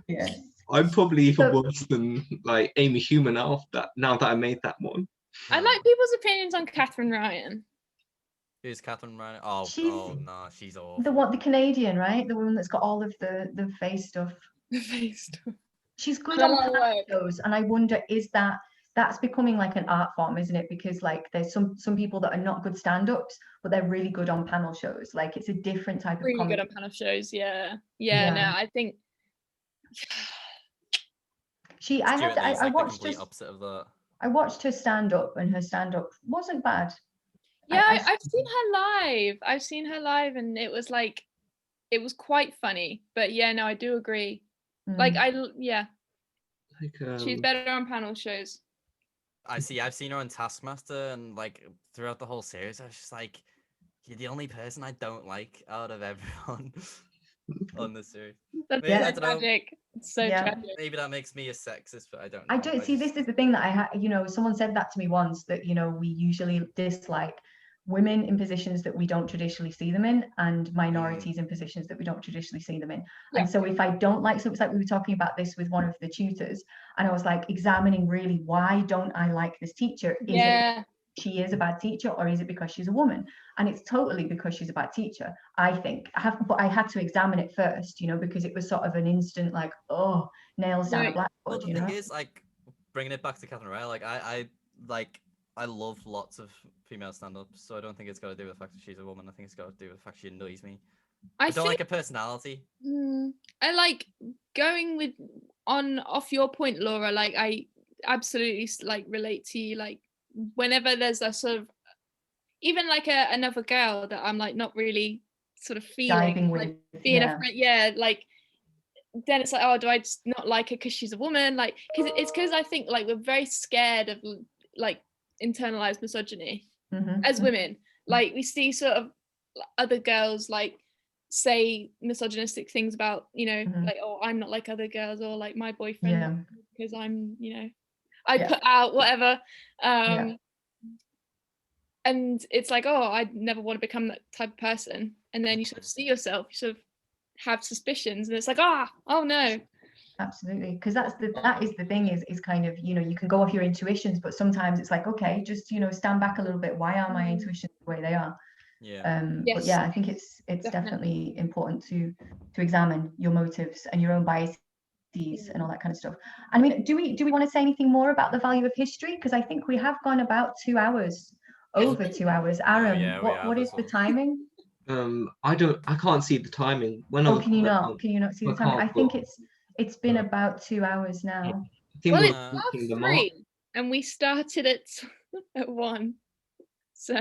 Yeah. I'm probably even So- worse than like Amy Schumer now that I made that one. I like people's opinions on Catherine Ryan. Who's Catherine Ryan? Oh, She's- no, she's awful. The Canadian, right? The one that's got all of the face stuff. The face stuff. She's good I on like panel work. shows, and I wonder, is that's becoming like an art form, isn't it? Because like there's some people that are not good stand-ups, but they're really good on panel shows. Like it's a different type of Really comedy. good on panel shows, yeah. Yeah. No, I think Stuart Lee's I like the watched complete her, opposite of that. I watched her stand-up, and her stand-up wasn't bad. yeah, I I've seen her live. I've seen her live, and it was like, it was quite funny. But yeah, no, I do agree. Like Mm. Like, she's better on panel shows. I've seen her on Taskmaster, and like throughout the whole series, I was just like, you're the only person I don't like out of everyone on the series. That's Maybe, I so don't know. tragic. It's so Yeah. tragic. Maybe that makes me a sexist, but I don't know. I don't see. This is the thing that I had. You know, someone said that to me once, that you know we usually dislike women in positions that we don't traditionally see them in, and minorities in positions that we don't traditionally see them in. Yeah. And so if I don't like, so it's like we were talking about this with one of the tutors, and I was like examining really, why don't I like this teacher? Is it she is a bad teacher, or is it because she's a woman? And it's totally because she's a bad teacher, I think. But I had to examine it first, you know, because it was sort of an instant like, oh, nails down a blackboard. Well, the you thing know? is, like, bringing it back to Catherine Ryan, like I love lots of female stand-ups, so I don't think it's got to do with the fact that she's a woman. I think it's got to do with the fact she annoys me. I don't like her personality. I like going with off your point, Laura. Like I absolutely like relate to you. Like whenever there's a sort of, even like another girl that I'm like not really sort of feeling, like being a friend, yeah, like then it's like, oh, do I just not like her because she's a woman? Like, because I think like we're very scared of like internalized misogyny as women. Like we see sort of other girls like say misogynistic things about, you know, like, oh, I'm not like other girls, or like my boyfriend because I'm, you know, I put out whatever. And it's like, oh, I never want to become that type of person. And then you sort of see yourself, you sort of have suspicions, and it's like, oh no. Absolutely, because that is the thing, is kind of, you know, you can go off your intuitions, but sometimes it's like, okay, just, you know, stand back a little bit. Why are my intuitions the way they are? But yeah, I think it's definitely important to examine your motives and your own biases and all that kind of stuff. I mean, do we want to say anything more about the value of history? Because I think we have gone about 2 hours, over 2 hours. Aaron, what is the timing? I can't see the timing. Can you not see the timing? I think it's been about 2 hours now. Well, it's about 3 and we started at 1, so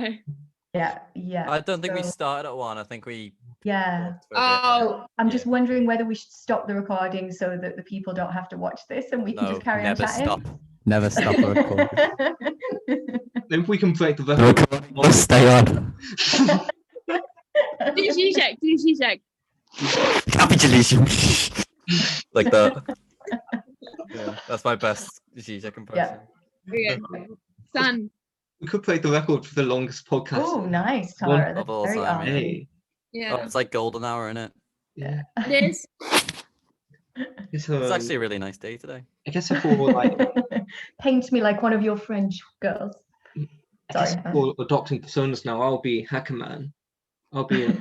yeah. I don't think we started at 1. I think we I'm just wondering whether we should stop the recording so that the people don't have to watch this and we can just carry on chatting. Never stop the recording. If we can break the record, must stay on. Do you check? Capitalism. Like the. Yeah, that's my best Zizek impression. Okay. San. We could break the record for the longest podcast. Oh, nice, One Tara. of all That's very time, yeah. arty. Hey, Yeah. Oh, it's like golden hour, innit? yeah. It is. It's actually a really nice day today. I guess if we're like, Paint me like one of your French girls. I guess Sorry. if we're adopting personas now, I'll be Hacker Man. I'll be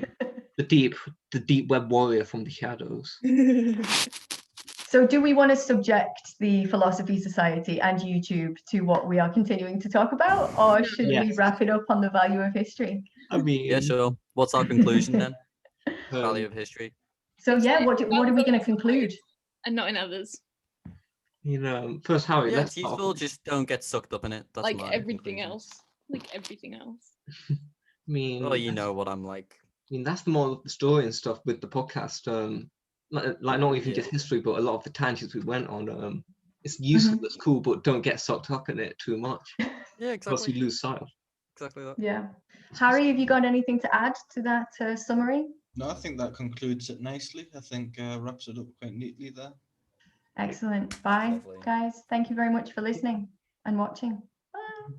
the deep web warrior from the shadows. So do we want to subject the Philosophy Society and YouTube to what we are continuing to talk about, or should we Yes. wrap it up on the value of history? I mean, Yeah, sure. What's our conclusion then? Value um, of history. So yeah, what are we going to conclude? And not in others. you know, first Harry, Yeah, let's it's start useful. off. Just don't get sucked up in it. That's Like my everything conclusion. else. Like everything else. I mean, Well, you know what I'm like. I mean, that's the moral of the story and stuff with the podcast. Like not even Yeah. just history, but a lot of the tangents we went on. It's useful, it's cool, but don't get sucked up in it too much. Yeah, Else exactly. you lose sight of. Exactly that. Yeah. Harry, have you got anything to add to that summary? No, I think that concludes it nicely. I think wraps it up quite neatly there. Excellent. Bye, Lovely. guys. Thank you very much for listening and watching. Bye.